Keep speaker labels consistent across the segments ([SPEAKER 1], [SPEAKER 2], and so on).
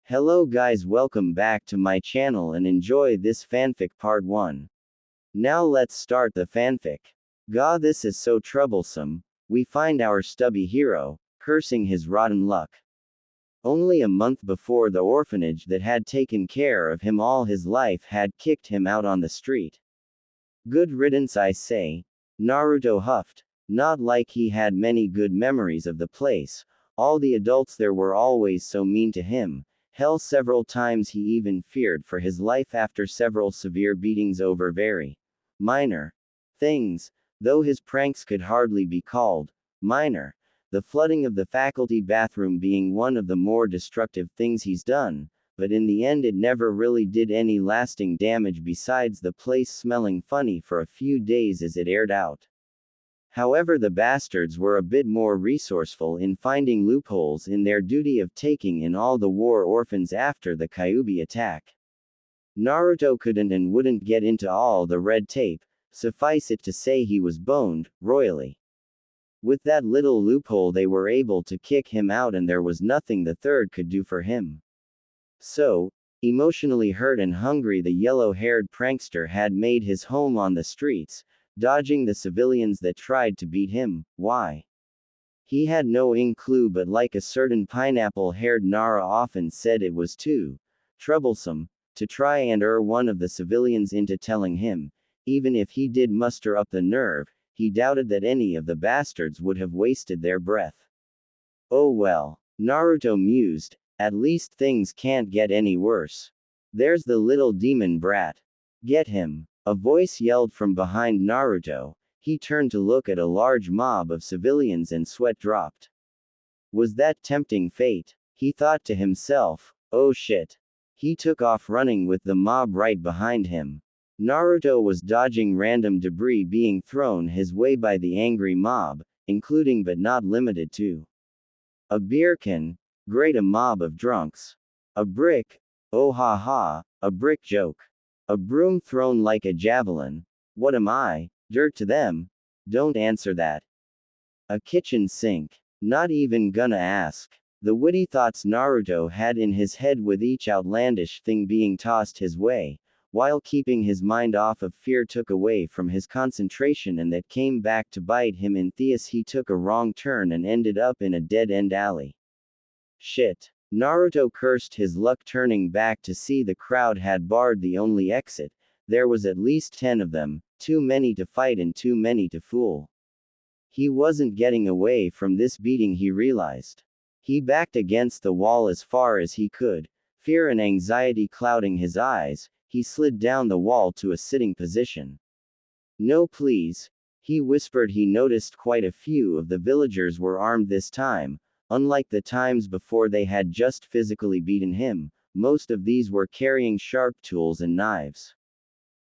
[SPEAKER 1] Hello guys, welcome back to my channel and enjoy this fanfic part 1. Now let's start the fanfic. Gah, this is so troublesome. We find our stubby hero, cursing his rotten luck. Only a month before, the orphanage that had taken care of him all his life had kicked him out on the street. Good riddance, I say. Naruto huffed. Not like he had many good memories of the place. All the adults there were always so mean to him. Hell, several times he even feared for his life after several severe beatings over very minor things, though his pranks could hardly be called minor. The flooding of the faculty bathroom being one of the more destructive things he's done, but in the end it never really did any lasting damage besides the place smelling funny for a few days as it aired out. However, the bastards were a bit more resourceful in finding loopholes in their duty of taking in all the war orphans after the Kyuubi attack. Naruto couldn't and wouldn't get into all the red tape, suffice it to say he was boned, royally. With that little loophole they were able to kick him out and there was nothing the third could do for him. So, emotionally hurt and hungry, the yellow-haired prankster had made his home on the streets, dodging the civilians that tried to beat him. Why? He had no clue, but like a certain pineapple-haired Nara often said, it was too troublesome to try and one of the civilians into telling him. Even if he did muster up the nerve, he doubted that any of the bastards would have wasted their breath. Oh well, Naruto mused, at least things can't get any worse. There's the little demon brat. Get him. A voice yelled from behind Naruto. He turned to look at a large mob of civilians and sweat dropped. Was that tempting fate? He thought to himself. Oh shit. He took off running with the mob right behind him. Naruto was dodging random debris being thrown his way by the angry mob, including but not limited to a beer can, great, a mob of drunks, a brick, oh ha ha, a brick joke. A broom thrown like a javelin. What am I? Dirt to them? Don't answer that. A kitchen sink. Not even gonna ask. The witty thoughts Naruto had in his head with each outlandish thing being tossed his way, while keeping his mind off of fear, took away from his concentration, and that came back to bite him in the ass. He took a wrong turn and ended up in a dead-end alley. Shit. Naruto cursed his luck, turning back to see the crowd had barred the only exit. There was at least 10 of them, too many to fight and too many to fool. He wasn't getting away from this beating, he realized. He backed against the wall as far as he could, fear and anxiety clouding his eyes. He slid down the wall to a sitting position. No, please, he whispered. He noticed quite a few of the villagers were armed this time. Unlike the times before, they had just physically beaten him. Most of these were carrying sharp tools and knives.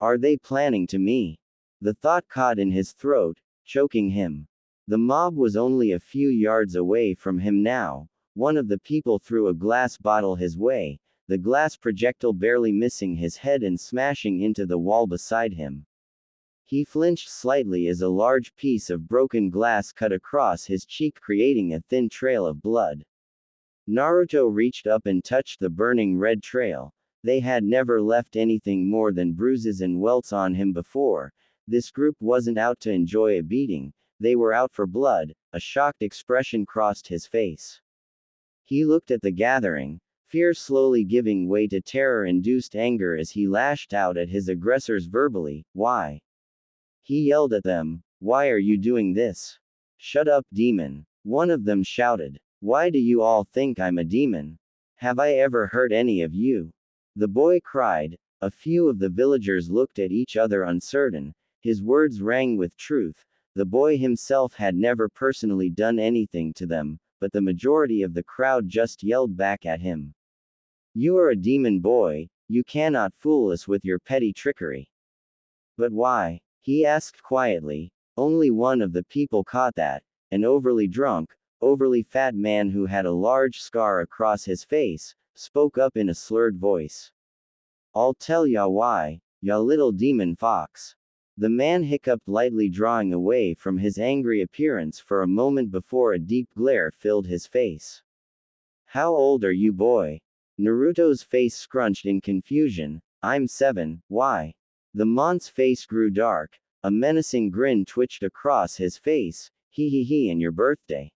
[SPEAKER 1] Are they planning to me? The thought caught in his throat, choking him. The mob was only a few yards away from him now. One of the people threw a glass bottle his way, the glass projectile barely missing his head and smashing into the wall beside him. He flinched slightly as a large piece of broken glass cut across his cheek, creating a thin trail of blood. Naruto reached up and touched the burning red trail. They had never left anything more than bruises and welts on him before. This group wasn't out to enjoy a beating, they were out for blood. A shocked expression crossed his face. He looked at the gathering, fear slowly giving way to terror-induced anger as he lashed out at his aggressors verbally. Why? He yelled at them. Why are you doing this? Shut up, demon. One of them shouted. Why do you all think I'm a demon? Have I ever hurt any of you? The boy cried. A few of the villagers looked at each other uncertain. His words rang with truth. The boy himself had never personally done anything to them, but the majority of the crowd just yelled back at him. You are a demon, boy. You cannot fool us with your petty trickery. But why? He asked quietly. Only one of the people caught that. An overly drunk, overly fat man who had a large scar across his face, spoke up in a slurred voice. I'll tell ya why, ya little demon fox. The man hiccuped lightly, drawing away from his angry appearance for a moment before a deep glare filled his face. How old are you, boy? Naruto's face scrunched in confusion. I'm 7, why? The mon's face grew dark, a menacing grin twitched across his face. He, and your birthday.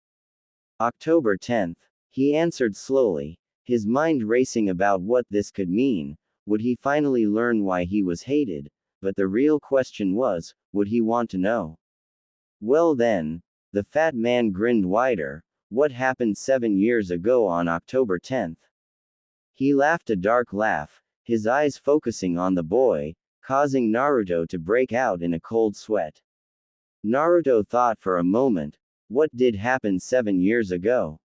[SPEAKER 1] October 10th. He answered slowly, his mind racing about what this could mean. Would he finally learn why he was hated? But the real question was, would he want to know? Well then, the fat man grinned wider. What happened 7 years ago on October 10th? He laughed a dark laugh, his eyes focusing on the boy, causing Naruto to break out in a cold sweat. Naruto thought for a moment, what did happen 7 years ago?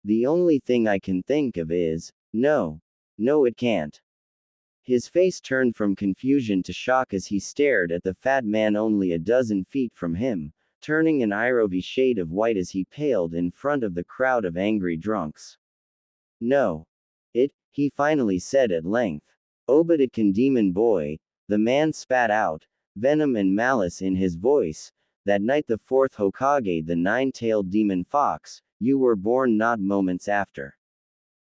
[SPEAKER 1] The only thing I can think of is, no, it can't. His face turned from confusion to shock as he stared at the fat man only a dozen feet from him, turning an irovy shade of white as he paled in front of the crowd of angry drunks. No. He finally said at length. Oh, but it can, demon boy, the man spat out, venom and malice in his voice. That night the fourth Hokage, the nine-tailed demon fox, you were born not moments after.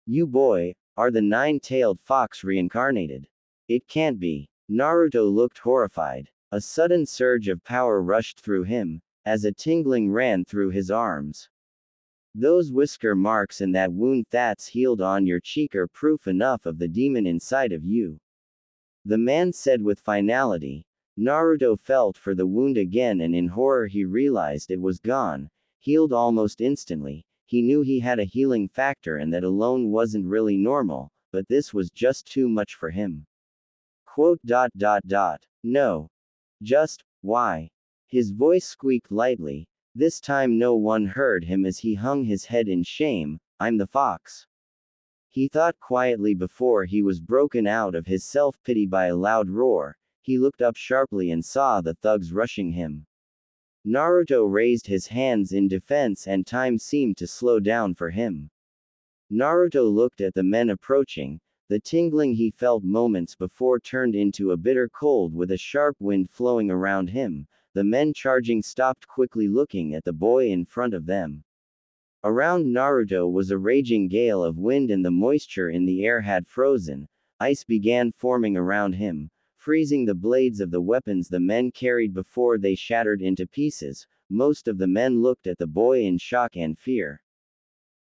[SPEAKER 1] You, boy, are the nine-tailed fox reincarnated. It can't be. Naruto looked horrified. A sudden surge of power rushed through him, as a tingling ran through his arms. Those whisker marks and that wound that's healed on your cheek are proof enough of the demon inside of you. The man said with finality. Naruto felt for the wound again, and in horror he realized it was gone, healed almost instantly. He knew he had a healing factor and that alone wasn't really normal, but this was just too much for him. Quote. No. Just, why? His voice squeaked lightly. This time no one heard him as he hung his head in shame. I'm the fox. He thought quietly before he was broken out of his self-pity by a loud roar. He looked up sharply and saw the thugs rushing him. Naruto raised his hands in defense and time seemed to slow down for him. Naruto looked at the men approaching. The tingling he felt moments before turned into a bitter cold with a sharp wind flowing around him. The men charging stopped quickly, looking at the boy in front of them. Around Naruto was a raging gale of wind and the moisture in the air had frozen. Ice began forming around him, freezing the blades of the weapons the men carried before they shattered into pieces. Most of the men looked at the boy in shock and fear.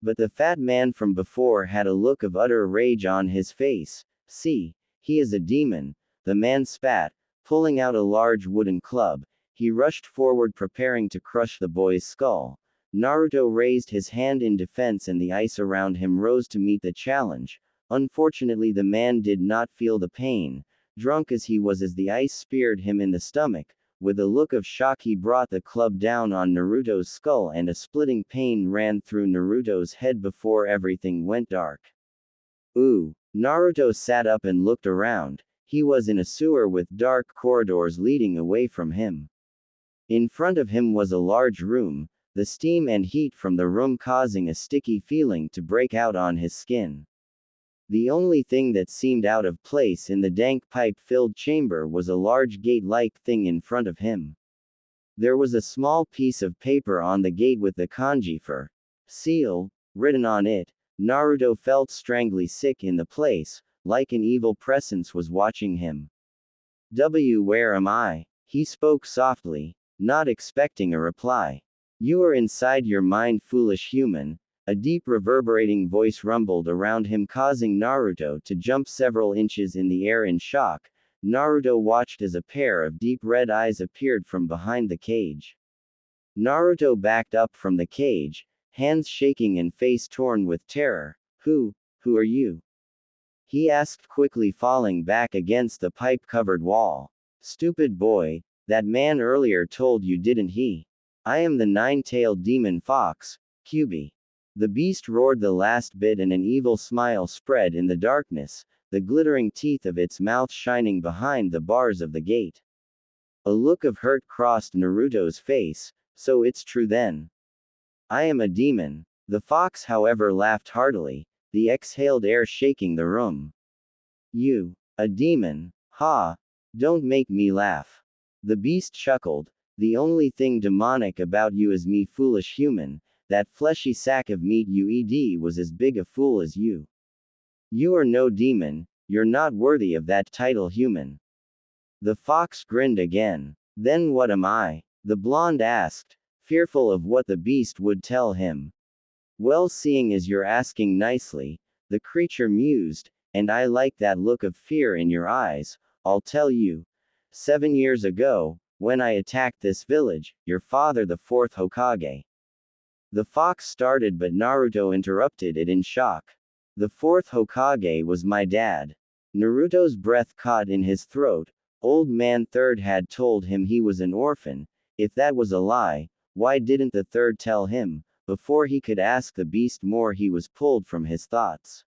[SPEAKER 1] But the fat man from before had a look of utter rage on his face. See, he is a demon, the man spat, pulling out a large wooden club. He rushed forward preparing to crush the boy's skull. Naruto raised his hand in defense and the ice around him rose to meet the challenge. Unfortunately the man did not feel the pain, drunk as he was, as the ice speared him in the stomach. With a look of shock he brought the club down on Naruto's skull and a splitting pain ran through Naruto's head before everything went dark. Ooh! Naruto sat up and looked around. He was in a sewer with dark corridors leading away from him. In front of him was a large room, the steam and heat from the room causing a sticky feeling to break out on his skin. The only thing that seemed out of place in the dank pipe-filled chamber was a large gate-like thing in front of him. There was a small piece of paper on the gate with the kanji for seal written on it. Naruto felt strangely sick in the place, like an evil presence was watching him. Where am I? He spoke softly, not expecting a reply. You are inside your mind, foolish human. A deep reverberating voice rumbled around him, causing Naruto to jump several inches in the air in shock. Naruto watched as a pair of deep red eyes appeared from behind the cage. Naruto backed up from the cage, hands shaking and face torn with terror. Who are you? He asked quickly, falling back against the pipe-covered wall. Stupid boy, that man earlier told you, didn't he? I am the nine-tailed demon fox, Kyubi. The beast roared the last bit and an evil smile spread in the darkness, the glittering teeth of its mouth shining behind the bars of the gate. A look of hurt crossed Naruto's face. So it's true then. I am a demon. The fox, however, laughed heartily, the exhaled air shaking the room. You, a demon? Ha! Don't make me laugh. The beast chuckled. The only thing demonic about you is me, foolish human. That fleshy sack of meat you ed was as big a fool as you. You are no demon, you're not worthy of that title human. The fox grinned again. Then what am I? The blonde asked, fearful of what the beast would tell him. Well, seeing as you're asking nicely, the creature mused, and I like that look of fear in your eyes, I'll tell you. 7 years ago, when I attacked this village, your father the fourth Hokage. The fox started, but Naruto interrupted it in shock. The fourth Hokage was my dad. Naruto's breath caught in his throat. Old man third had told him he was an orphan. If that was a lie, why didn't the third tell him? Before he could ask the beast more, he was pulled from his thoughts.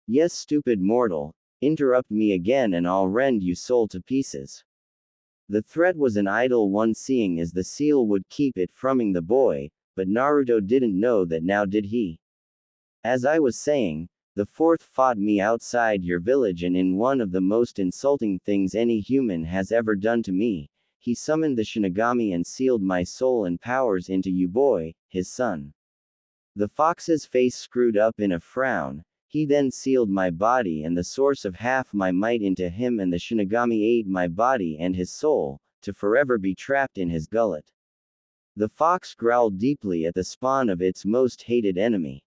[SPEAKER 1] Yes, stupid mortal, interrupt me again and I'll rend you soul to pieces. The threat was an idle one, seeing as the seal would keep it froming the boy, but Naruto didn't know that, now did he? As I was saying, the fourth fought me outside your village, and in one of the most insulting things any human has ever done to me, he summoned the Shinigami and sealed my soul and powers into you, boy, his son. The fox's face screwed up in a frown. He then sealed my body and the source of half my might into him, and the Shinigami ate my body and his soul, to forever be trapped in his gullet. The fox growled deeply at the spawn of its most hated enemy.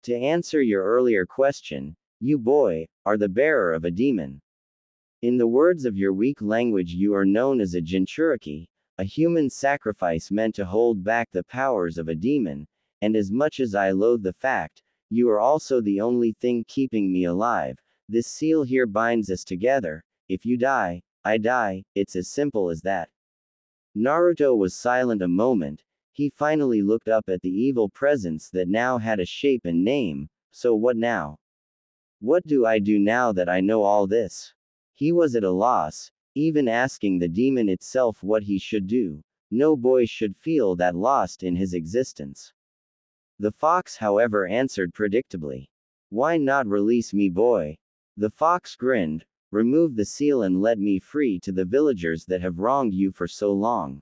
[SPEAKER 1] To answer your earlier question, you, boy, are the bearer of a demon. In the words of your weak language, you are known as a Jinchuriki, a human sacrifice meant to hold back the powers of a demon, and as much as I loathe the fact, you are also the only thing keeping me alive. This seal here binds us together. If you die, I die. It's as simple as that. Naruto was silent a moment. He finally looked up at the evil presence that now had a shape and name. So what now? What do I do now that I know all this? He was at a loss, even asking the demon itself what he should do. No boy should feel that lost in his existence. The fox, however, answered predictably. Why not release me, boy? The fox grinned. Remove the seal and let me free to the villagers that have wronged you for so long.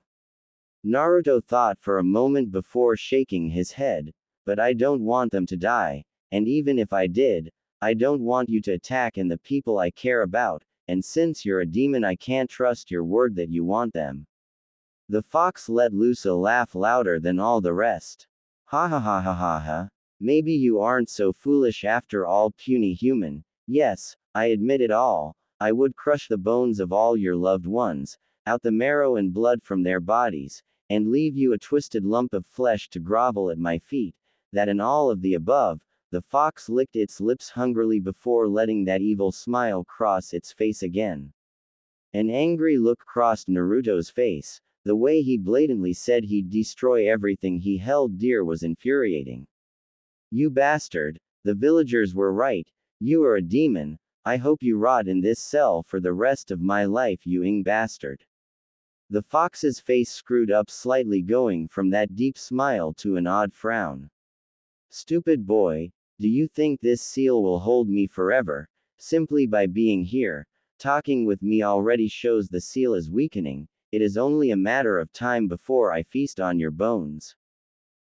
[SPEAKER 1] Naruto thought for a moment before shaking his head. But I don't want them to die, and even if I did, I don't want you to attack the people I care about, and since you're a demon I can't trust your word that you want them. The fox let loose a laugh louder than all the rest. Ha ha ha ha ha ha. Maybe you aren't so foolish after all, puny human. Yes, I admit it all. I would crush the bones of all your loved ones, out the marrow and blood from their bodies, and leave you a twisted lump of flesh to grovel at my feet. That and all of the above. The fox licked its lips hungrily before letting that evil smile cross its face again. An angry look crossed Naruto's face. The way he blatantly said he'd destroy everything he held dear was infuriating. You bastard, the villagers were right. You are a demon. I hope you rot in this cell for the rest of my life, you bastard. The fox's face screwed up slightly, going from that deep smile to an odd frown. Stupid boy, do you think this seal will hold me forever? Simply by being here, talking with me already shows the seal is weakening. It is only a matter of time before I feast on your bones.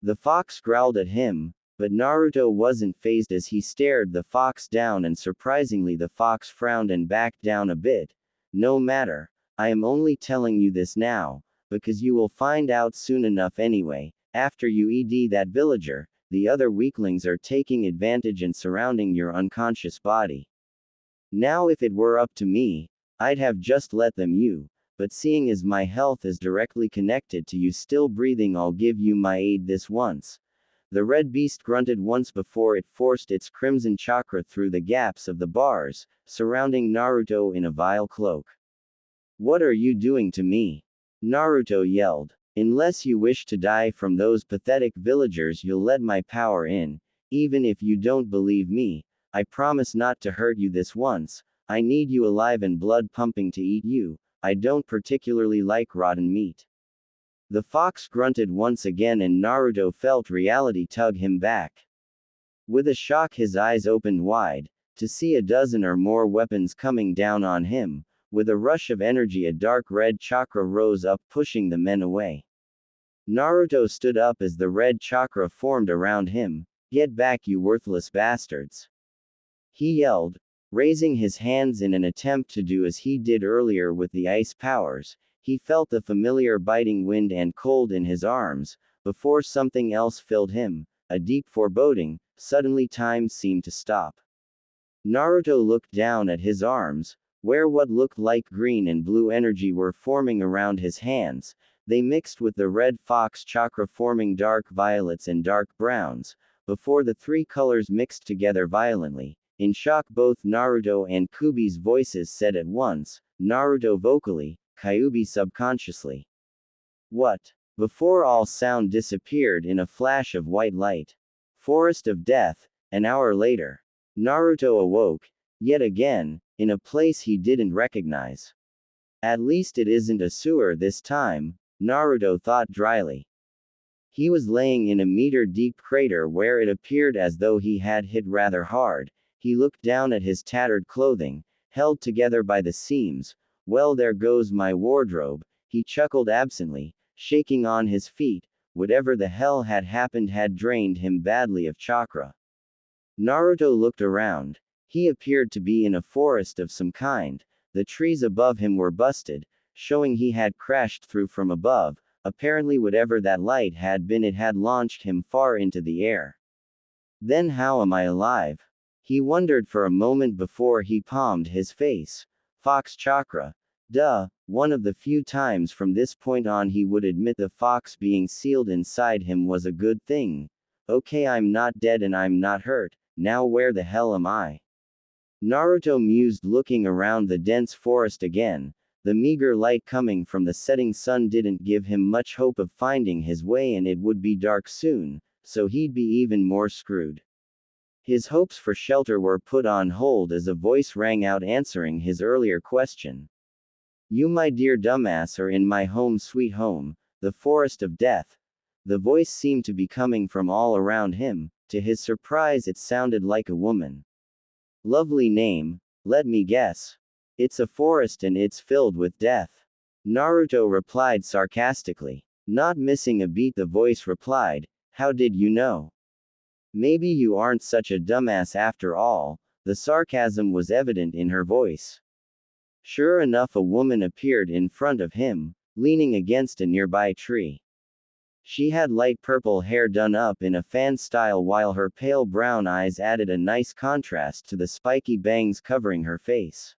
[SPEAKER 1] The fox growled at him, but Naruto wasn't fazed as he stared the fox down, and surprisingly the fox frowned and backed down a bit. No matter. I am only telling you this now, because you will find out soon enough anyway. After you ED that villager, the other weaklings are taking advantage and surrounding your unconscious body. Now if it were up to me, I'd have just let them you. But seeing as my health is directly connected to you still breathing, I'll give you my aid this once. The red beast grunted once before it forced its crimson chakra through the gaps of the bars, surrounding Naruto in a vile cloak. What are you doing to me? Naruto yelled. Unless you wish to die from those pathetic villagers, you'll let my power in. Even if you don't believe me, I promise not to hurt you this once. I need you alive and blood pumping to eat you. I don't particularly like rotten meat. The fox grunted once again, and Naruto felt reality tug him back. With a shock, his eyes opened wide, to see a dozen or more weapons coming down on him. With a rush of energy, a dark red chakra rose up, pushing the men away. Naruto stood up as the red chakra formed around him. Get back, you worthless bastards. He yelled, raising his hands in an attempt to do as he did earlier with the ice powers. He felt the familiar biting wind and cold in his arms, before something else filled him, a deep foreboding. Suddenly time seemed to stop. Naruto looked down at his arms, where what looked like green and blue energy were forming around his hands. They mixed with the red fox chakra, forming dark violets and dark browns, before the three colors mixed together violently. In shock, both Naruto and Kubi's voices said at once, Naruto vocally, Kyuubi subconsciously. What? Before all sound disappeared in a flash of white light. Forest of Death. An hour later. Naruto awoke, yet again, in a place he didn't recognize. At least it isn't a sewer this time, Naruto thought dryly. He was laying in a meter-deep crater where it appeared as though he had hit rather hard. He looked down at his tattered clothing, held together by the seams. Well, there goes my wardrobe, he chuckled absently, shaking on his feet. Whatever the hell had happened had drained him badly of chakra. Naruto looked around. He appeared to be in a forest of some kind. The trees above him were busted, showing he had crashed through from above. Apparently whatever that light had been, it had launched him far into the air. Then how am I alive? He wondered for a moment before he palmed his face. Fox chakra. Duh, one of the few times from this point on he would admit the fox being sealed inside him was a good thing. Okay, I'm not dead and I'm not hurt, now where the hell am I? Naruto mused, looking around the dense forest again. The meager light coming from the setting sun didn't give him much hope of finding his way, and it would be dark soon, so he'd be even more screwed. His hopes for shelter were put on hold as a voice rang out answering his earlier question. You, my dear dumbass, are in my home sweet home, the forest of death. The voice seemed to be coming from all around him. To his surprise, it sounded like a woman. Lovely name, let me guess. It's a forest and it's filled with death. Naruto replied sarcastically. Not missing a beat, the voice replied, how did you know? Maybe you aren't such a dumbass after all. The sarcasm was evident in her voice. Sure enough, a woman appeared in front of him, leaning against a nearby tree. She had light purple hair done up in a fan style, while her pale brown eyes added a nice contrast to the spiky bangs covering her face.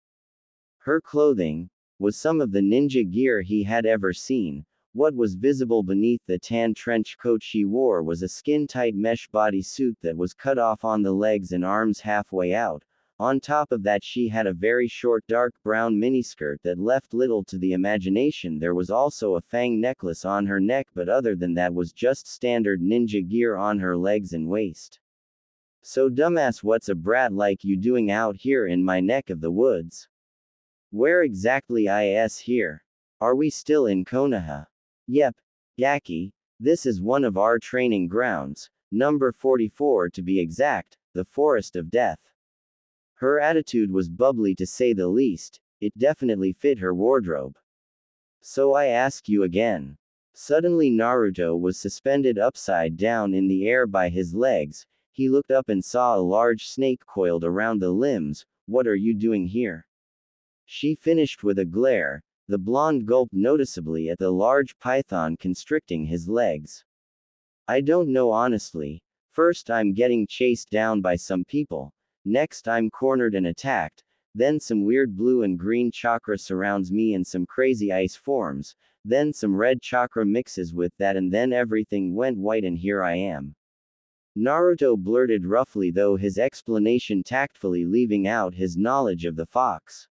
[SPEAKER 1] Her clothing was some of the ninja gear he had ever seen. What was visible beneath the tan trench coat she wore was a skin-tight mesh bodysuit that was cut off on the legs and arms halfway out. On top of that, she had a very short dark brown miniskirt that left little to the imagination. There was also a fang necklace on her neck, but other than that was just standard ninja gear on her legs and waist. So dumbass, what's a brat like you doing out here in my neck of the woods? Where exactly is here? Are we still in Konoha? Yep, Gaki, this is one of our training grounds, number 44 to be exact, the Forest of Death. Her attitude was bubbly to say the least. It definitely fit her wardrobe. So I ask you again. Suddenly Naruto was suspended upside down in the air by his legs. He looked up and saw a large snake coiled around the limbs. What are you doing here? She finished with a glare. The blonde gulped noticeably at the large python constricting his legs. I don't know honestly. First I'm getting chased down by some people. Next I'm cornered and attacked. Then some weird blue and green chakra surrounds me and some crazy ice forms. Then some red chakra mixes with that and then everything went white and here I am. Naruto blurted roughly, though his explanation tactfully leaving out his knowledge of the fox.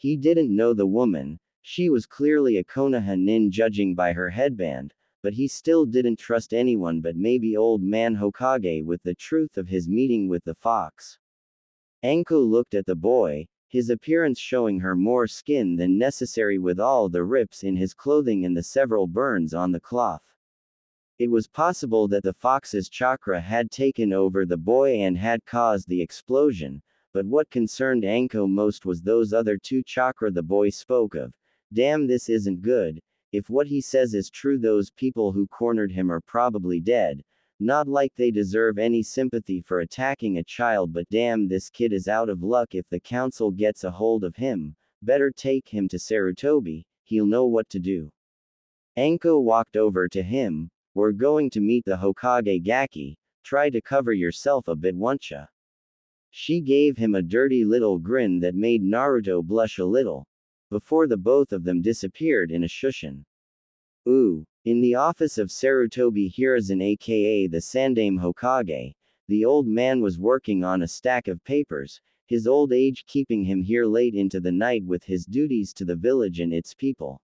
[SPEAKER 1] He didn't know the woman. She was clearly a Konoha nin judging by her headband, but he still didn't trust anyone but maybe old man Hokage with the truth of his meeting with the fox. Anko looked at the boy, his appearance showing her more skin than necessary with all the rips in his clothing and the several burns on the cloth. It was possible that the fox's chakra had taken over the boy and had caused the explosion, but what concerned Anko most was those other two chakra the boy spoke of. Damn, this isn't good. If what he says is true, those people who cornered him are probably dead. Not like they deserve any sympathy for attacking a child, but damn, this kid is out of luck if the council gets a hold of him. Better take him to Sarutobi, he'll know what to do. Anko walked over to him. We're going to meet the Hokage Gaki, try to cover yourself a bit, won'tcha? She gave him a dirty little grin that made Naruto blush a little, before the both of them disappeared in a shushin. Ooh. In the office of Sarutobi Hiruzen aka the Sandaime Hokage, the old man was working on a stack of papers, his old age keeping him here late into the night with his duties to the village and its people.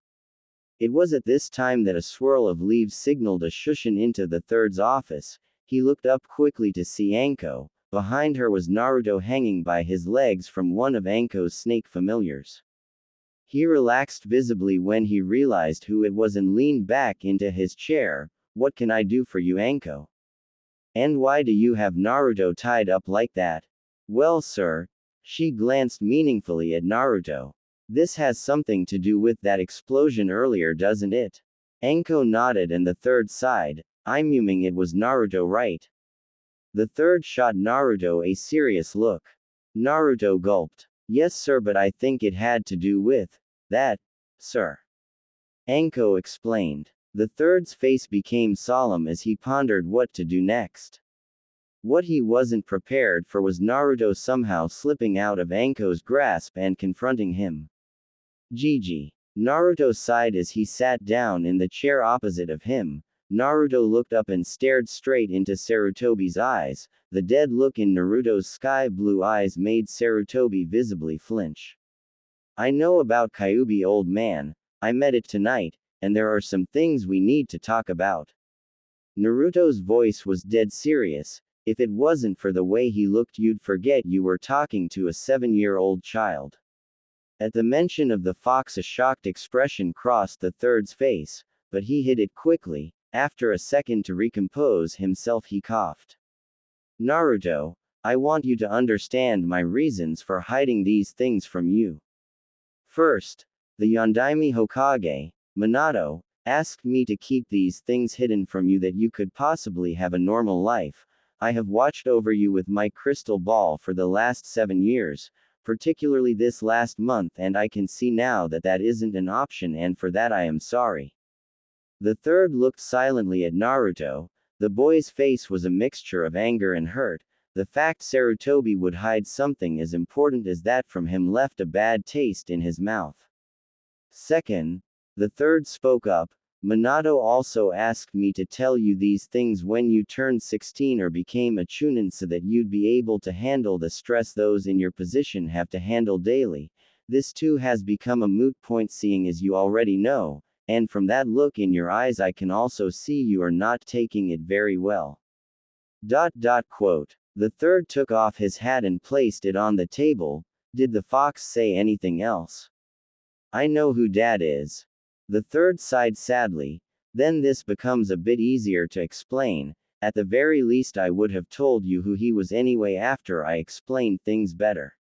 [SPEAKER 1] It was at this time that a swirl of leaves signaled a shushin into the third's office. He looked up quickly to see Anko. Behind her was Naruto hanging by his legs from one of Anko's snake familiars. He relaxed visibly when he realized who it was and leaned back into his chair. What can I do for you, Anko? And why do you have Naruto tied up like that? Well, sir. She glanced meaningfully at Naruto. This has something to do with that explosion earlier, doesn't it? Anko nodded and the third sighed. I'm assuming it was Naruto, right? The third shot Naruto a serious look. Naruto gulped. Yes, sir, but I think it had to do with that, sir. Anko explained. The third's face became solemn as he pondered what to do next. What he wasn't prepared for was Naruto somehow slipping out of Anko's grasp and confronting him. Gigi. Naruto sighed as he sat down in the chair opposite of him. Naruto looked up and stared straight into Sarutobi's eyes. The dead look in Naruto's sky blue eyes made Sarutobi visibly flinch. I know about Kyuubi, old man. I met it tonight, and there are some things we need to talk about. Naruto's voice was dead serious. If it wasn't for the way he looked, you'd forget you were talking to a 7-year-old child. At the mention of the fox, a shocked expression crossed the third's face, but he hid it quickly. After a second to recompose himself, he coughed. Naruto, I want you to understand my reasons for hiding these things from you. First, the Yondaime Hokage, Minato, asked me to keep these things hidden from you that you could possibly have a normal life. I have watched over you with my crystal ball for the last 7 years, particularly this last month, and I can see now that that isn't an option, and for that I am sorry. The third looked silently at Naruto. The boy's face was a mixture of anger and hurt. The fact Sarutobi would hide something as important as that from him left a bad taste in his mouth. Second, the third spoke up. Minato also asked me to tell you these things when you turned 16 or became a chunin, so that you'd be able to handle the stress those in your position have to handle daily. This too has become a moot point, seeing as you already know, and from that look in your eyes I can also see you are not taking it very well. Quote. The third took off his hat and placed it on the table. Did the fox say anything else? I know who Dad is. The third sighed sadly. Then this becomes a bit easier to explain. At the very least I would have told you who he was anyway after I explained things better.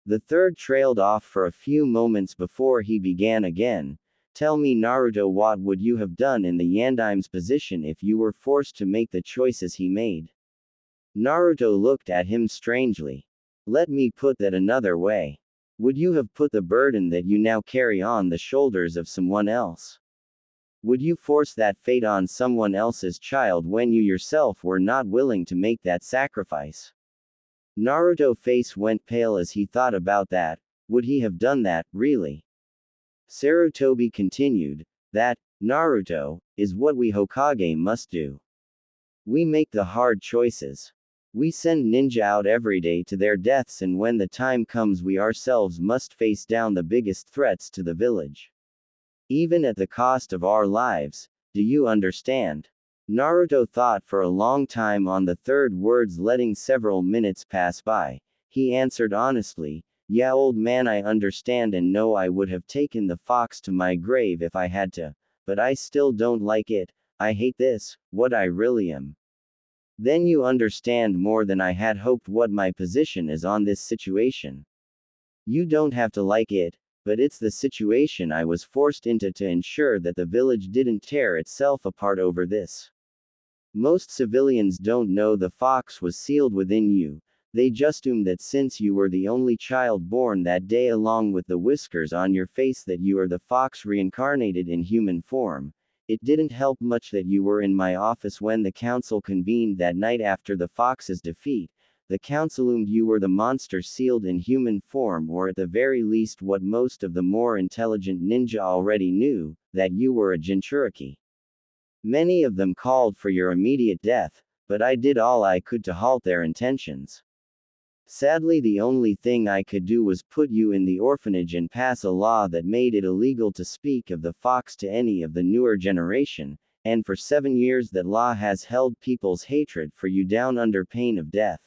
[SPEAKER 1] The third trailed off for a few moments before he began again. Tell me, Naruto, what would you have done in the Yandaime's position if you were forced to make the choices he made? Naruto looked at him strangely. Let me put that another way. Would you have put the burden that you now carry on the shoulders of someone else? Would you force that fate on someone else's child when you yourself were not willing to make that sacrifice? Naruto's face went pale as he thought about that. Would he have done that, really? Sarutobi continued. That, Naruto, is what we Hokage must do. We make the hard choices. We send ninja out every day to their deaths, and when the time comes we ourselves must face down the biggest threats to the village. Even at the cost of our lives. Do you understand? Naruto thought for a long time on the third words, letting several minutes pass by. He answered honestly, yeah, old man, I understand and know I would have taken the fox to my grave if I had to, but I still don't like it. I hate this, what I really am. Then you understand more than I had hoped what my position is on this situation. You don't have to like it, but it's the situation I was forced into to ensure that the village didn't tear itself apart over this. Most civilians don't know the fox was sealed within you, they just assume that since you were the only child born that day along with the whiskers on your face that you are the fox reincarnated in human form. It didn't help much that you were in my office when the council convened that night after the fox's defeat. The council assumed you were the monster sealed in human form, or at the very least what most of the more intelligent ninja already knew, that you were a Jinchuriki. Many of them called for your immediate death, but I did all I could to halt their intentions. Sadly, the only thing I could do was put you in the orphanage and pass a law that made it illegal to speak of the fox to any of the newer generation, and for 7 years that law has held people's hatred for you down under pain of death.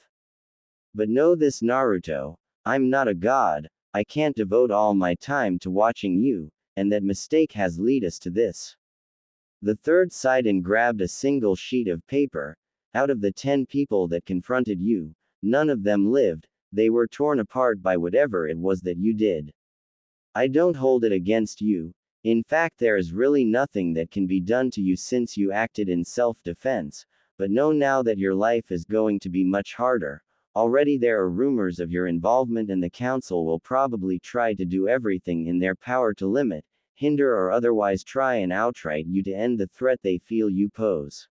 [SPEAKER 1] But know this, Naruto, I'm not a god, I can't devote all my time to watching you, and that mistake has led us to this. The third sighed and grabbed a single sheet of paper. Out of the 10 people that confronted you, none of them lived, they were torn apart by whatever it was that you did. I don't hold it against you, in fact there is really nothing that can be done to you since you acted in self-defense, but know now that your life is going to be much harder. Already there are rumors of your involvement and the council will probably try to do everything in their power to limit, hinder or otherwise try and outright you to end the threat they feel you pose.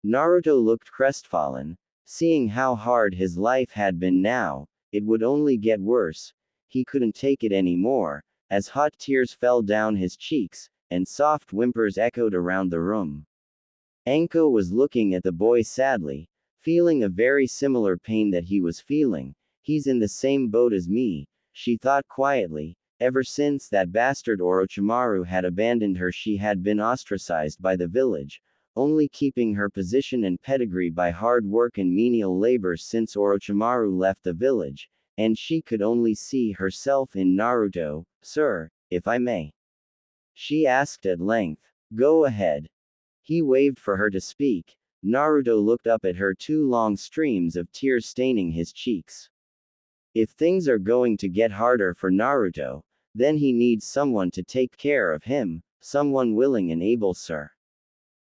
[SPEAKER 1] Naruto looked crestfallen. Seeing how hard his life had been now, it would only get worse. He couldn't take it anymore, as hot tears fell down his cheeks, and soft whimpers echoed around the room. Anko was looking at the boy sadly, feeling a very similar pain that he was feeling. He's in the same boat as me, she thought quietly. Ever since that bastard Orochimaru had abandoned her, she had been ostracized by the village, only keeping her position and pedigree by hard work and menial labor since Orochimaru left the village, and she could only see herself in Naruto. Sir, if I may. She asked at length. Go ahead. He waved for her to speak. Naruto looked up at her, 2 long streams of tears staining his cheeks. If things are going to get harder for Naruto, then he needs someone to take care of him, someone willing and able, sir.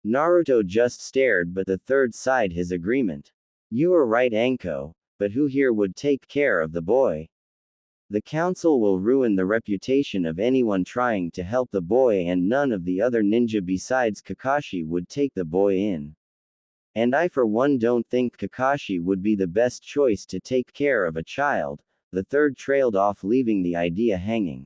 [SPEAKER 1] Naruto just stared, but the third sighed his agreement. You are right, Anko, but who here would take care of the boy? The council will ruin the reputation of anyone trying to help the boy, and none of the other ninja besides Kakashi would take the boy in. And I for one don't think Kakashi would be the best choice to take care of a child. The third trailed off, leaving the idea hanging.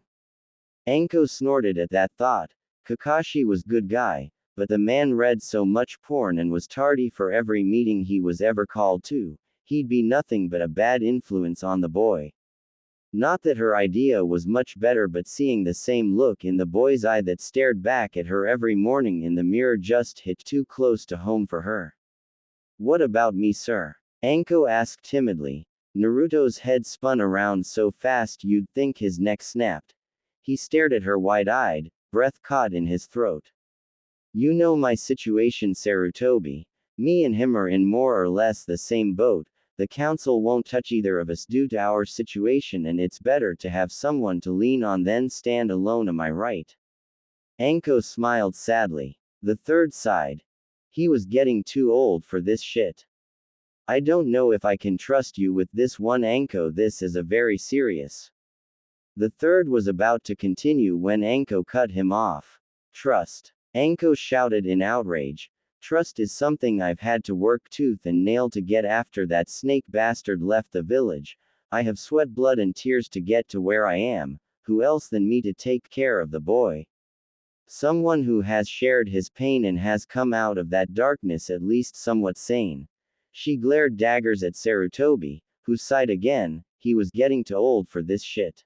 [SPEAKER 1] Anko snorted at that thought. Kakashi was good guy, but the man read so much porn and was tardy for every meeting he was ever called to. He'd be nothing but a bad influence on the boy. Not that her idea was much better, but seeing the same look in the boy's eye that stared back at her every morning in the mirror just hit too close to home for her. What about me, sir? Anko asked timidly. Naruto's head spun around so fast you'd think his neck snapped. He stared at her wide-eyed, breath caught in his throat. You know my situation, Sarutobi. Me and him are in more or less the same boat. The council won't touch either of us due to our situation, and it's better to have someone to lean on than stand alone, am I right? Anko smiled sadly. The third sighed. He was getting too old for this shit. I don't know if I can trust you with this one, Anko, this is a very serious. The third was about to continue when Anko cut him off. Trust. Anko shouted in outrage. Trust is something I've had to work tooth and nail to get after that snake bastard left the village. I have sweat, blood and tears to get to where I am. Who else than me to take care of the boy? Someone who has shared his pain and has come out of that darkness at least somewhat sane. She glared daggers at Sarutobi, who sighed again. He was getting too old for this shit.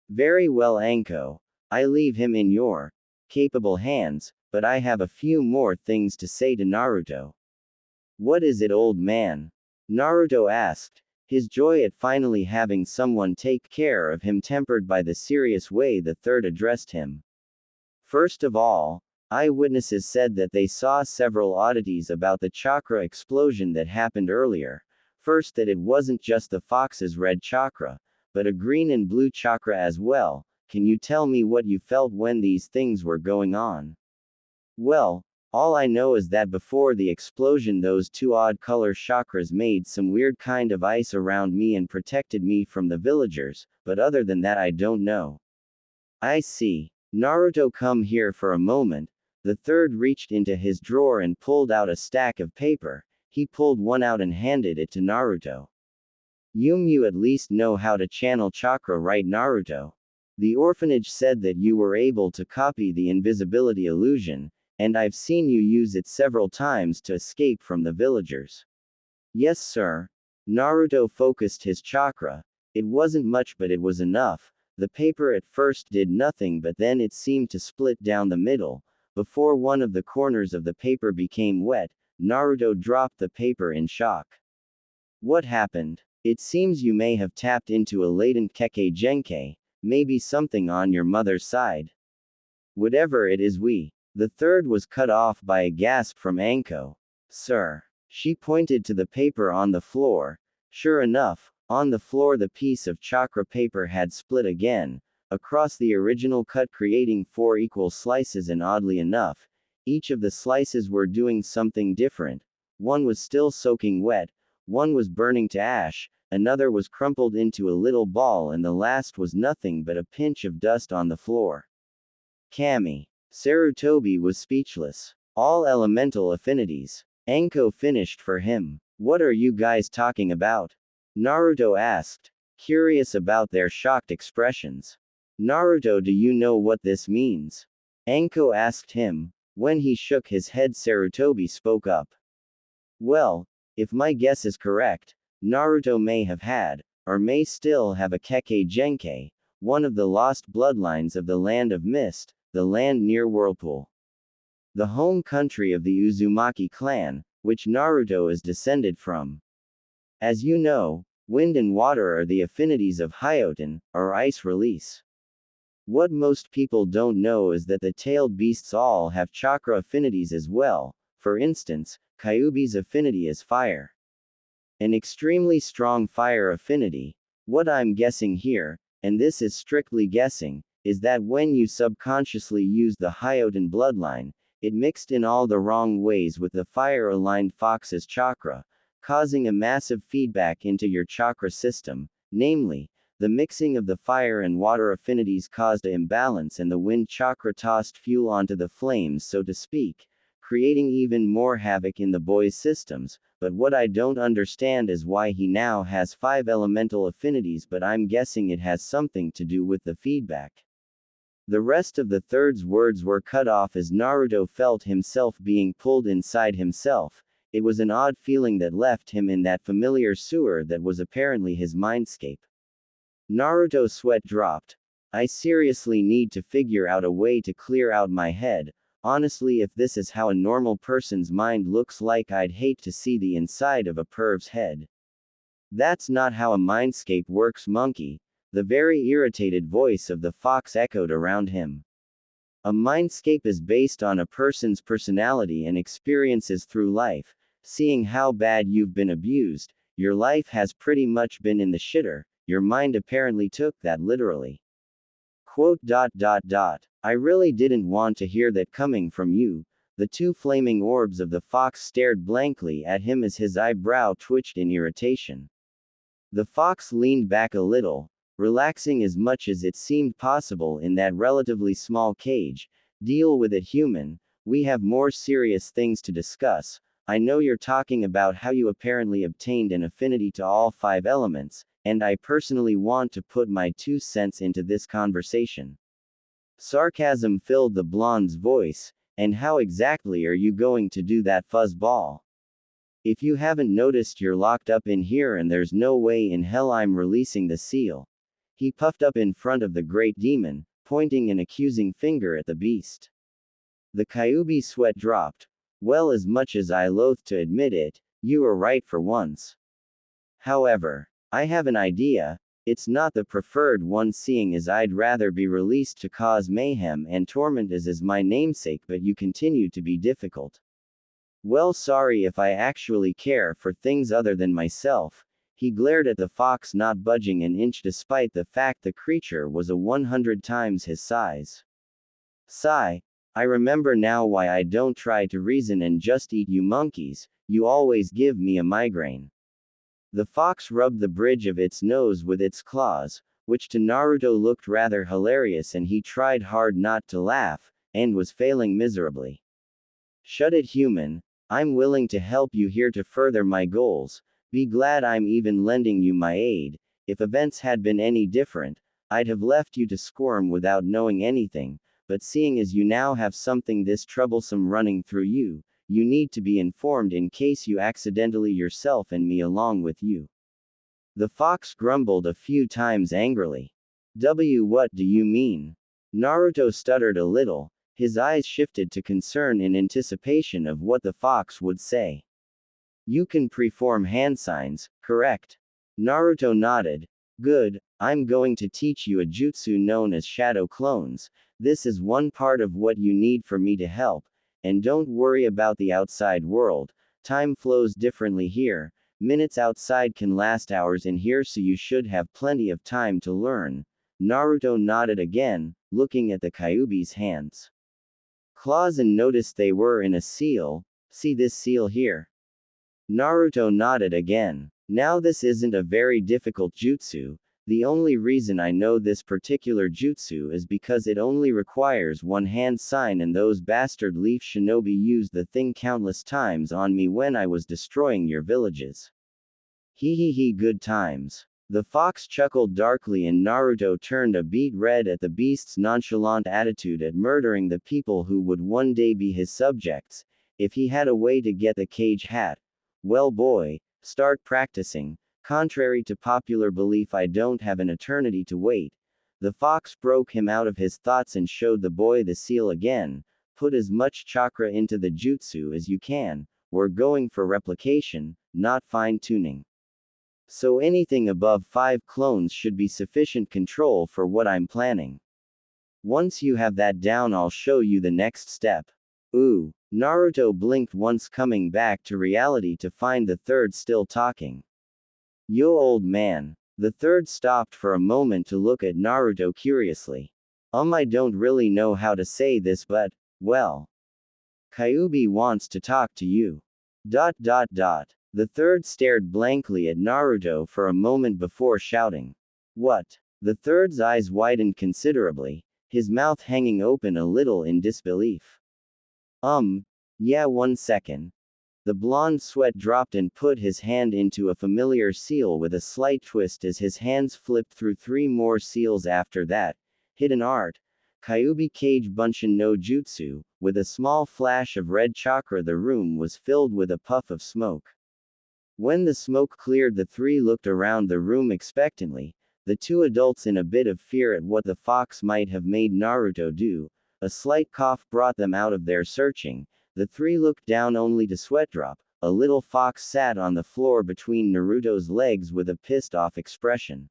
[SPEAKER 1] Very well, Anko. I leave him in your capable hands, but I have a few more things to say to Naruto. What is it, old man? Naruto asked, his joy at finally having someone take care of him tempered by the serious way the third addressed him. First of all, eyewitnesses said that they saw several oddities about the chakra explosion that happened earlier. First, that it wasn't just the fox's red chakra, but a green and blue chakra as well. Can you tell me what you felt when these things were going on? Well, All I know is that before the explosion those two odd color chakras made some weird kind of ice around me and protected me from the villagers, but other than that I don't know. I see. Naruto, come here for a moment. The third reached into his drawer and pulled out a stack of paper. He pulled one out and handed it to Naruto. You at least know how to channel chakra, right, Naruto? The orphanage said that you were able to copy the invisibility illusion, and I've seen you use it several times to escape from the villagers. Yes, sir. Naruto focused his chakra. It wasn't much, but it was enough. The paper at first did nothing, but then it seemed to split down the middle. Before one of the corners of the paper became wet, Naruto dropped the paper in shock. What happened? It seems you may have tapped into a latent Kekkei Genkai, maybe something on your mother's side. Whatever it is, The third was cut off by a gasp from Anko. Sir. She pointed to the paper on the floor. Sure enough, on the floor the piece of chakra paper had split again, across the original cut, creating 4 equal slices, and oddly enough, each of the slices were doing something different. One was still soaking wet, one was burning to ash, another was crumpled into a little ball, and the last was nothing but a pinch of dust on the floor. Kami. Sarutobi was speechless. All elemental affinities. Anko finished for him. What are you guys talking about? Naruto asked, curious about their shocked expressions. Naruto, do you know what this means? Anko asked him. When he shook his head, Sarutobi spoke up. Well, if my guess is correct, Naruto may have had, or may still have, a Kekkei Genkai, one of the lost bloodlines of the Land of Mist, the land near Whirlpool. The home country of the Uzumaki clan, which Naruto is descended from. As you know, wind and water are the affinities of Hyoten, or ice release. What most people don't know is that the tailed beasts all have chakra affinities as well. For instance, Kyuubi's affinity is fire. An extremely strong fire affinity. What I'm guessing here, and this is strictly guessing, is that when you subconsciously used the Hyoten bloodline, it mixed in all the wrong ways with the fire-aligned Fox's chakra, causing a massive feedback into your chakra system. Namely, the mixing of the fire and water affinities caused an imbalance, and the wind chakra tossed fuel onto the flames, so to speak, creating even more havoc in the boy's systems. But what I don't understand is why he now has 5 elemental affinities, but I'm guessing it has something to do with the feedback. The rest of the third's words were cut off as Naruto felt himself being pulled inside himself. It was an odd feeling that left him in that familiar sewer that was apparently his mindscape. Naruto's sweat dropped. I seriously need to figure out a way to clear out my head. Honestly, if this is how a normal person's mind looks like, I'd hate to see the inside of a perv's head. That's not how a mindscape works, monkey. The very irritated voice of the fox echoed around him. A mindscape is based on a person's personality and experiences through life. Seeing how bad you've been abused, your life has pretty much been in the shitter, your mind apparently took that literally. Quote. I really didn't want to hear that coming from you. The 2 flaming orbs of the fox stared blankly at him as his eyebrow twitched in irritation. The fox leaned back a little, relaxing as much as it seemed possible in that relatively small cage. Deal with it, human. We have more serious things to discuss. I know you're talking about how you apparently obtained an affinity to all 5 elements, and I personally want to put my 2 cents into this conversation. Sarcasm filled the blonde's voice. And how exactly are you going to do that, fuzzball? If you haven't noticed, you're locked up in here and there's no way in hell I'm releasing the seal. He puffed up in front of the great demon, pointing an accusing finger at the beast. The Kyuubi sweat dropped. Well, as much as I loathe to admit it, you were right for once. However, I have an idea. It's not the preferred one, seeing as I'd rather be released to cause mayhem and torment as is my namesake, but you continue to be difficult. Well, sorry if I actually care for things other than myself. He glared at the fox, not budging an inch despite the fact the creature was 100 times his size. Sigh. I remember now why I don't try to reason and just eat you monkeys, you always give me a migraine. The fox rubbed the bridge of its nose with its claws, which to Naruto looked rather hilarious, and he tried hard not to laugh, and was failing miserably. Shut it, human. I'm willing to help you here to further my goals. Be glad I'm even lending you my aid. If events had been any different, I'd have left you to squirm without knowing anything, but seeing as you now have something this troublesome running through you, you need to be informed in case you accidentally yourself and me along with you. The fox grumbled a few times angrily. What do you mean? Naruto stuttered a little, his eyes shifted to concern in anticipation of what the fox would say. You can preform hand signs, correct? Naruto nodded. Good, I'm going to teach you a jutsu known as shadow clones. This is one part of what you need for me to help, and don't worry about the outside world. Time flows differently here. Minutes outside can last hours in here, so you should have plenty of time to learn. Naruto nodded again, looking at the Kyuubi's hands. Claws, and noticed they were in a seal. See this seal here? Naruto nodded again. Now this isn't a very difficult jutsu. The only reason I know this particular jutsu is because it only requires one hand sign, and those bastard leaf shinobi used the thing countless times on me when I was destroying your villages. Hee, good times. The fox chuckled darkly, and Naruto turned a beet red at the beast's nonchalant attitude at murdering the people who would one day be his subjects. If he had a way to get the cage hat, well boy, start practicing. Contrary to popular belief, I don't have an eternity to wait. The fox broke him out of his thoughts and showed the boy the seal again. Put as much chakra into the jutsu as you can. We're going for replication, not fine-tuning. So anything above 5 clones should be sufficient control for what I'm planning. Once you have that down, I'll show you the next step. Ooh. Naruto blinked once, coming back to reality to find the third still talking. Yo, old man. The third stopped for a moment to look at Naruto curiously. I don't really know how to say this, but, well. Kyuubi wants to talk to you. The third stared blankly at Naruto for a moment before shouting. What? The third's eyes widened considerably, his mouth hanging open a little in disbelief. Yeah, 1 second. The blonde sweat dropped and put his hand into a familiar seal with a slight twist as his hands flipped through 3 more seals after that. Hidden art. Kyuubi Kage Bunshin no Jutsu. With a small flash of red chakra, the room was filled with a puff of smoke. When the smoke cleared, the 3 looked around the room expectantly, the 2 adults in a bit of fear at what the fox might have made Naruto do. A slight cough brought them out of their searching. The 3 looked down only to sweat drop. A little fox sat on the floor between Naruto's legs with a pissed-off expression.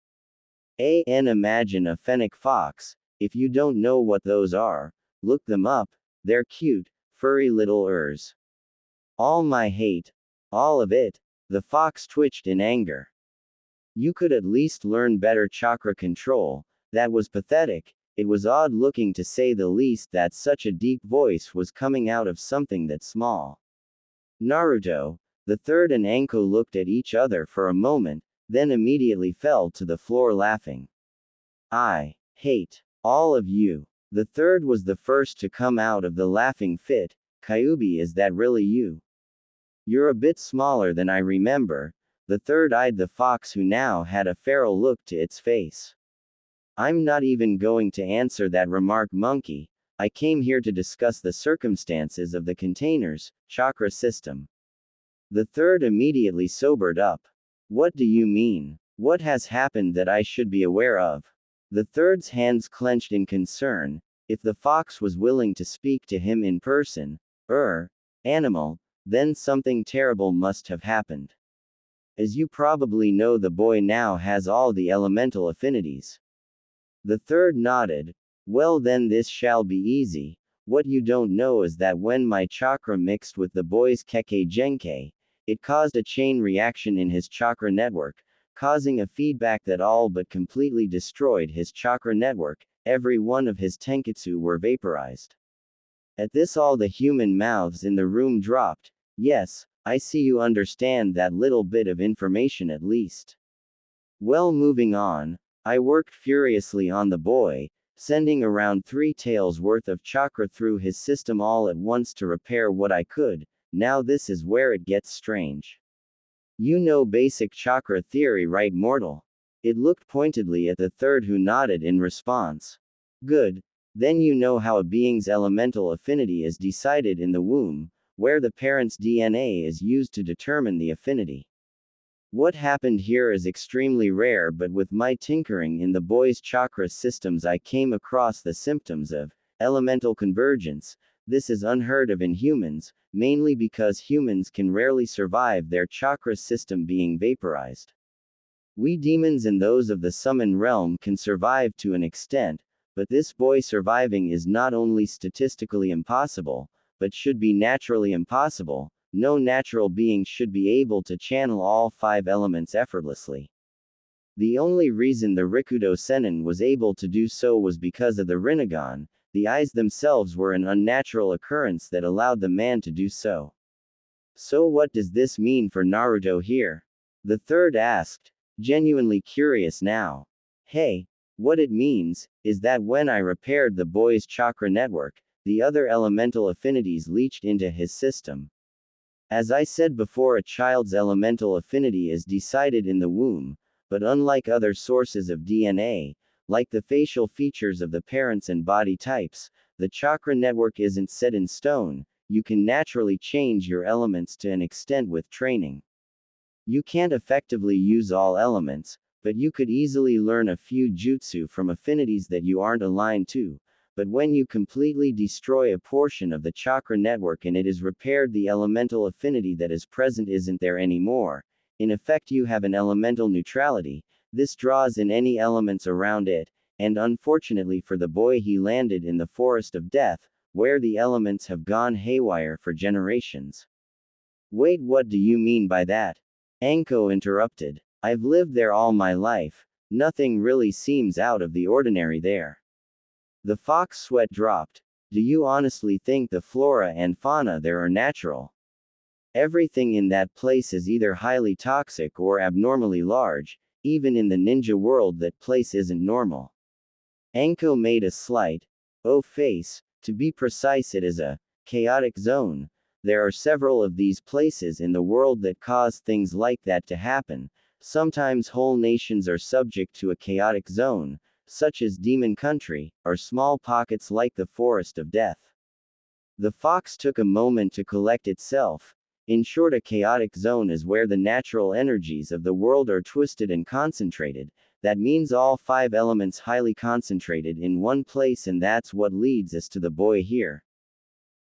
[SPEAKER 1] Imagine a fennec fox. If you don't know what those are, look them up. They're cute, furry little ers. All my hate. All of it. The fox twitched in anger. You could at least learn better chakra control. That was pathetic. It was odd looking, to say the least, that such a deep voice was coming out of something that small. Naruto, the third, and Anko looked at each other for a moment, then immediately fell to the floor laughing. I hate all of you. The third was the first to come out of the laughing fit. Kyuubi, is that really you? You're a bit smaller than I remember. The third eyed the fox, who now had a feral look to its face. I'm not even going to answer that remark, monkey. I came here to discuss the circumstances of the container's chakra system. The third immediately sobered up. What do you mean? What has happened that I should be aware of? The third's hands clenched in concern. If the fox was willing to speak to him in person, animal, then something terrible must have happened. As you probably know, the boy now has all the elemental affinities. The third nodded. Well then, this shall be easy. What you don't know is that when my chakra mixed with the boy's Kekkei Genkei, it caused a chain reaction in his chakra network, causing a feedback that all but completely destroyed his chakra network. Every one of his tenketsu were vaporized. At this all the human mouths in the room dropped. Yes, I see you understand that little bit of information at least. Well, moving on, I worked furiously on the boy, sending around 3 taels worth of chakra through his system all at once to repair what I could. Now this is where it gets strange. You know basic chakra theory, right, mortal? It looked pointedly at the third, who nodded in response. Good. Then you know how a being's elemental affinity is decided in the womb, where the parent's DNA is used to determine the affinity. What happened here is extremely rare, but with my tinkering in the boy's chakra systems I came across the symptoms of elemental convergence. This is unheard of in humans, mainly because humans can rarely survive their chakra system being vaporized. We demons and those of the summon realm can survive to an extent, but this boy surviving is not only statistically impossible, but should be naturally impossible. No natural being should be able to channel all 5 elements effortlessly. The only reason the Rikudo Sennin was able to do so was because of the Rinnegan. The eyes themselves were an unnatural occurrence that allowed the man to do so. So what does this mean for Naruto here? The third asked, genuinely curious now. Hey, what it means, is that when I repaired the boy's chakra network, the other elemental affinities leached into his system. As I said before, a child's elemental affinity is decided in the womb, but unlike other sources of DNA, like the facial features of the parents and body types, the chakra network isn't set in stone. You can naturally change your elements to an extent with training. You can't effectively use all elements, but you could easily learn a few jutsu from affinities that you aren't aligned to. But when you completely destroy a portion of the chakra network and it is repaired, the elemental affinity that is present isn't there anymore. In effect, you have an elemental neutrality. This draws in any elements around it, and unfortunately for the boy, he landed in the forest of death, where the elements have gone haywire for generations. Wait, what do you mean by that? Anko interrupted. I've lived there all my life. Nothing really seems out of the ordinary there. The fox sweat dropped. Do you honestly think the flora and fauna there are natural? Everything in that place is either highly toxic or abnormally large. Even in the ninja world, that place isn't normal. Anko made a slight face. To be precise, it is a chaotic zone. There are several of these places in the world that cause things like that to happen. Sometimes whole nations are subject to a chaotic zone, such as Demon Country, or small pockets like the Forest of Death. The fox took a moment to collect itself. In short, a chaotic zone is where the natural energies of the world are twisted and concentrated. That means all 5 elements highly concentrated in one place, and that's what leads us to the boy here.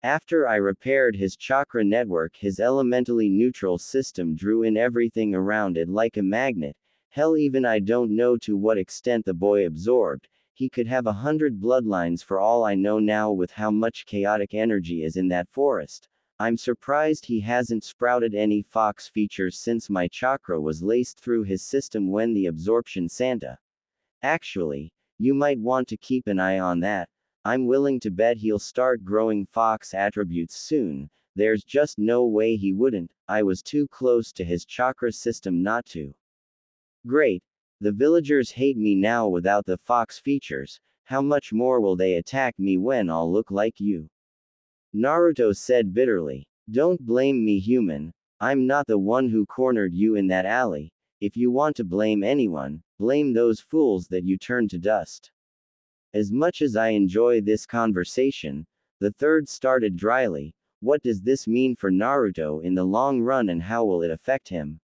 [SPEAKER 1] After I repaired his chakra network, his elementally neutral system drew in everything around it like a magnet. Hell, even I don't know to what extent the boy absorbed. He could have 100 bloodlines for all I know now with how much chaotic energy is in that forest. I'm surprised he hasn't sprouted any fox features since my chakra was laced through his system when the absorption Santa. Actually, you might want to keep an eye on that. I'm willing to bet he'll start growing fox attributes soon. There's just no way he wouldn't. I was too close to his chakra system not to. Great. The villagers hate me now without the fox features. How much more will they attack me when I'll look like you? Naruto said bitterly. Don't blame me, human. I'm not the one who cornered you in that alley. If you want to blame anyone, blame those fools that you turned to dust. As much as I enjoy this conversation, the third started dryly. What does this mean for Naruto in the long run, and how will it affect him?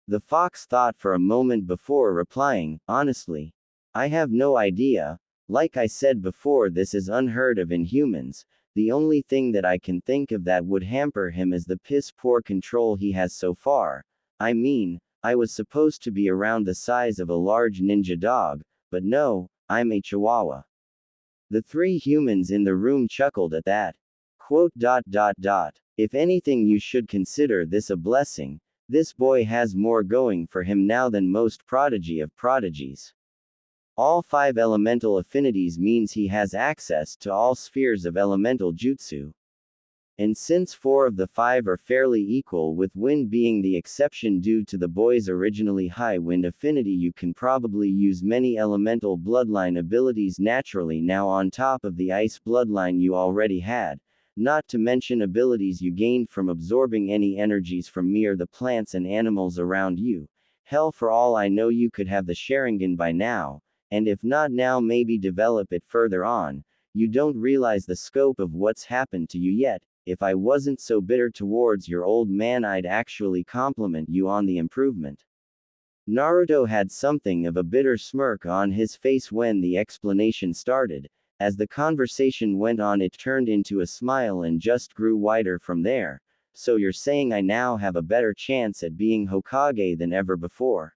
[SPEAKER 1] The fox thought for a moment before replying, honestly, I have no idea. Like I said before, this is unheard of in humans. The only thing that I can think of that would hamper him is the piss poor control he has so far. I mean, I was supposed to be around the size of a large ninja dog, but no, I'm a chihuahua. The 3 humans in the room chuckled at that. Quote. If anything, you should consider this a blessing. This boy has more going for him now than most prodigy of prodigies. All 5 elemental affinities means he has access to all spheres of elemental jutsu. And since 4 of the 5 are fairly equal, with wind being the exception due to the boy's originally high wind affinity, you can probably use many elemental bloodline abilities naturally now on top of the ice bloodline you already had, not to mention abilities you gained from absorbing any energies from me or the plants and animals around you. Hell, for all I know you could have the Sharingan by now, and if not now, maybe develop it further on. You don't realize the scope of what's happened to you yet. If I wasn't so bitter towards your old man, I'd actually compliment you on the improvement. Naruto had something of a bitter smirk on his face when the explanation started. As the conversation went on, it turned into a smile and just grew wider from there. So you're saying I now have a better chance at being Hokage than ever before?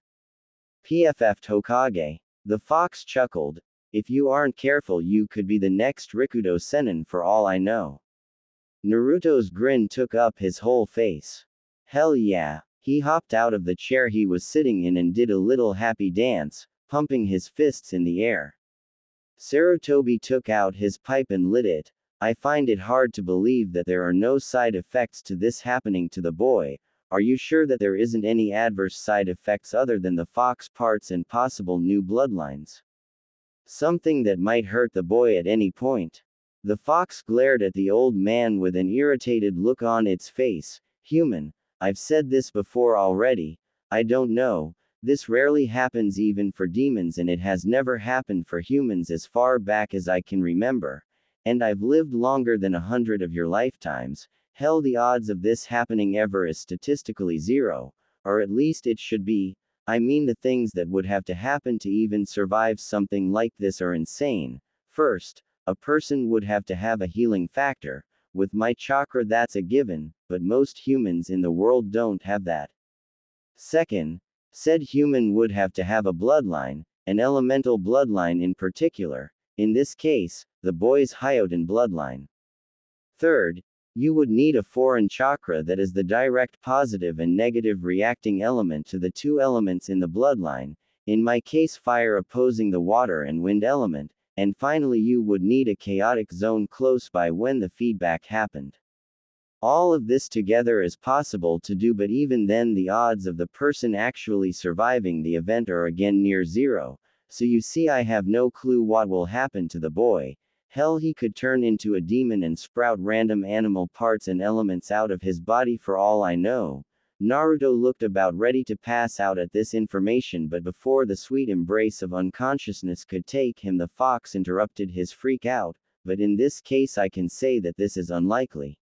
[SPEAKER 1] PFF'd Hokage. The fox chuckled. If you aren't careful, you could be the next Rikudo Sennin for all I know. Naruto's grin took up his whole face. Hell yeah. He hopped out of the chair he was sitting in and did a little happy dance, pumping his fists in the air. Sarutobi took out his pipe and lit it. I find it hard to believe that there are no side effects to this happening to the boy. Are you sure that there isn't any adverse side effects other than the fox parts and possible new bloodlines? Something that might hurt the boy at any point? The fox glared at the old man with an irritated look on its face. Human, I've said this before already. I don't know. This rarely happens even for demons, and it has never happened for humans as far back as I can remember. And I've lived longer than 100 of your lifetimes. Hell, the odds of this happening ever is statistically 0. Or at least it should be. I mean, the things that would have to happen to even survive something like this are insane. First, a person would have to have a healing factor. With my chakra, that's a given, but most humans in the world don't have that. Second, said human would have to have a bloodline, an elemental bloodline in particular, in this case, the boy's Hyoten bloodline. Third, you would need a foreign chakra that is the direct positive and negative reacting element to the 2 elements in the bloodline, in my case fire opposing the water and wind element. And finally, you would need a chaotic zone close by when the feedback happened. All of this together is possible to do, but even then the odds of the person actually surviving the event are again near 0, so you see I have no clue what will happen to the boy. Hell, he could turn into a demon and sprout random animal parts and elements out of his body for all I know. Naruto looked about ready to pass out at this information, but before the sweet embrace of unconsciousness could take him, the fox interrupted his freak out. But in this case I can say that this is unlikely.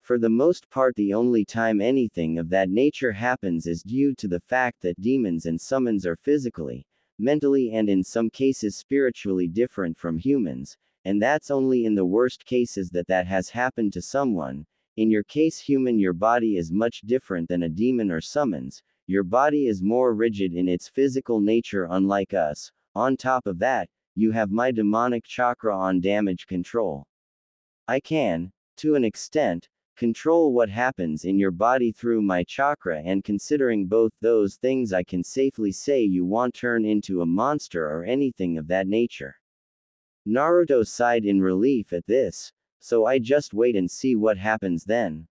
[SPEAKER 1] For the most part, the only time anything of that nature happens is due to the fact that demons and summons are physically, mentally, and in some cases spiritually different from humans, and that's only in the worst cases that has happened to someone. In your case, human, your body is much different than a demon or summons. Your body is more rigid in its physical nature, unlike us. On top of that, you have my demonic chakra on damage control. I can, to an extent, control what happens in your body through my chakra, and considering both those things, I can safely say you won't turn into a monster or anything of that nature. Naruto sighed in relief at this. So I just wait and see what happens then.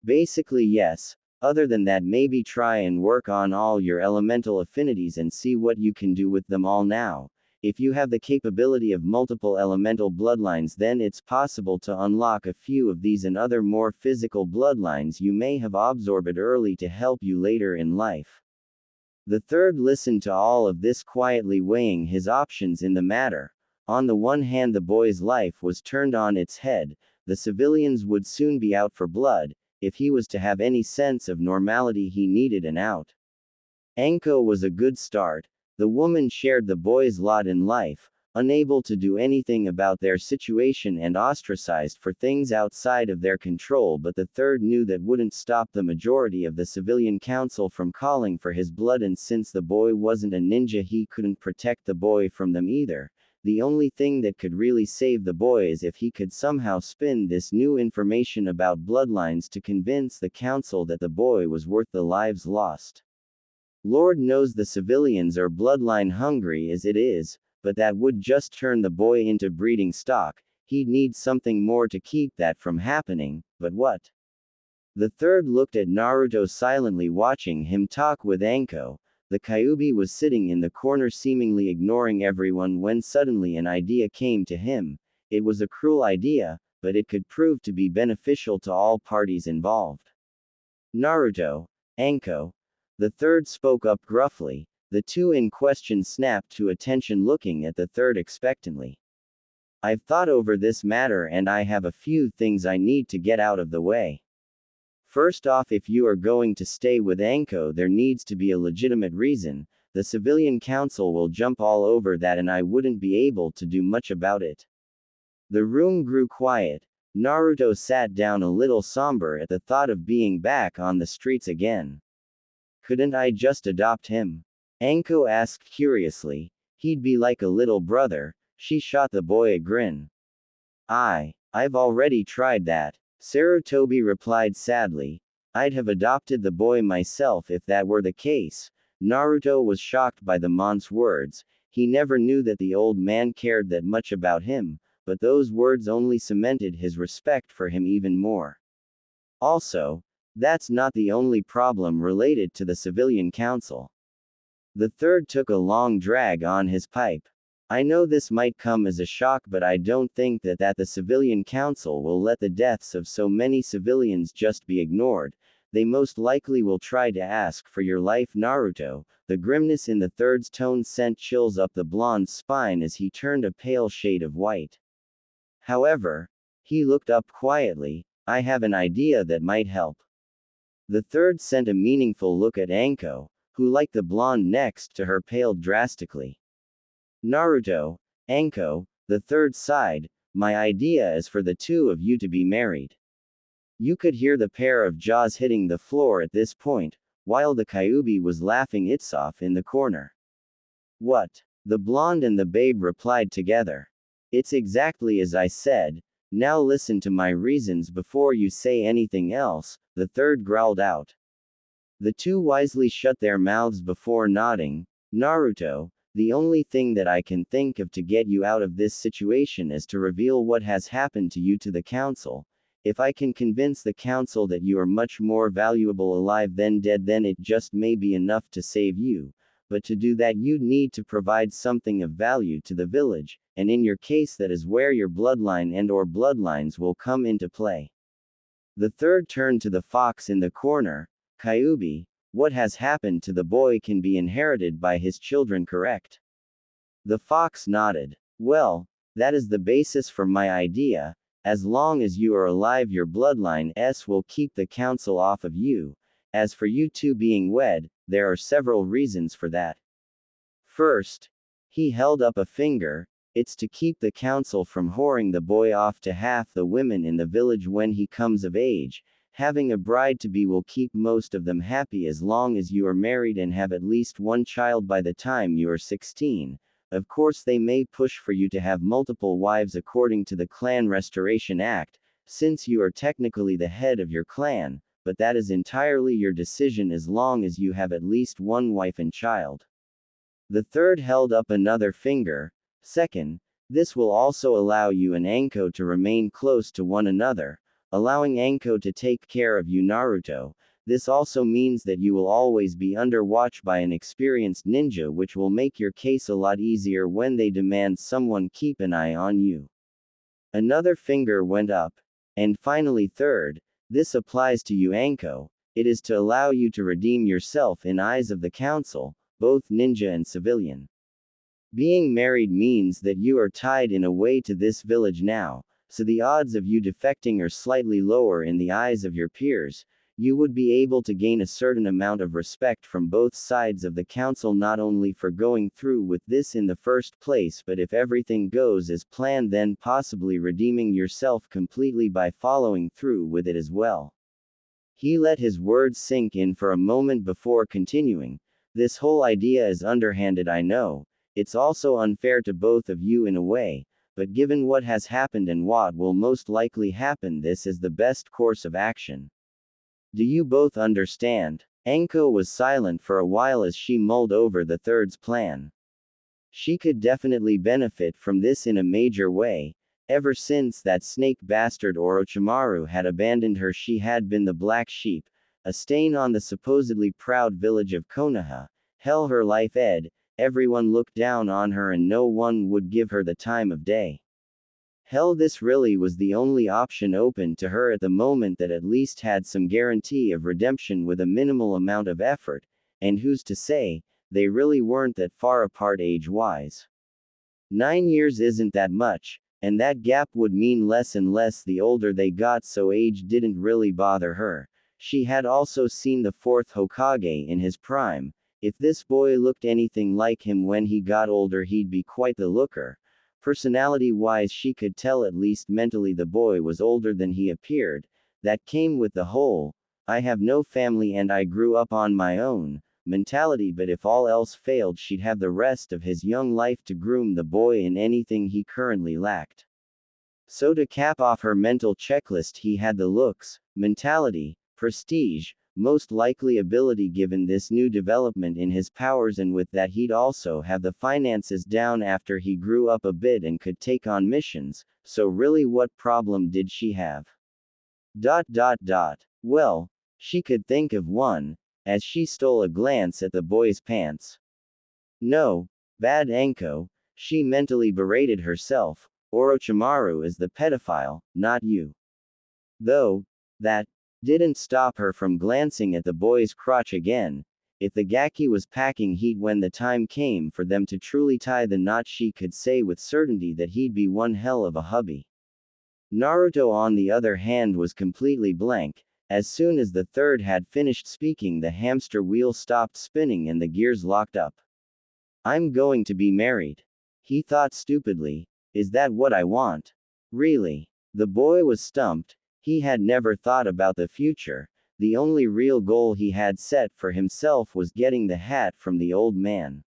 [SPEAKER 1] Basically yes. Other than that, maybe try and work on all your elemental affinities and see what you can do with them all now. If you have the capability of multiple elemental bloodlines, then it's possible to unlock a few of these and other more physical bloodlines you may have absorbed early to help you later in life. The third listened to all of this, quietly weighing his options in the matter. On the one hand, the boy's life was turned on its head. The civilians would soon be out for blood. If he was to have any sense of normality, he needed an out. Anko was a good start. The woman shared the boy's lot in life, unable to do anything about their situation and ostracized for things outside of their control, but the third knew that wouldn't stop the majority of the civilian council from calling for his blood, and since the boy wasn't a ninja, he couldn't protect the boy from them either. The only thing that could really save the boy is if he could somehow spin this new information about bloodlines to convince the council that the boy was worth the lives lost. Lord knows the civilians are bloodline hungry as it is, but that would just turn the boy into breeding stock. He'd need something more to keep that from happening, but what? The third looked at Naruto silently watching him talk with Anko. The Kyuubi was sitting in the corner seemingly ignoring everyone when suddenly an idea came to him. It was a cruel idea, but it could prove to be beneficial to all parties involved. Naruto, Anko. The third spoke up gruffly. The two in question snapped to attention looking at the third expectantly. I've thought over this matter and I have a few things I need to get out of the way. First off, if you are going to stay with Anko, there needs to be a legitimate reason. The civilian council will jump all over that and I wouldn't be able to do much about it. The room grew quiet. Naruto sat down a little somber at the thought of being back on the streets again. Couldn't I just adopt him? Anko asked curiously. He'd be like a little brother. She shot the boy a grin. I've already tried that. Sarutobi replied sadly. I'd have adopted the boy myself if that were the case. Naruto was shocked by the monk's words. He never knew that the old man cared that much about him, but those words only cemented his respect for him even more. Also, that's not the only problem related to the civilian council. The third took a long drag on his pipe. I know this might come as a shock, but I don't think that the civilian council will let the deaths of so many civilians just be ignored. They most likely will try to ask for your life, Naruto. The grimness in the third's tone sent chills up the blonde's spine as he turned a pale shade of white. However, he looked up quietly. I have an idea that might help. The third sent a meaningful look at Anko, who, like the blonde next to her, paled drastically. Naruto, Anko, the third sighed. My idea is for the two of you to be married. You could hear the pair of jaws hitting the floor at this point, while the Kyuubi was laughing its off in the corner. What? The blonde and the babe replied together. It's exactly as I said. Now listen to my reasons before you say anything else, the third growled out. The two wisely shut their mouths before nodding. Naruto, the only thing that I can think of to get you out of this situation is to reveal what has happened to you to the council. If I can convince the council that you are much more valuable alive than dead, then it just may be enough to save you. But to do that, you'd need to provide something of value to the village, and in your case that is where your bloodline and/or bloodlines will come into play. The third turned to the fox in the corner. Kyuubi, what has happened to the boy can be inherited by his children, correct? The fox nodded. Well, that is the basis for my idea. As long as you are alive, your bloodline will keep the council off of you. As for you two being wed, there are several reasons for that. First, he held up a finger, it's to keep the council from whoring the boy off to half the women in the village when he comes of age. Having a bride-to-be will keep most of them happy as long as you are married and have at least one child by the time you are 16. Of course, they may push for you to have multiple wives according to the Clan Restoration Act, since you are technically the head of your clan, but that is entirely your decision as long as you have at least one wife and child. The third held up another finger. Second, this will also allow you and Anko to remain close to one another, allowing Anko to take care of you, Naruto. This also means that you will always be under watch by an experienced ninja, which will make your case a lot easier when they demand someone keep an eye on you. Another finger went up. And finally, third, this applies to you, Anko. It is to allow you to redeem yourself in eyes of the council, both ninja and civilian. Being married means that you are tied in a way to this village now, so the odds of you defecting are slightly lower in the eyes of your peers. You would be able to gain a certain amount of respect from both sides of the council, not only for going through with this in the first place, but if everything goes as planned, then possibly redeeming yourself completely by following through with it as well. He let his words sink in for a moment before continuing. This whole idea is underhanded, I know. It's also unfair to both of you in a way, but given what has happened and what will most likely happen, this is the best course of action. Do you both understand? Anko was silent for a while as she mulled over the third's plan. She could definitely benefit from this in a major way. Ever since that snake bastard Orochimaru had abandoned her, she had been the black sheep, a stain on the supposedly proud village of Konoha. Hell, her life ed, everyone looked down on her and no one would give her the time of day. Hell, this really was the only option open to her at the moment that at least had some guarantee of redemption with a minimal amount of effort, and who's to say, they really weren't that far apart age-wise. 9 years isn't that much, and that gap would mean less and less the older they got, so age didn't really bother her. She had also seen the fourth Hokage in his prime. If this boy looked anything like him when he got older, he'd be quite the looker. Personality-wise, she could tell at least mentally the boy was older than he appeared. That came with the whole, I have no family and I grew up on my own mentality, but if all else failed, she'd have the rest of his young life to groom the boy in anything he currently lacked. So to cap off her mental checklist, he had the looks, mentality, prestige, most likely ability given this new development in his powers, and with that he'd also have the finances down after he grew up a bit and could take on missions, so really what problem did she have? Well, she could think of one, as she stole a glance at the boy's pants. No, bad Anko, she mentally berated herself, Orochimaru is the pedophile, not you. Though, that didn't stop her from glancing at the boy's crotch again. If the Gaki was packing heat when the time came for them to truly tie the knot, she could say with certainty that he'd be one hell of a hubby. Naruto, on the other hand, was completely blank. As soon as the third had finished speaking, the hamster wheel stopped spinning and the gears locked up. I'm going to be married, he thought stupidly. Is that what I want? Really? The boy was stumped. He had never thought about the future. The only real goal he had set for himself was getting the hat from the old man.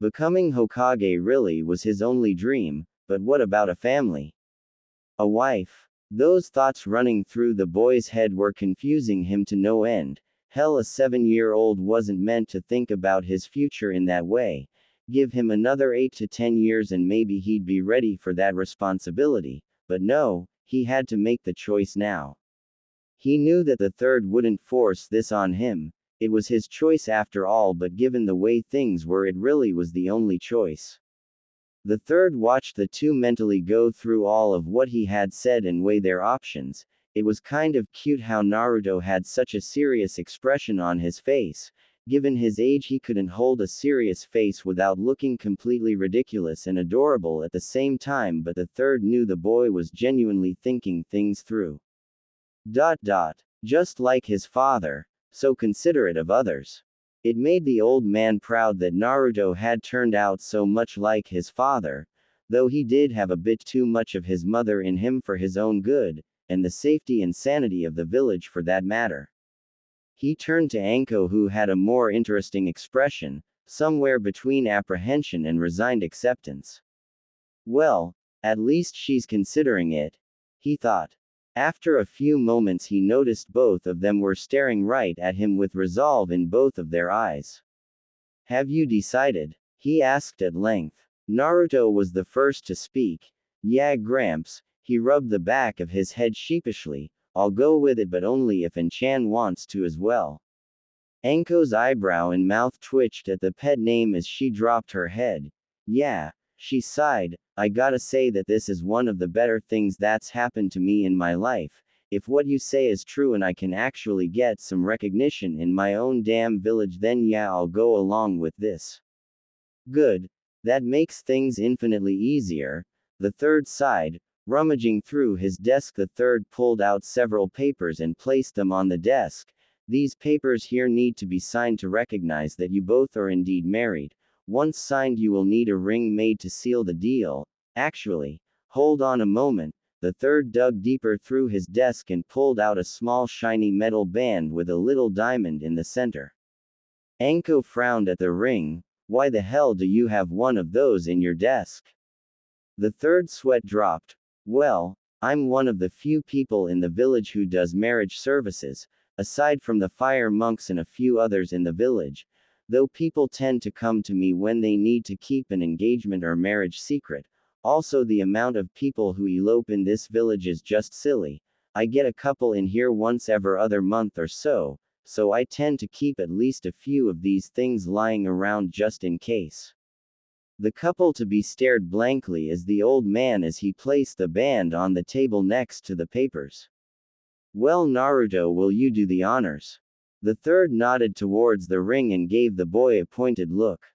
[SPEAKER 1] Becoming Hokage really was his only dream, but what about a family? A wife? Those thoughts running through the boy's head were confusing him to no end. Hell, a 7-year-old wasn't meant to think about his future in that way. Give him another 8 to 10 years and maybe he'd be ready for that responsibility. But no, he had to make the choice now. He knew that the third wouldn't force this on him. It was his choice after all, but given the way things were, it really was the only choice. The third watched the two mentally go through all of what he had said and weigh their options. It was kind of cute how Naruto had such a serious expression on his face. Given his age, he couldn't hold a serious face without looking completely ridiculous and adorable at the same time, but the third knew the boy was genuinely thinking things through. Just like his father, so considerate of others. It made the old man proud that Naruto had turned out so much like his father, though he did have a bit too much of his mother in him for his own good, and the safety and sanity of the village for that matter. He turned to Anko, who had a more interesting expression, somewhere between apprehension and resigned acceptance. Well, at least she's considering it, he thought. After a few moments, he noticed both of them were staring right at him with resolve in both of their eyes. Have you decided? He asked at length. Naruto was the first to speak. Yeah, Gramps, he rubbed the back of his head sheepishly. I'll go with it, but only if An-chan wants to as well. Anko's eyebrow and mouth twitched at the pet name as she dropped her head. Yeah, she sighed. I gotta say that this is one of the better things that's happened to me in my life. If what you say is true and I can actually get some recognition in my own damn village, then yeah, I'll go along with this. Good. That makes things infinitely easier. The third sighed. Rummaging through his desk, the third pulled out several papers and placed them on the desk. These papers here need to be signed to recognize that you both are indeed married. Once signed, you will need a ring made to seal the deal. Actually, hold on a moment. The third dug deeper through his desk and pulled out a small shiny metal band with a little diamond in the center. Anko frowned at the ring. Why the hell do you have one of those in your desk? The third sweat dropped. Well, I'm one of the few people in the village who does marriage services, aside from the fire monks and a few others in the village, though people tend to come to me when they need to keep an engagement or marriage secret. Also, the amount of people who elope in this village is just silly. I get a couple in here once every other month or so, so I tend to keep at least a few of these things lying around just in case. The couple to be stared blankly as the old man as he placed the band on the table next to the papers. Well, Naruto, will you do the honors? The third nodded towards the ring and gave the boy a pointed look.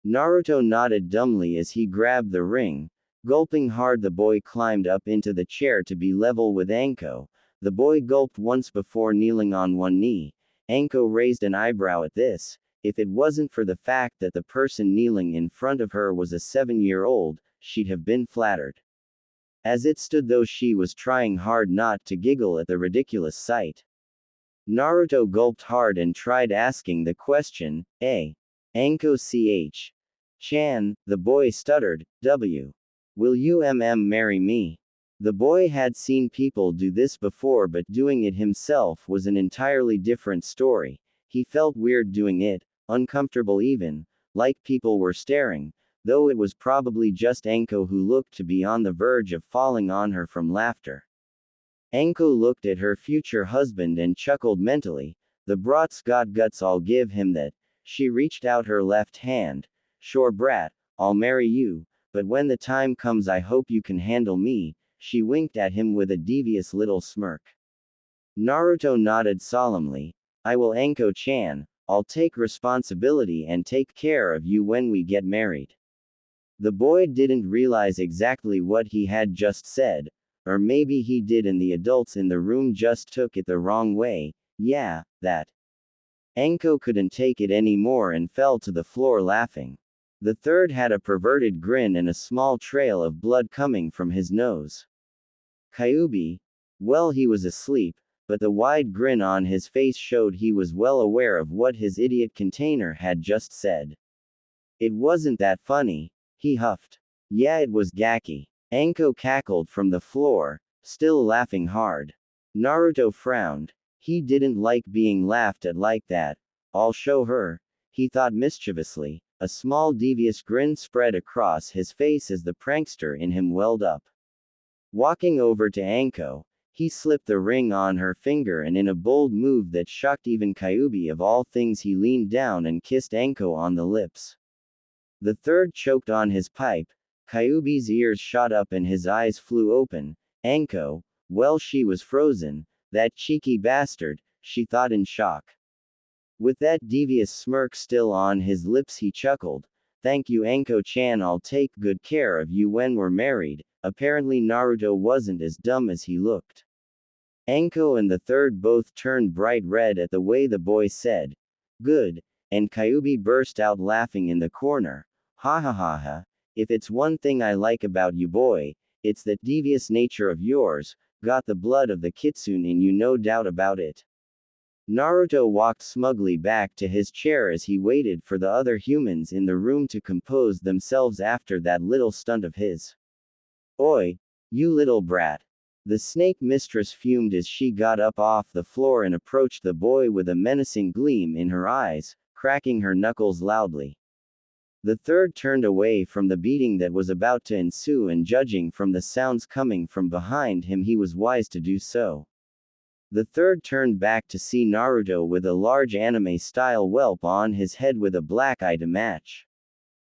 [SPEAKER 1] Naruto nodded dumbly as he grabbed the ring. Gulping hard, the boy climbed up into the chair to be level with Anko. The boy gulped once before kneeling on one knee. Anko raised an eyebrow at this. If it wasn't for the fact that the person kneeling in front of her was a 7-year-old, she'd have been flattered. As it stood, though, she was trying hard not to giggle at the ridiculous sight. Naruto gulped hard and tried asking the question, Anko Chan, the boy stuttered, Will you marry me? The boy had seen people do this before, but doing it himself was an entirely different story. He felt weird doing it, uncomfortable even, like people were staring, though it was probably just Anko who looked to be on the verge of falling on her from laughter. Anko looked at her future husband and chuckled mentally. The brat's got guts, I'll give him that. She reached out her left hand. Sure, brat, I'll marry you, but when the time comes I hope you can handle me. She winked at him with a devious little smirk. Naruto nodded solemnly. I will, Anko-chan. I'll take responsibility and take care of you when we get married. The boy didn't realize exactly what he had just said, or maybe he did and the adults in the room just took it the wrong way. Yeah, that. Anko couldn't take it anymore and fell to the floor laughing. The third had a perverted grin and a small trail of blood coming from his nose. Kyuubi? Well, he was asleep, but the wide grin on his face showed he was well aware of what his idiot container had just said. It wasn't that funny, he huffed. Yeah, it was gacky. Anko cackled from the floor, still laughing hard. Naruto frowned. He didn't like being laughed at like that. I'll show her, he thought mischievously. A small devious grin spread across his face as the prankster in him welled up. Walking over to Anko, he slipped the ring on her finger and in a bold move that shocked even Kyuubi of all things he leaned down and kissed Anko on the lips. The third choked on his pipe. Kyuubi's ears shot up and his eyes flew open. Anko, well, she was frozen. That cheeky bastard, she thought in shock. With that devious smirk still on his lips, he chuckled. Thank you, Anko-chan, I'll take good care of you when we're married. Apparently Naruto wasn't as dumb as he looked. Anko and the third both turned bright red at the way the boy said, good, and Kyuubi burst out laughing in the corner. Ha ha ha ha, if it's one thing I like about you, boy, it's that devious nature of yours. Got the blood of the kitsune in you, no doubt about it. Naruto walked smugly back to his chair as he waited for the other humans in the room to compose themselves after that little stunt of his. Oi, you little brat. The snake mistress fumed as she got up off the floor and approached the boy with a menacing gleam in her eyes, cracking her knuckles loudly. The third turned away from the beating that was about to ensue, and judging from the sounds coming from behind him, he was wise to do so. The third turned back to see Naruto with a large anime-style whelp on his head with a black eye to match.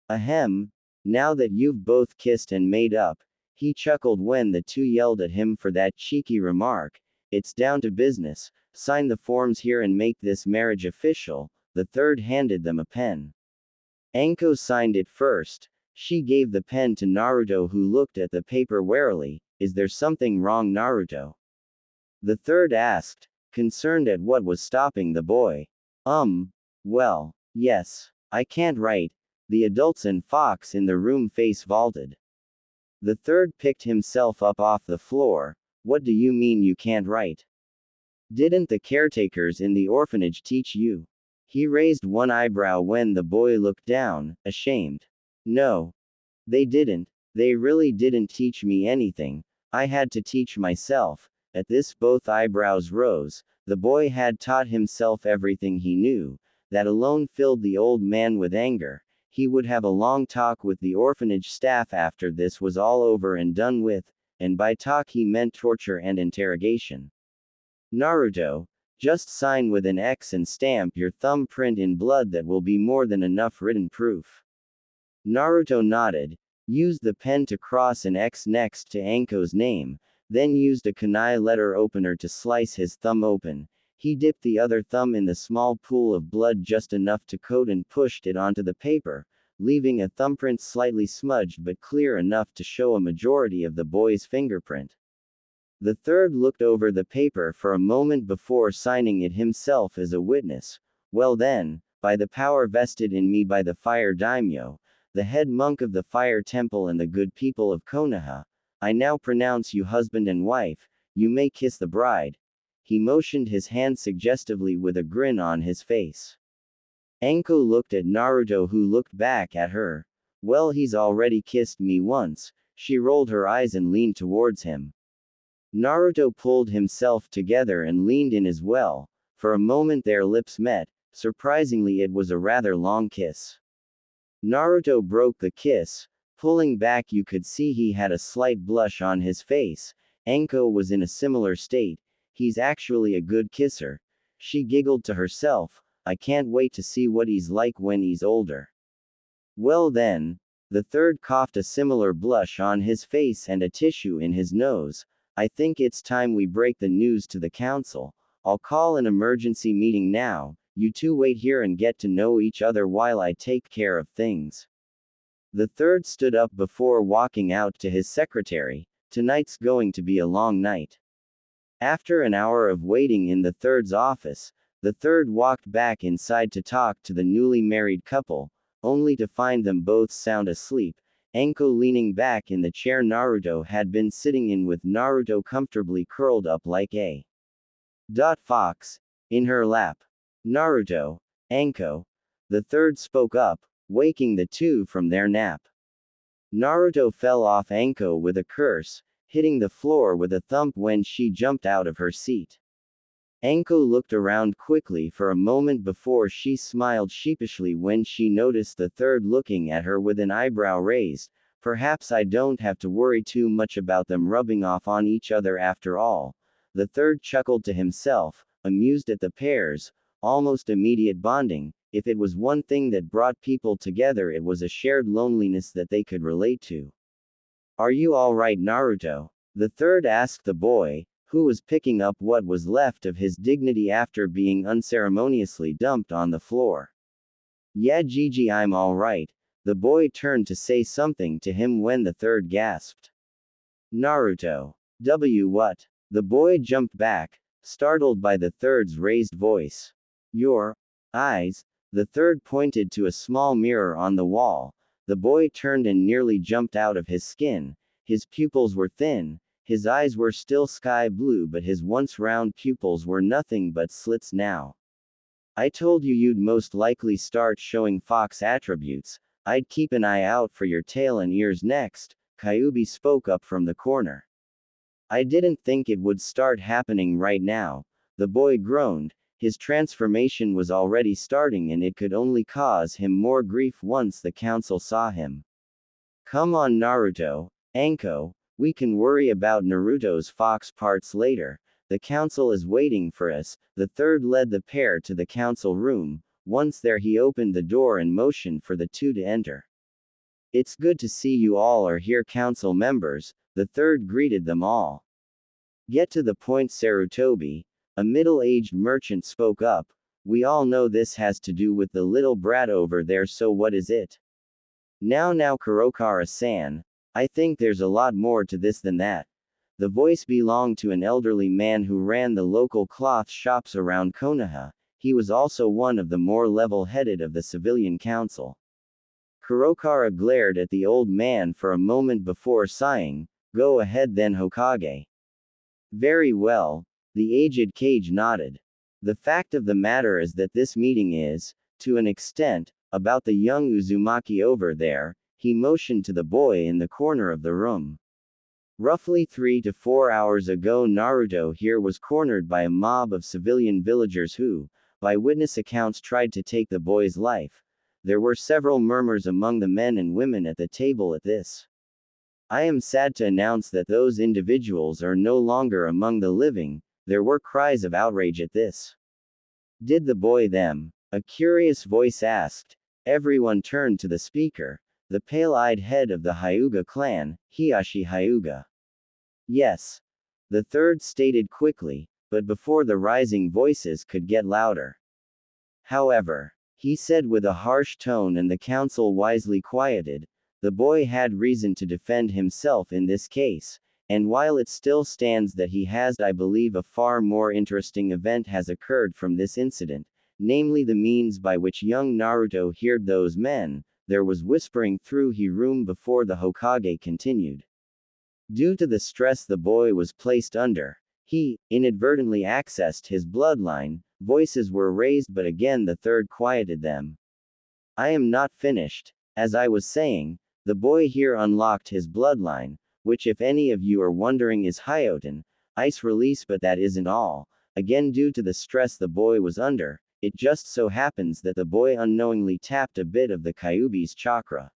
[SPEAKER 1] Ahem, now that you've both kissed and made up, he chuckled when the two yelled at him for that cheeky remark. It's down to business, sign the forms here and make this marriage official. The third handed them a pen. Anko signed it first. She gave the pen to Naruto, who looked at the paper warily. Is there something wrong, Naruto? The third asked, concerned at what was stopping the boy. Well, yes, I can't write. The adults and Fox in the room face vaulted. The third picked himself up off the floor. What do you mean you can't write? Didn't the caretakers in the orphanage teach you? He raised one eyebrow when the boy looked down, ashamed. No. They didn't. They really didn't teach me anything. I had to teach myself. At this both eyebrows rose. The boy had taught himself everything he knew. That alone filled the old man with anger. He would have a long talk with the orphanage staff after this was all over and done with, and by talk he meant torture and interrogation. Naruto, just sign with an X and stamp your thumbprint in blood. That will be more than enough written proof. Naruto nodded, used the pen to cross an X next to Anko's name, then used a kunai letter opener to slice his thumb open. He dipped the other thumb in the small pool of blood just enough to coat and pushed it onto the paper, leaving a thumbprint slightly smudged but clear enough to show a majority of the boy's fingerprint. The third looked over the paper for a moment before signing it himself as a witness. Well then, by the power vested in me by the Fire Daimyo, the head monk of the Fire Temple and the good people of Konoha, I now pronounce you husband and wife. You may kiss the bride. He motioned his hand suggestively with a grin on his face. Anko looked at Naruto, who looked back at her. Well, he's already kissed me once. She rolled her eyes and leaned towards him. Naruto pulled himself together and leaned in as well. For a moment their lips met. Surprisingly, it was a rather long kiss. Naruto broke the kiss. Pulling back, you could see he had a slight blush on his face. Anko was in a similar state. He's actually a good kisser. She giggled to herself. I can't wait to see what he's like when he's older. Well then, the third coughed, a similar blush on his face and a tissue in his nose. I think it's time we break the news to the council. I'll call an emergency meeting now. You two wait here and get to know each other while I take care of things. The third stood up before walking out to his secretary. Tonight's going to be a long night. After an hour of waiting in the third's office, the third walked back inside to talk to the newly married couple, only to find them both sound asleep. Anko leaning back in the chair Naruto had been sitting in, with Naruto comfortably curled up like a fox in her lap. Naruto, Anko. The third spoke up, waking the two from their nap. Naruto fell off Anko with a curse, hitting the floor with a thump when she jumped out of her seat. Anko looked around quickly for a moment before she smiled sheepishly when she noticed the third looking at her with an eyebrow raised. Perhaps I don't have to worry too much about them rubbing off on each other after all. The third chuckled to himself, amused at the pair's almost immediate bonding. If it was one thing that brought people together, it was a shared loneliness that they could relate to. Are you all right, Naruto? The third asked the boy, who was picking up what was left of his dignity after being unceremoniously dumped on the floor. Yeah, Gigi, I'm all right. The boy turned to say something to him when the third gasped. Naruto. What? The boy jumped back, startled by the third's raised voice. Your eyes? The third pointed to a small mirror on the wall. The boy turned and nearly jumped out of his skin. His pupils were thin. His eyes were still sky blue, but his once round pupils were nothing but slits now. I told you you'd most likely start showing fox attributes. I'd keep an eye out for your tail and ears next, Kyuubi spoke up from the corner. I didn't think it would start happening right now, the boy groaned. His transformation was already starting, and it could only cause him more grief once the council saw him. Come on, Naruto, Anko, we can worry about Naruto's fox parts later. The council is waiting for us. The third led the pair to the council room. Once there, he opened the door and motioned for the two to enter. It's good to see you all are here, council members, the third greeted them all. Get to the point, Sarutobi. A middle-aged merchant spoke up. We all know this has to do with the little brat over there, so what is it? Now Kurokara-san, I think there's a lot more to this than that. The voice belonged to an elderly man who ran the local cloth shops around Konoha. He was also one of the more level-headed of the civilian council. Kurokara glared at the old man for a moment before sighing. Go ahead then, Hokage. Very well. The aged Kage nodded. The fact of the matter is that this meeting is, to an extent, about the young Uzumaki over there. He motioned to the boy in the corner of the room. Roughly 3 to 4 hours ago, Naruto here was cornered by a mob of civilian villagers who, by witness accounts, tried to take the boy's life. There were several murmurs among the men and women at the table at this. I am sad to announce that those individuals are no longer among the living. There were cries of outrage at this. Did the boy them? A curious voice asked. Everyone turned to the speaker, the pale-eyed head of the Hyuga clan, Hiashi Hyuga. Yes. The third stated quickly, but before the rising voices could get louder. However, he said with a harsh tone, and the council wisely quieted, the boy had reason to defend himself in this case, and while it still stands that he has, I believe a far more interesting event has occurred from this incident, namely the means by which young Naruto heard those men. There was whispering through his room before the Hokage continued. Due to the stress the boy was placed under, he inadvertently accessed his bloodline. Voices were raised, but again the third quieted them. I am not finished. As I was saying, the boy here unlocked his bloodline, which, if any of you are wondering, is Hyoten, ice release, but that isn't all. Again, due to the stress the boy was under, it just so happens that the boy unknowingly tapped a bit of the Kyuubi's chakra.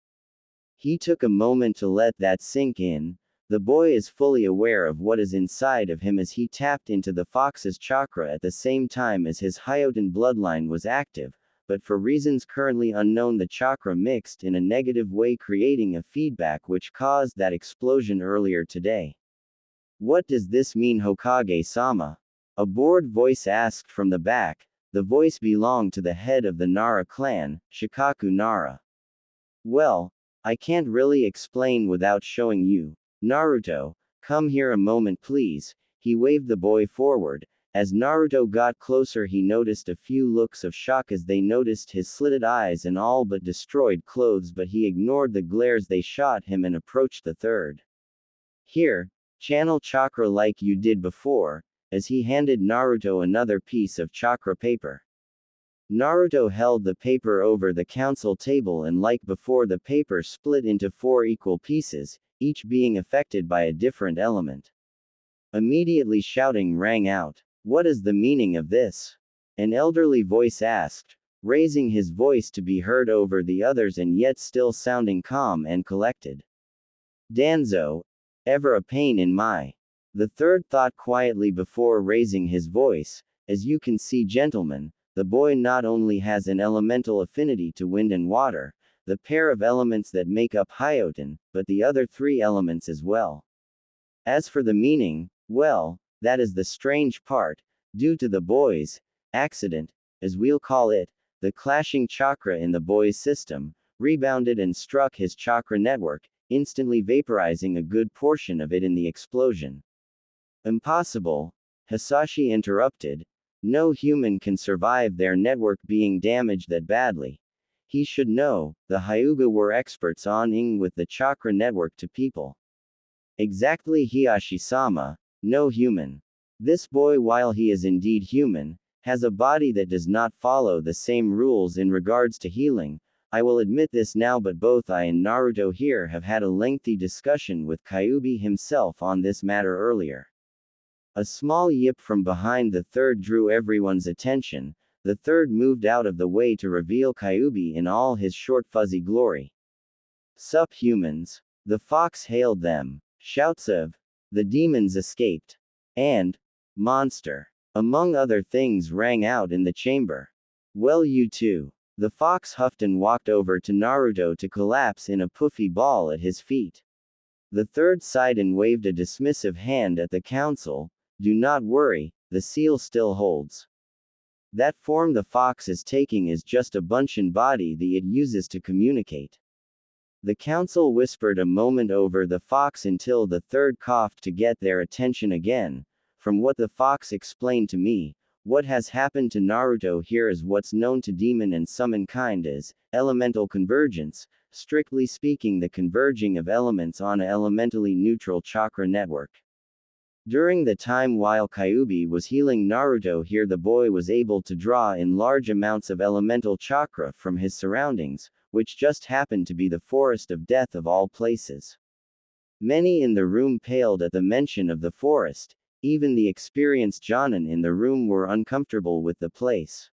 [SPEAKER 1] He took a moment to let that sink in. The boy is fully aware of what is inside of him as he tapped into the fox's chakra at the same time as his Hyoten bloodline was active, but for reasons currently unknown the chakra mixed in a negative way, creating a feedback which caused that explosion earlier today. What does this mean, Hokage-sama? A bored voice asked from the back. The voice belonged to the head of the Nara clan, Shikaku Nara. Well, I can't really explain without showing you. Naruto, come here a moment please. He waved the boy forward. As Naruto got closer, he noticed a few looks of shock as they noticed his slitted eyes and all but destroyed clothes, but he ignored the glares they shot him and approached the third. Here, channel chakra like you did before, as he handed Naruto another piece of chakra paper. Naruto held the paper over the council table, and like before, the paper split into 4 equal pieces, each being affected by a different element. Immediately shouting rang out. What is the meaning of this? An elderly voice asked, raising his voice to be heard over the others and yet still sounding calm and collected. Danzo, ever a pain in my. The third thought quietly before raising his voice. As you can see, gentlemen, the boy not only has an elemental affinity to wind and water, the pair of elements that make up Hyoten, but the other 3 elements as well. As for the meaning, well, that is the strange part. Due to the boy's accident, as we'll call it, the clashing chakra in the boy's system rebounded and struck his chakra network, instantly vaporizing a good portion of it in the explosion. Impossible, Hisashi interrupted. No human can survive their network being damaged that badly. He should know, the Hyuga were experts on ing with the chakra network to people. Exactly, Hiashi-sama, no human. This boy, while he is indeed human, has a body that does not follow the same rules in regards to healing. I will admit this now, but both I and Naruto here have had a lengthy discussion with Kyuubi himself on this matter earlier. A small yip from behind the third drew everyone's attention. The third moved out of the way to reveal Kyuubi in all his short fuzzy glory. Sup humans? The fox hailed them. Shouts of, the demons escaped, and, monster, among other things rang out in the chamber. Well, you too. The fox huffed and walked over to Naruto to collapse in a puffy ball at his feet. The third sighed and waved a dismissive hand at the council. Do not worry, the seal still holds. That form the fox is taking is just a bunchen body that it uses to communicate. The council whispered a moment over the fox until the third coughed to get their attention again. From what the fox explained to me, what has happened to Naruto here is what's known to demon and summon kind as elemental convergence, strictly speaking the converging of elements on an elementally neutral chakra network. During the time while Kyuubi was healing Naruto here, the boy was able to draw in large amounts of elemental chakra from his surroundings, which just happened to be the forest of death of all places. Many in the room paled at the mention of the forest. Even the experienced Jonin in the room were uncomfortable with the place.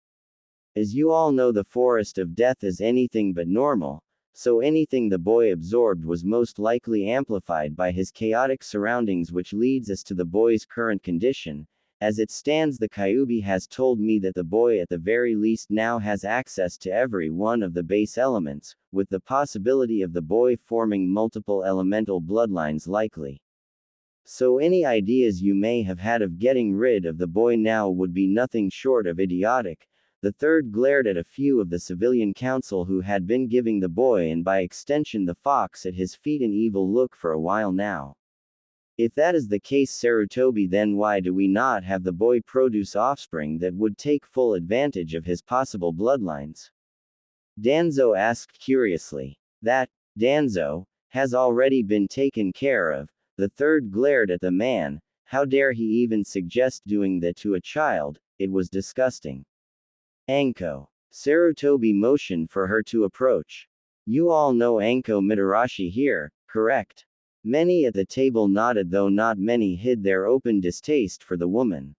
[SPEAKER 1] As you all know, the forest of death is anything but normal, so anything the boy absorbed was most likely amplified by his chaotic surroundings, which leads us to the boy's current condition. As it stands, the Kyuubi has told me that the boy at the very least now has access to every one of the base elements, with the possibility of the boy forming multiple elemental bloodlines likely. So any ideas you may have had of getting rid of the boy now would be nothing short of idiotic. The third glared at a few of the civilian council who had been giving the boy and by extension the fox at his feet an evil look for a while now. If that is the case, Sarutobi, then why do we not have the boy produce offspring that would take full advantage of his possible bloodlines? Danzo asked curiously. That, Danzo, has already been taken care of. The third glared at the man. How dare he even suggest doing that to a child? It was disgusting. Anko. Sarutobi motioned for her to approach. You all know Anko Mitarashi here, correct? Many at the table nodded, though not many hid their open distaste for the woman.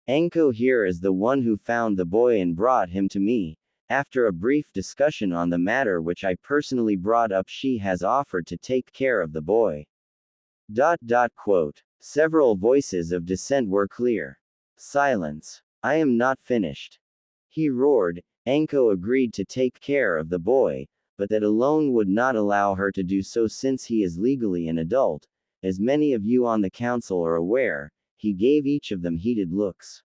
[SPEAKER 1] Anko here is the one who found the boy and brought him to me. After a brief discussion on the matter which I personally brought up, she has offered to take care of the boy. Quote. Several voices of dissent were clear. Silence. I am not finished. He roared. Anko agreed to take care of the boy, but that alone would not allow her to do so since he is legally an adult. As many of you on the council are aware, he gave each of them heated looks.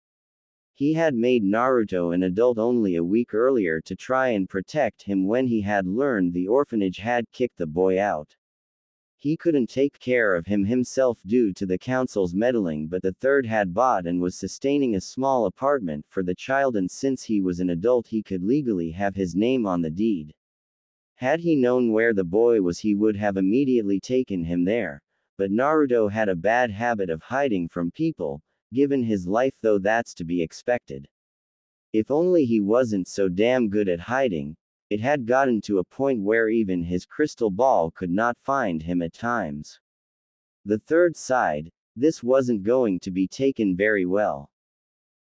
[SPEAKER 1] He had made Naruto an adult only a week earlier to try and protect him when he had learned the orphanage had kicked the boy out. He couldn't take care of him himself due to the council's meddling, but the third had bought and was sustaining a small apartment for the child, and since he was an adult he could legally have his name on the deed. Had he known where the boy was, he would have immediately taken him there, but Naruto had a bad habit of hiding from people, given his life, though that's to be expected. If only he wasn't so damn good at hiding. It had gotten to a point where even his crystal ball could not find him at times. The third sighed. This wasn't going to be taken very well.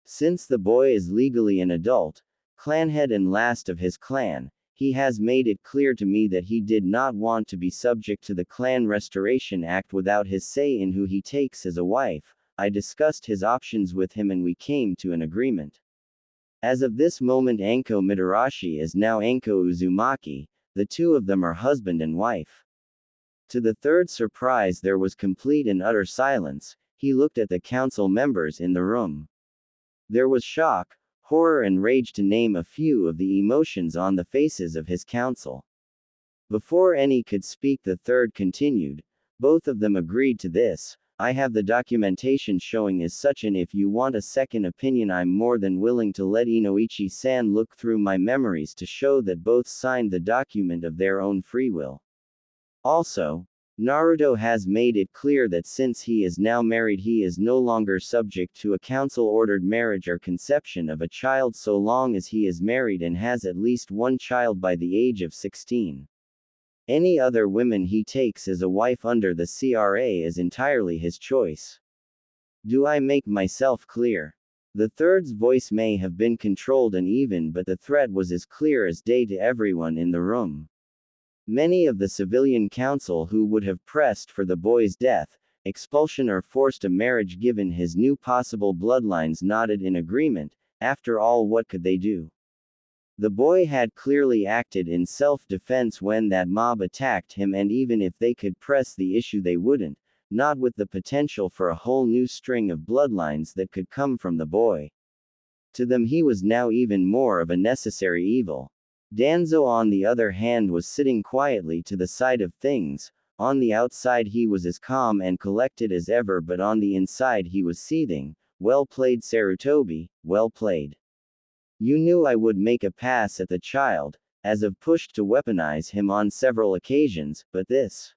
[SPEAKER 1] Since the boy is legally an adult, clanhead and last of his clan, he has made it clear to me that he did not want to be subject to the Clan Restoration Act without his say in who he takes as a wife. I discussed his options with him and we came to an agreement. As of this moment, Anko Mitarashi is now Anko Uzumaki. The two of them are husband and wife. To the third surprise, there was complete and utter silence. He looked at the council members in the room. There was shock, horror and rage, to name a few of the emotions on the faces of his council. Before any could speak, the third continued. Both of them agreed to this. I have the documentation showing as such, and if you want a second opinion, I'm more than willing to let Inoichi-san look through my memories to show that both signed the document of their own free will. Also, Naruto has made it clear that since he is now married, he is no longer subject to a council-ordered marriage or conception of a child so long as he is married and has at least one child by the age of 16. Any other women he takes as a wife under the CRA is entirely his choice. Do I make myself clear? The third's voice may have been controlled and even, but the threat was as clear as day to everyone in the room. Many of the civilian council who would have pressed for the boy's death, expulsion or forced marriage given his new possible bloodlines nodded in agreement. After all, what could they do? The boy had clearly acted in self-defense when that mob attacked him, and even if they could press the issue, they wouldn't, not with the potential for a whole new string of bloodlines that could come from the boy. To them he was now even more of a necessary evil. Danzo, on the other hand, was sitting quietly to the side of things. On the outside he was as calm and collected as ever, but on the inside he was seething. Well played, Sarutobi, well played. You knew I would make a pass at the child, as I've pushed to weaponize him on several occasions, but this.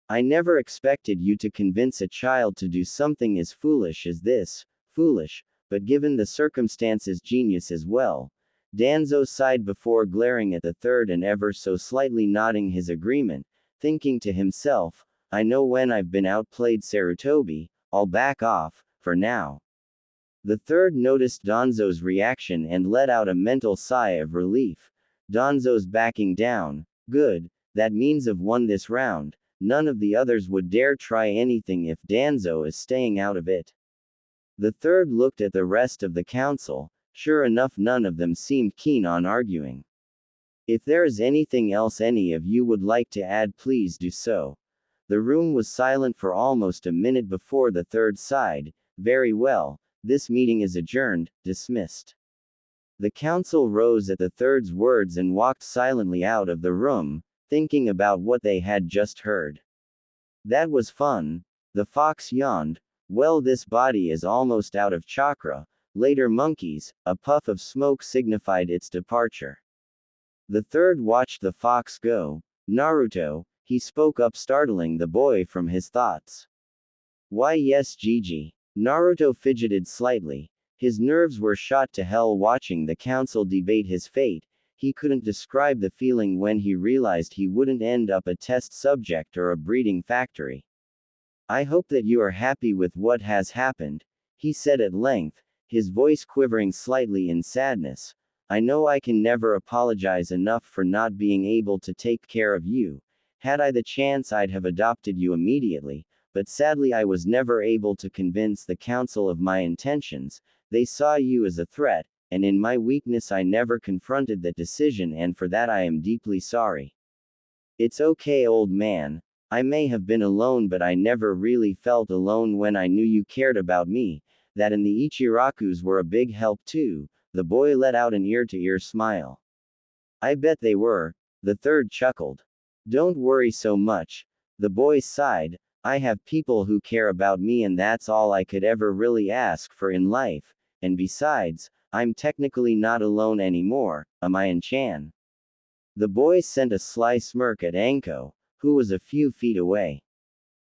[SPEAKER 1] I never expected you to convince a child to do something as foolish as this. Foolish, but given the circumstances, genius as well. Danzo sighed before glaring at the third and ever so slightly nodding his agreement, thinking to himself, I know when I've been outplayed Sarutobi, I'll back off, for now. The third noticed Danzo's reaction and let out a mental sigh of relief. Danzo's backing down. Good, that means I've won this round. None of the others would dare try anything if Danzo is staying out of it. The third looked at the rest of the council. Sure enough, none of them seemed keen on arguing. If there is anything else any of you would like to add, please do so. The room was silent for almost a minute before the third sighed. Very well, this meeting is adjourned, dismissed. The council rose at the third's words and walked silently out of the room, thinking about what they had just heard. That was fun. The fox yawned. Well, this body is almost out of chakra. Later, monkeys. A puff of smoke signified its departure. The third watched the fox go. Naruto, he spoke up, startling the boy from his thoughts. Why yes, Gigi. Naruto fidgeted slightly. His nerves were shot to hell watching the council debate his fate. He couldn't describe the feeling when he realized he wouldn't end up a test subject or a breeding factory. I hope that you are happy with what has happened, he said at length, his voice quivering slightly in sadness. I know I can never apologize enough for not being able to take care of you. Had I the chance, I'd have adopted you immediately, but sadly I was never able to convince the council of my intentions. They saw you as a threat, and in my weakness I never confronted that decision, and for that I am deeply sorry. It's okay, old man. I may have been alone, but I never really felt alone when I knew you cared about me. That and the Ichirakus were a big help too. The boy let out an ear-to-ear smile. I bet they were. The third chuckled. Don't worry so much. The boy sighed. I have people who care about me, and that's all I could ever really ask for in life. And besides, I'm technically not alone anymore, am I, Chan? The boy sent a sly smirk at Anko, who was a few feet away.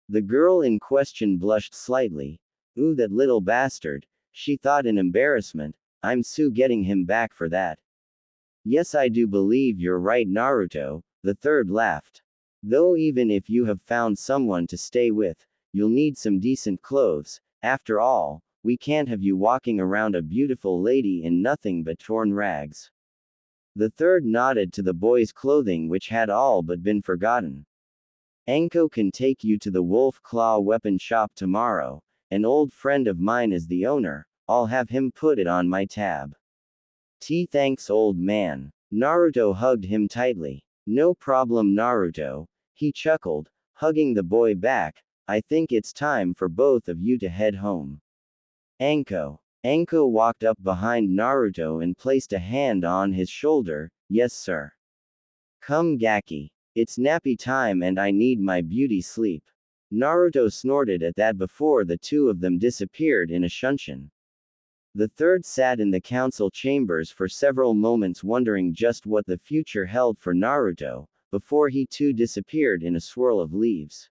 [SPEAKER 1] The girl in question blushed slightly. Ooh, that little bastard, she thought in embarrassment. I'm getting him back for that. Yes, I do believe you're right, Naruto, the third laughed. Though even if you have found someone to stay with, you'll need some decent clothes. After all, we can't have you walking around a beautiful lady in nothing but torn rags. The third nodded to the boy's clothing, which had all but been forgotten. Anko can take you to the Wolf Claw weapon shop tomorrow. An old friend of mine is the owner. I'll have him put it on my tab. Thanks, old man. Naruto hugged him tightly. No problem, Naruto. He chuckled, hugging the boy back. I think it's time for both of you to head home. Anko. Anko walked up behind Naruto and placed a hand on his shoulder. Yes, sir. Come, Gaki. It's nappy time and I need my beauty sleep. Naruto snorted at that before the two of them disappeared in a shunshin. The third sat in the council chambers for several moments, wondering just what the future held for Naruto, before he too disappeared in a swirl of leaves.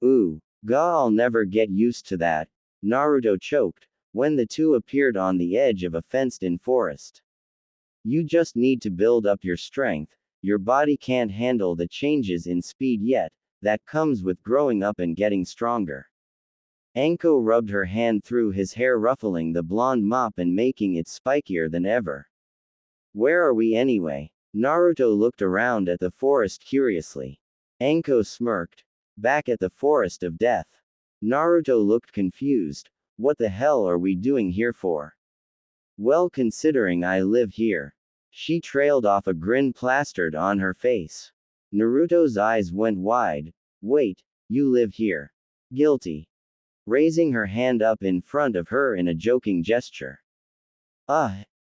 [SPEAKER 1] Ooh, I'll never get used to that, Naruto choked, when the two appeared on the edge of a fenced-in forest. You just need to build up your strength. Your body can't handle the changes in speed yet, that comes with growing up and getting stronger. Anko rubbed her hand through his hair, ruffling the blonde mop and making it spikier than ever. Where are we anyway? Naruto looked around at the forest curiously. Anko smirked. Back at the Forest of Death. Naruto looked confused. What the hell are we doing here for? Well, considering I live here. She trailed off, a grin plastered on her face. Naruto's eyes went wide. Wait, you live here? Guilty. Raising her hand up in front of her in a joking gesture.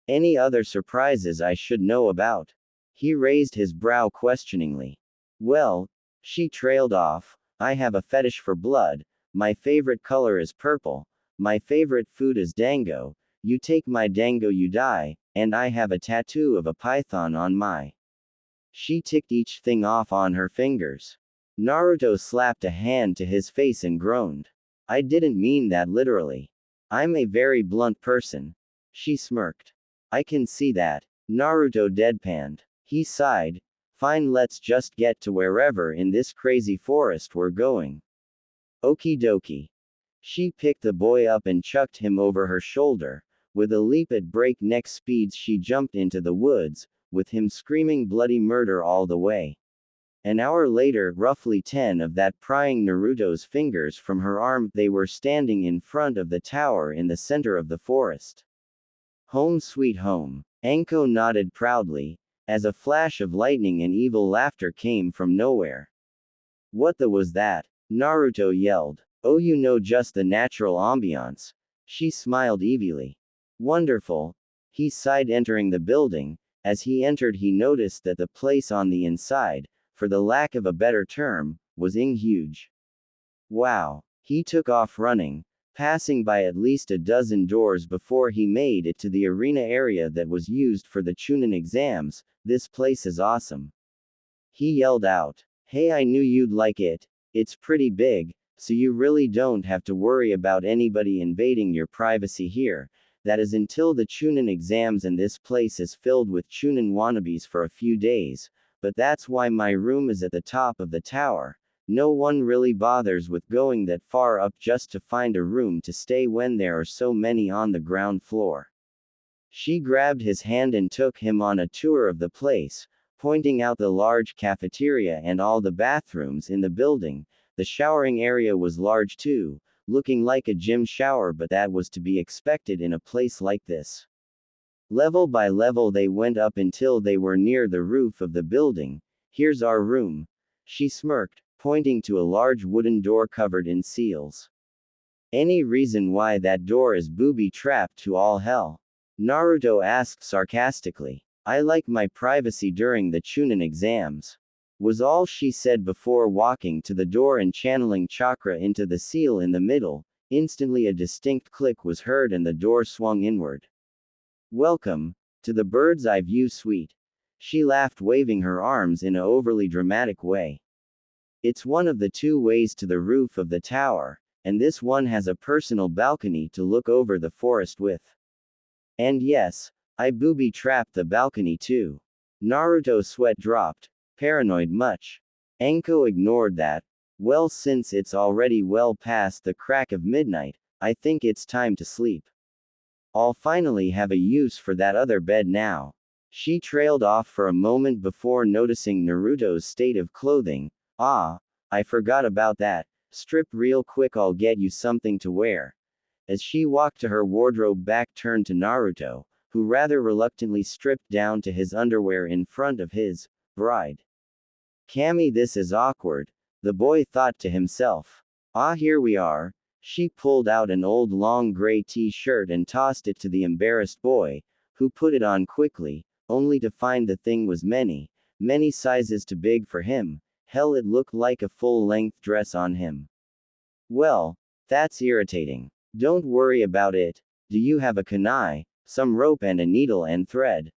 [SPEAKER 1] Any other surprises I should know about? He raised his brow questioningly. Well, she trailed off, I have a fetish for blood, my favorite color is purple, my favorite food is dango, you take my dango you die, and I have a tattoo of a python on my. She ticked each thing off on her fingers. Naruto slapped a hand to his face and groaned. I didn't mean that literally. I'm a very blunt person. She smirked. I can see that. Naruto deadpanned. He sighed. Fine, let's just get to wherever in this crazy forest we're going. Okie dokie. She picked the boy up and chucked him over her shoulder. With a leap at breakneck speeds, she jumped into the woods, with him screaming bloody murder all the way. An hour later, roughly 10 of that prying Naruto's fingers from her arm, they were standing in front of the tower in the center of the forest. Home sweet home. Anko nodded proudly, as a flash of lightning and evil laughter came from nowhere. What the was that? Naruto yelled. Oh, you know, just the natural ambiance. She smiled evilly. Wonderful. He sighed, entering the building. As he entered, he noticed that the place on the inside, for the lack of a better term, was huge. Wow. He took off running, passing by at least a dozen doors before he made it to the arena area that was used for the Chunin exams. This place is awesome. He yelled out. Hey, I knew you'd like it. It's pretty big, so you really don't have to worry about anybody invading your privacy here. That is until the Chunin exams, and this place is filled with Chunin wannabes for a few days, but that's why my room is at the top of the tower. No one really bothers with going that far up just to find a room to stay when there are so many on the ground floor. She grabbed his hand and took him on a tour of the place, pointing out the large cafeteria and all the bathrooms in the building. The showering area was large too, looking like a gym shower, but that was to be expected in a place like this. Level by level they went up until they were near the roof of the building. Here's our room. She smirked, pointing to a large wooden door covered in seals. Any reason why that door is booby-trapped to all hell? Naruto asked sarcastically. I like my privacy during the Chunin exams, was all she said before walking to the door and channeling chakra into the seal in the middle. Instantly a distinct click was heard and the door swung inward. Welcome to the bird's eye view suite. She laughed, waving her arms in an overly dramatic way. It's one of the two ways to the roof of the tower, and this one has a personal balcony to look over the forest with. And yes, I booby-trapped the balcony too. Naruto's sweat dropped. Paranoid much? Anko ignored that. Well, since it's already well past the crack of midnight, I think it's time to sleep. I'll finally have a use for that other bed now. She trailed off for a moment before noticing Naruto's state of clothing. Ah, I forgot about that. Strip real quick, I'll get you something to wear. As she walked to her wardrobe, back turned to Naruto, who rather reluctantly stripped down to his underwear in front of his bride. Cammy, this is awkward, the boy thought to himself. Ah, here we are. She pulled out an old long gray t-shirt and tossed it to the embarrassed boy, who put it on quickly, only to find the thing was many sizes too big for him. Hell, it looked like a full-length dress on him. Well, that's irritating. Don't worry about it. Do you have a kunai, some rope and a needle and thread?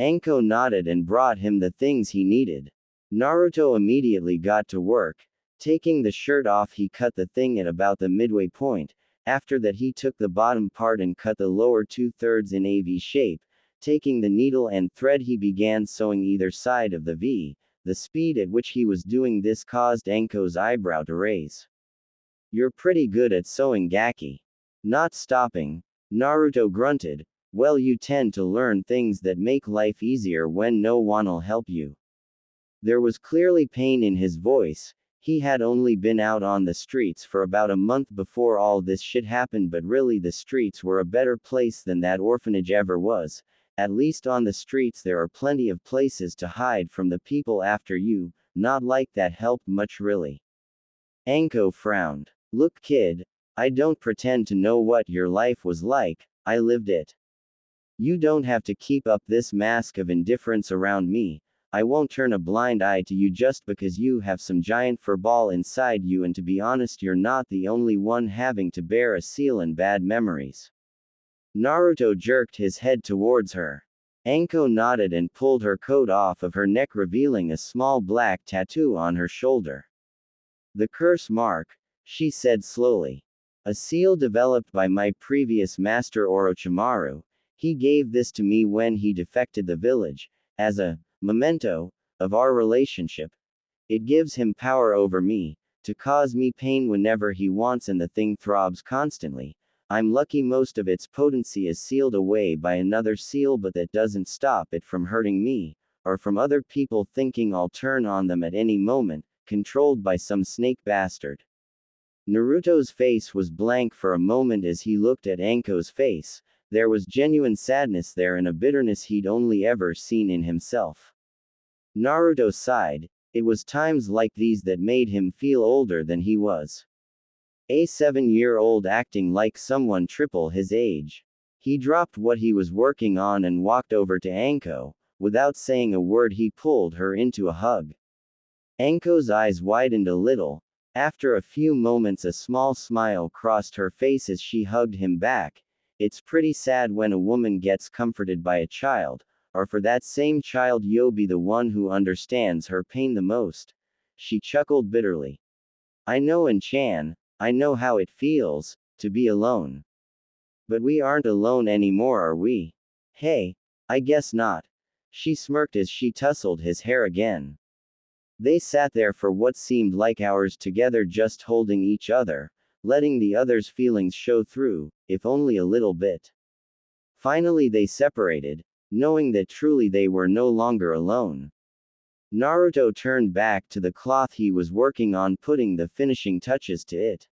[SPEAKER 1] Anko nodded and brought him the things he needed. Naruto immediately got to work. Taking the shirt off, he cut the thing at about the midway point. After that, he took the bottom part and cut the lower 2/3 in a V shape. Taking the needle and thread, he began sewing either side of the V. The speed at which he was doing this caused Anko's eyebrow to raise. You're pretty good at sewing, Gaki. Not stopping, Naruto grunted. Well, you tend to learn things that make life easier when no one'll help you. There was clearly pain in his voice. He had only been out on the streets for about a month before all this shit happened, but really the streets were a better place than that orphanage ever was. At least on the streets there are plenty of places to hide from the people after you. Not like that helped much really. Anko frowned. Look, kid, I don't pretend to know what your life was like, I lived it. You don't have to keep up this mask of indifference around me. I won't turn a blind eye to you just because you have some giant fur ball inside you, and to be honest, you're not the only one having to bear a seal and bad memories. Naruto jerked his head towards her. Anko nodded and pulled her coat off of her neck, revealing a small black tattoo on her shoulder. The curse mark, she said slowly. A seal developed by my previous master Orochimaru. He gave this to me when he defected the village, as a memento of our relationship. It gives him power over me, to cause me pain whenever he wants, and the thing throbs constantly. I'm lucky most of its potency is sealed away by another seal, but that doesn't stop it from hurting me, or from other people thinking I'll turn on them at any moment, controlled by some snake bastard. Naruto's face was blank for a moment as he looked at Anko's face. There was genuine sadness there and a bitterness he'd only ever seen in himself. Naruto sighed. It was times like these that made him feel older than he was. A 7-year-old acting like someone triple his age. He dropped what he was working on and walked over to Anko. Without saying a word, he pulled her into a hug. Anko's eyes widened a little. After a few moments, a small smile crossed her face as she hugged him back. It's pretty sad when a woman gets comforted by a child, or for that same child you'll be the one who understands her pain the most. She chuckled bitterly. I know, Chan, I know how it feels to be alone. But we aren't alone anymore, are we? Hey, I guess not. She smirked as she tousled his hair again. They sat there for what seemed like hours together, just holding each other, letting the other's feelings show through, if only a little bit. Finally they separated, knowing that truly they were no longer alone. Naruto turned back to the cloth he was working on, putting the finishing touches to it.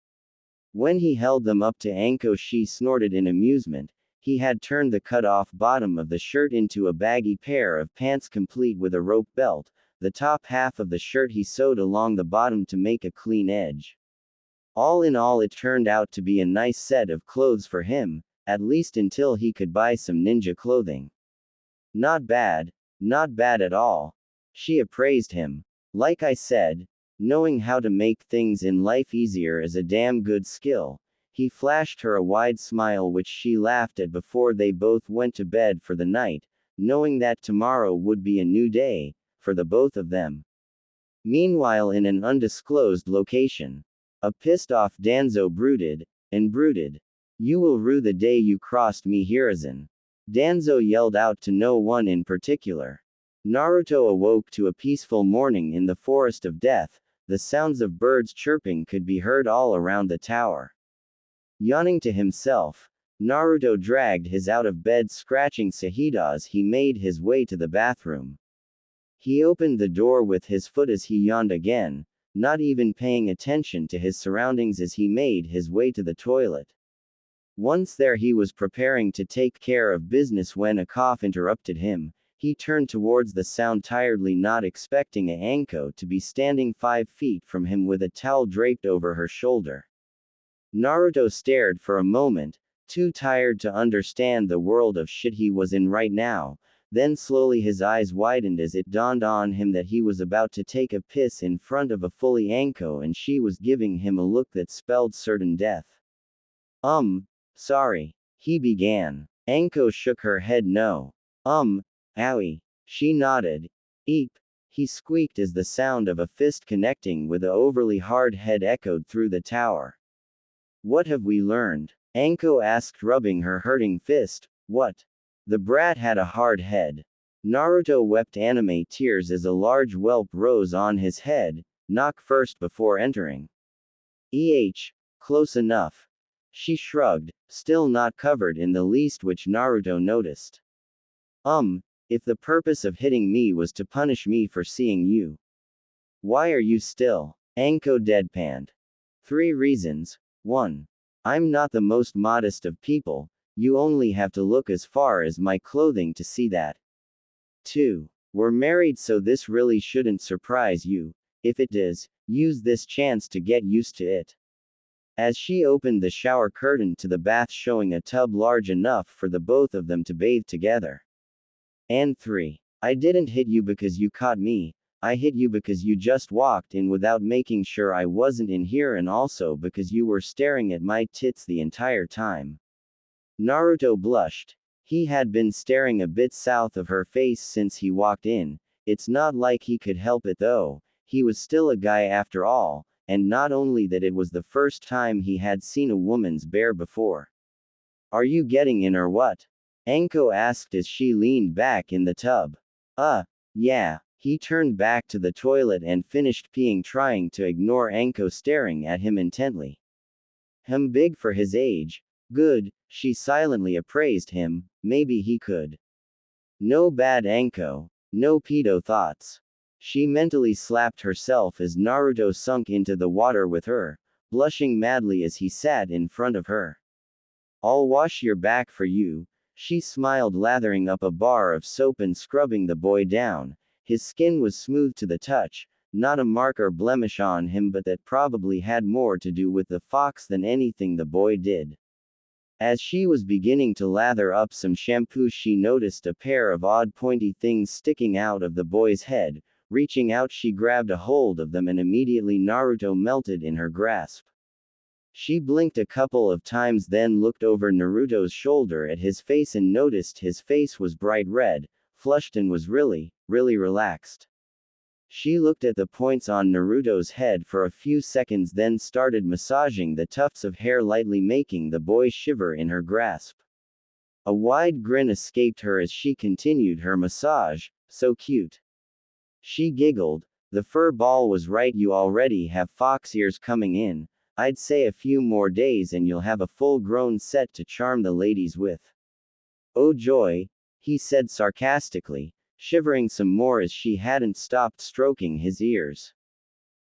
[SPEAKER 1] When he held them up to Anko, she snorted in amusement. He had turned the cut-off bottom of the shirt into a baggy pair of pants complete with a rope belt. The top half of the shirt he sewed along the bottom to make a clean edge. All in all, it turned out to be a nice set of clothes for him, at least until he could buy some ninja clothing. Not bad at all. She appraised him. Like I said, knowing how to make things in life easier is a damn good skill. He flashed her a wide smile which she laughed at before they both went to bed for the night, knowing that tomorrow would be a new day for the both of them. Meanwhile, in an undisclosed location, a pissed-off Danzo brooded. You will rue the day you crossed me, Hiruzen. Danzo yelled out to no one in particular. Naruto awoke to a peaceful morning in the Forest of Death. The sounds of birds chirping could be heard all around the tower. Yawning to himself, Naruto dragged his out-of-bed scratching Sahida as he made his way to the bathroom. He opened the door with his foot as he yawned again, not even paying attention to his surroundings as he made his way to the toilet. Once there, he was preparing to take care of business when a cough interrupted him. He turned towards the sound tiredly, not expecting Anko to be standing 5 feet from him with a towel draped over her shoulder. Naruto stared for a moment, too tired to understand the world of shit he was in right now. Then slowly his eyes widened as it dawned on him that he was about to take a piss in front of a fully Anko, and she was giving him a look that spelled certain death. Sorry. He began. Anko shook her head no. Owie. She nodded. Eep. He squeaked as the sound of a fist connecting with a overly hard head echoed through the tower. What have we learned? Anko asked, rubbing her hurting fist. What? The brat had a hard head. Naruto wept anime tears as a large whelp rose on his head, knock first before entering. Close enough. She shrugged, still not covered in the least, which Naruto noticed. If the purpose of hitting me was to punish me for seeing you. Why are you still? Anko deadpanned. 3 reasons. 1. I'm not the most modest of people. You only have to look as far as my clothing to see that. 2. We're married, so this really shouldn't surprise you. If it does, use this chance to get used to it. As she opened the shower curtain to the bath, showing a tub large enough for the both of them to bathe together. And 3. I didn't hit you because you caught me. I hit you because you just walked in without making sure I wasn't in here, and also because you were staring at my tits the entire time. Naruto blushed. He had been staring a bit south of her face since he walked in. It's not like he could help it though. He was still a guy after all, and not only that, it was the first time he had seen a woman's bare before. Are you getting in or what? Anko asked as she leaned back in the tub. Yeah. He turned back to the toilet and finished peeing, trying to ignore Anko staring at him intently. Big for his age. Good, she silently appraised him, maybe he could. No bad Anko. No pedo thoughts. She mentally slapped herself as Naruto sunk into the water with her, blushing madly as he sat in front of her. I'll wash your back for you, she smiled, lathering up a bar of soap and scrubbing the boy down. His skin was smooth to the touch, not a mark or blemish on him, but that probably had more to do with the fox than anything the boy did. As she was beginning to lather up some shampoo, she noticed a pair of odd pointy things sticking out of the boy's head. Reaching out, she grabbed a hold of them and immediately Naruto melted in her grasp. She blinked a couple of times, then looked over Naruto's shoulder at his face and noticed his face was bright red, flushed, and was really relaxed. She looked at the points on Naruto's head for a few seconds, then started massaging the tufts of hair, lightly making the boy shiver in her grasp. A wide grin escaped her as she continued her massage. So cute. She giggled. The fur ball was right, you already have fox ears coming in. I'd say a few more days and you'll have a full-grown set to charm the ladies with. Oh joy, he said sarcastically, shivering some more as she hadn't stopped stroking his ears.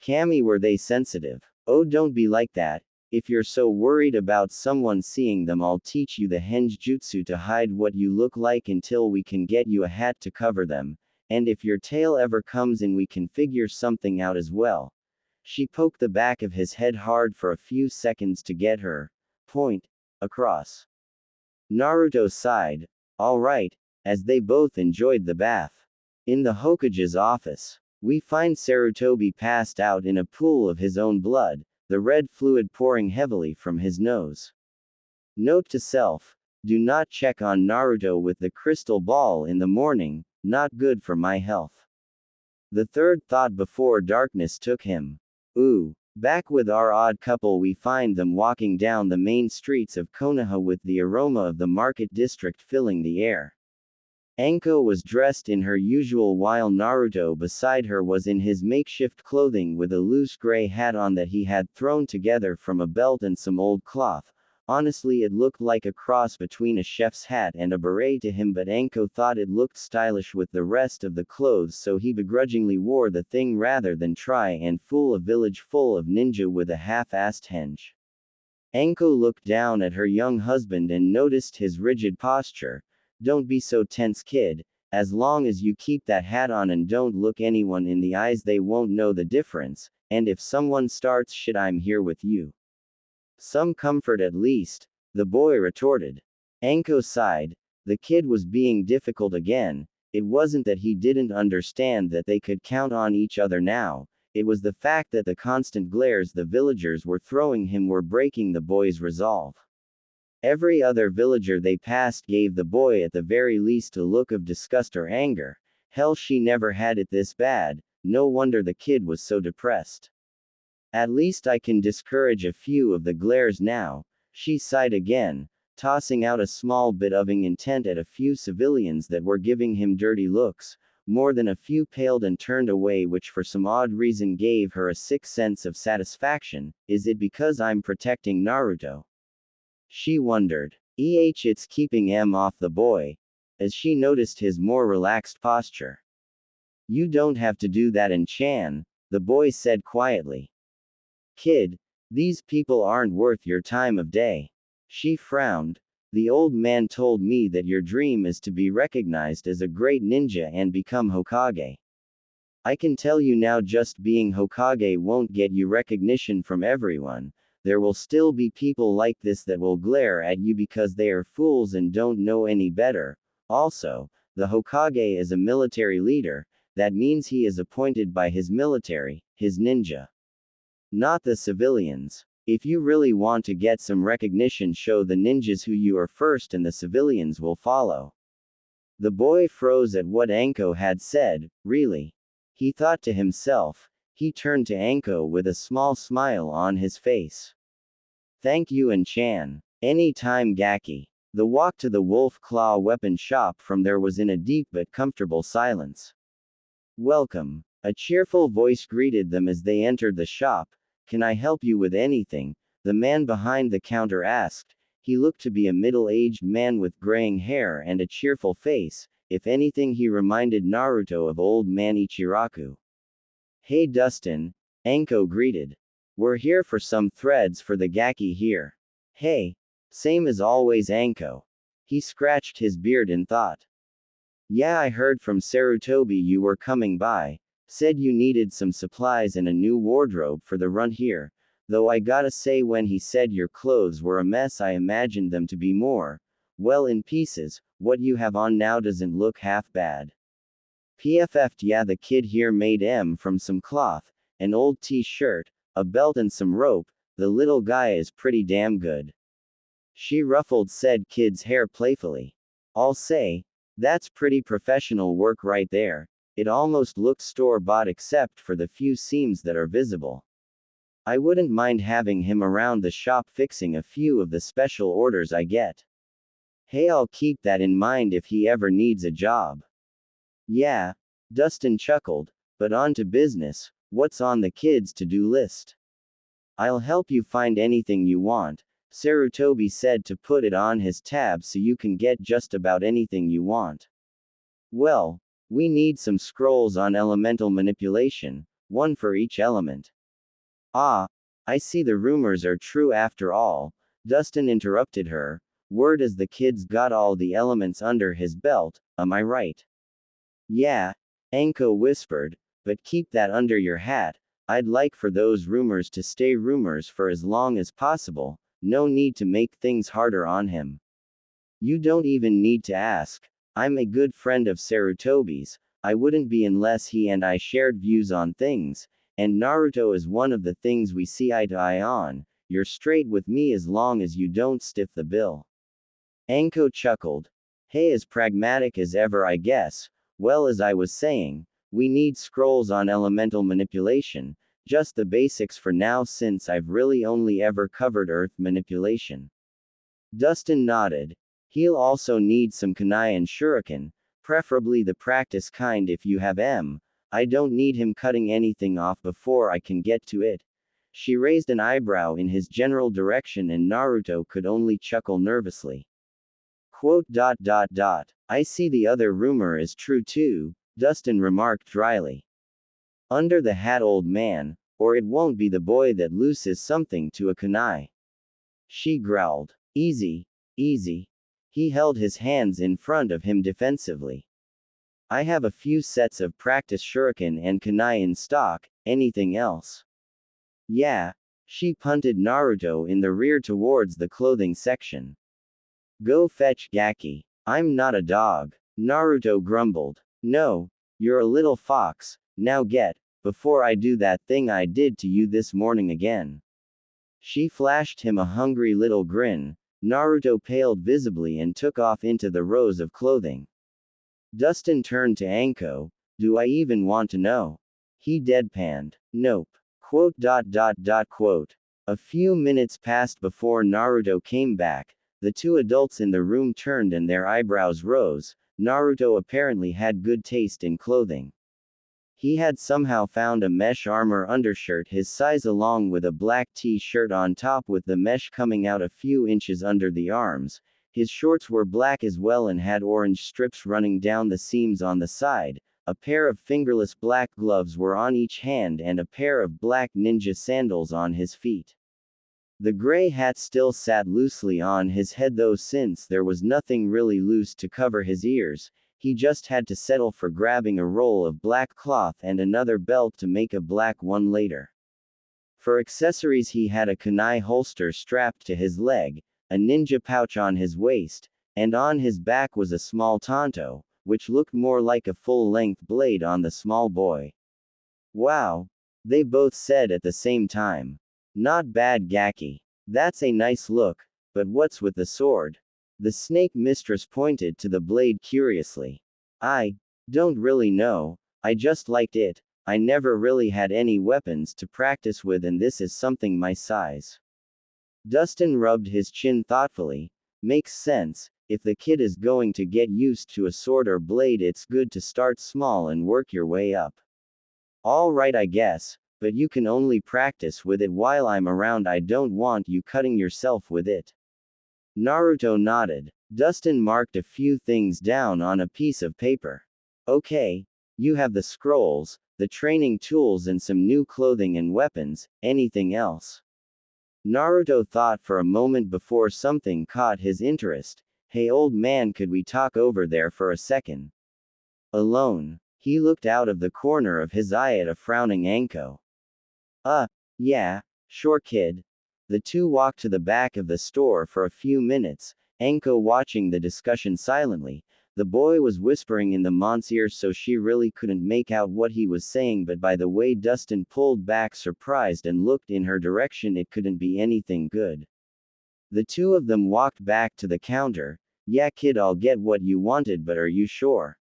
[SPEAKER 1] Cammy, were they sensitive? Oh, don't be like that. If you're so worried about someone seeing them, I'll teach you the henjutsu to hide what you look like until we can get you a hat to cover them, and if your tail ever comes in we can figure something out as well. She poked the back of his head hard for a few seconds to get her point across. Naruto sighed. All right, as they both enjoyed the bath. In the Hokage's office, we find Sarutobi passed out in a pool of his own blood, the red fluid pouring heavily from his nose. Note to self: do not check on Naruto with the crystal ball in the morning, not good for my health. The third thought before darkness took him. Ooh. Back with our odd couple, we find them walking down the main streets of Konoha with the aroma of the market district filling the air. Anko was dressed in her usual while Naruto beside her was in his makeshift clothing with a loose gray hat on that he had thrown together from a belt and some old cloth. Honestly, it looked like a cross between a chef's hat and a beret to him, but Anko thought it looked stylish with the rest of the clothes, so he begrudgingly wore the thing rather than try and fool a village full of ninja with a half-assed henge. Anko looked down at her young husband and noticed his rigid posture. Don't be so tense, kid. As long as you keep that hat on and don't look anyone in the eyes, they won't know the difference, and if someone starts shit, I'm here with you. Some comfort at least, the boy retorted. Anko sighed. The kid was being difficult again. It wasn't that he didn't understand that they could count on each other now, it was the fact that the constant glares the villagers were throwing him were breaking the boy's resolve. Every other villager they passed gave the boy at the very least a look of disgust or anger. Hell, she never had it this bad, no wonder the kid was so depressed. At least I can discourage a few of the glares now, she sighed again, tossing out a small bit of intent at a few civilians that were giving him dirty looks. More than a few paled and turned away, which for some odd reason gave her a sick sense of satisfaction. Is it because I'm protecting Naruto? She wondered. It's keeping M off the boy, as she noticed his more relaxed posture. You don't have to do that, Chan, the boy said quietly. Kid, these people aren't worth your time of day. She frowned. The old man told me that your dream is to be recognized as a great ninja and become Hokage. I can tell you now, just being Hokage won't get you recognition from everyone. There will still be people like this that will glare at you because they are fools and don't know any better. Also, the Hokage is a military leader, that means he is appointed by his military, his ninja. Not the civilians. If you really want to get some recognition, show the ninjas who you are first and the civilians will follow. The boy froze at what Anko had said. Really? He thought to himself. He turned to Anko with a small smile on his face. Thank you, Chan. Any time, Gaki. The walk to the wolf claw weapon shop from there was in a deep but comfortable silence. Welcome. A cheerful voice greeted them as they entered the shop. Can I help you with anything? The man behind the counter asked. He looked to be a middle-aged man with graying hair and a cheerful face. If anything, he reminded Naruto of old man Ichiraku. Hey Dustin, Anko greeted. We're here for some threads for the Gaki here. Hey. Same as always, Anko. He scratched his beard in thought. Yeah, I heard from Sarutobi you were coming by. Said you needed some supplies and a new wardrobe for the run here. Though I gotta say, when he said your clothes were a mess, I imagined them to be more, well, in pieces. What you have on now doesn't look half bad. PFF'd. Yeah, the kid here made from some cloth, an old t-shirt, a belt and some rope. The little guy is pretty damn good. She ruffled said kid's hair playfully. I'll say, that's pretty professional work right there. It almost looks store-bought except for the few seams that are visible. I wouldn't mind having him around the shop fixing a few of the special orders I get. Hey, I'll keep that in mind if he ever needs a job. Yeah, Dustin chuckled, but on to business. What's on the kids' to-do list? I'll help you find anything you want, Sarutobi said, to put it on his tab so you can get just about anything you want. Well, we need some scrolls on elemental manipulation, one for each element. Ah, I see the rumors are true after all, Dustin interrupted her. Word is the kid's got all the elements under his belt, am I right? Yeah, Anko whispered, but keep that under your hat. I'd like for those rumors to stay rumors for as long as possible. No need to make things harder on him. You don't even need to ask. I'm a good friend of Sarutobi's. I wouldn't be unless he and I shared views on things, and Naruto is one of the things we see eye to eye on. You're straight with me as long as you don't stiff the bill. Anko chuckled. Hey, as pragmatic as ever, I guess. Well, as I was saying, we need scrolls on elemental manipulation, just the basics for now since I've really only ever covered earth manipulation. Dustin nodded. He'll also need some kunai and shuriken, preferably the practice kind if you have I don't need him cutting anything off before I can get to it. She raised an eyebrow in his general direction and Naruto could only chuckle nervously. Quote. I see the other rumor is true too, Dustin remarked dryly. Under the hat, old man, or it won't be the boy that loses something to a kunai. She growled. Easy, easy. He held his hands in front of him defensively. I have a few sets of practice shuriken and kunai in stock, anything else? Yeah. She punted Naruto in the rear towards the clothing section. Go fetch Gaki. I'm not a dog, Naruto grumbled. No, you're a little fox, now get, before I do that thing I did to you this morning again. She flashed him a hungry little grin. Naruto paled visibly and took off into the rows of clothing. Dustin turned to Anko. Do I even want to know? He deadpanned. Nope. Quote. A few minutes passed before Naruto came back. The two adults in the room turned and their eyebrows rose. Naruto apparently had good taste in clothing. He had somehow found a mesh armor undershirt his size along with a black t-shirt on top with the mesh coming out a few inches under the arms. His shorts were black as well and had orange strips running down the seams on the side. A pair of fingerless black gloves were on each hand and a pair of black ninja sandals on his feet. The gray hat still sat loosely on his head though since there was nothing really loose to cover his ears, he just had to settle for grabbing a roll of black cloth and another belt to make a black one later. For accessories he had a kunai holster strapped to his leg, a ninja pouch on his waist, and on his back was a small tanto, which looked more like a full-length blade on the small boy. Wow! They both said at the same time. Not bad, Gaki. That's a nice look, but what's with the sword? The snake mistress pointed to the blade curiously. I don't really know, I just liked it. I never really had any weapons to practice with and this is something my size. Dustin rubbed his chin thoughtfully. Makes sense, If the kid is going to get used to a sword or blade, it's good to start small and work your way up. All right, I guess, but you can only practice with it while I'm around. I don't want you cutting yourself with it. Naruto nodded. Dustin marked a few things down on a piece of paper. Okay, you have the scrolls, the training tools, and some new clothing and weapons. Anything else? Naruto thought for a moment before something caught his interest. Hey old man, could we talk over there for a second? Alone. He looked out of the corner of his eye at a frowning Anko. Yeah, sure kid. The two walked to the back of the store for a few minutes, Anko watching the discussion silently. The boy was whispering in the mont's ear, so she really couldn't make out what he was saying, but by the way Dustin pulled back surprised and looked in her direction, it couldn't be anything good. The two of them walked back to the counter. Yeah kid, I'll get what you wanted, but are you sure?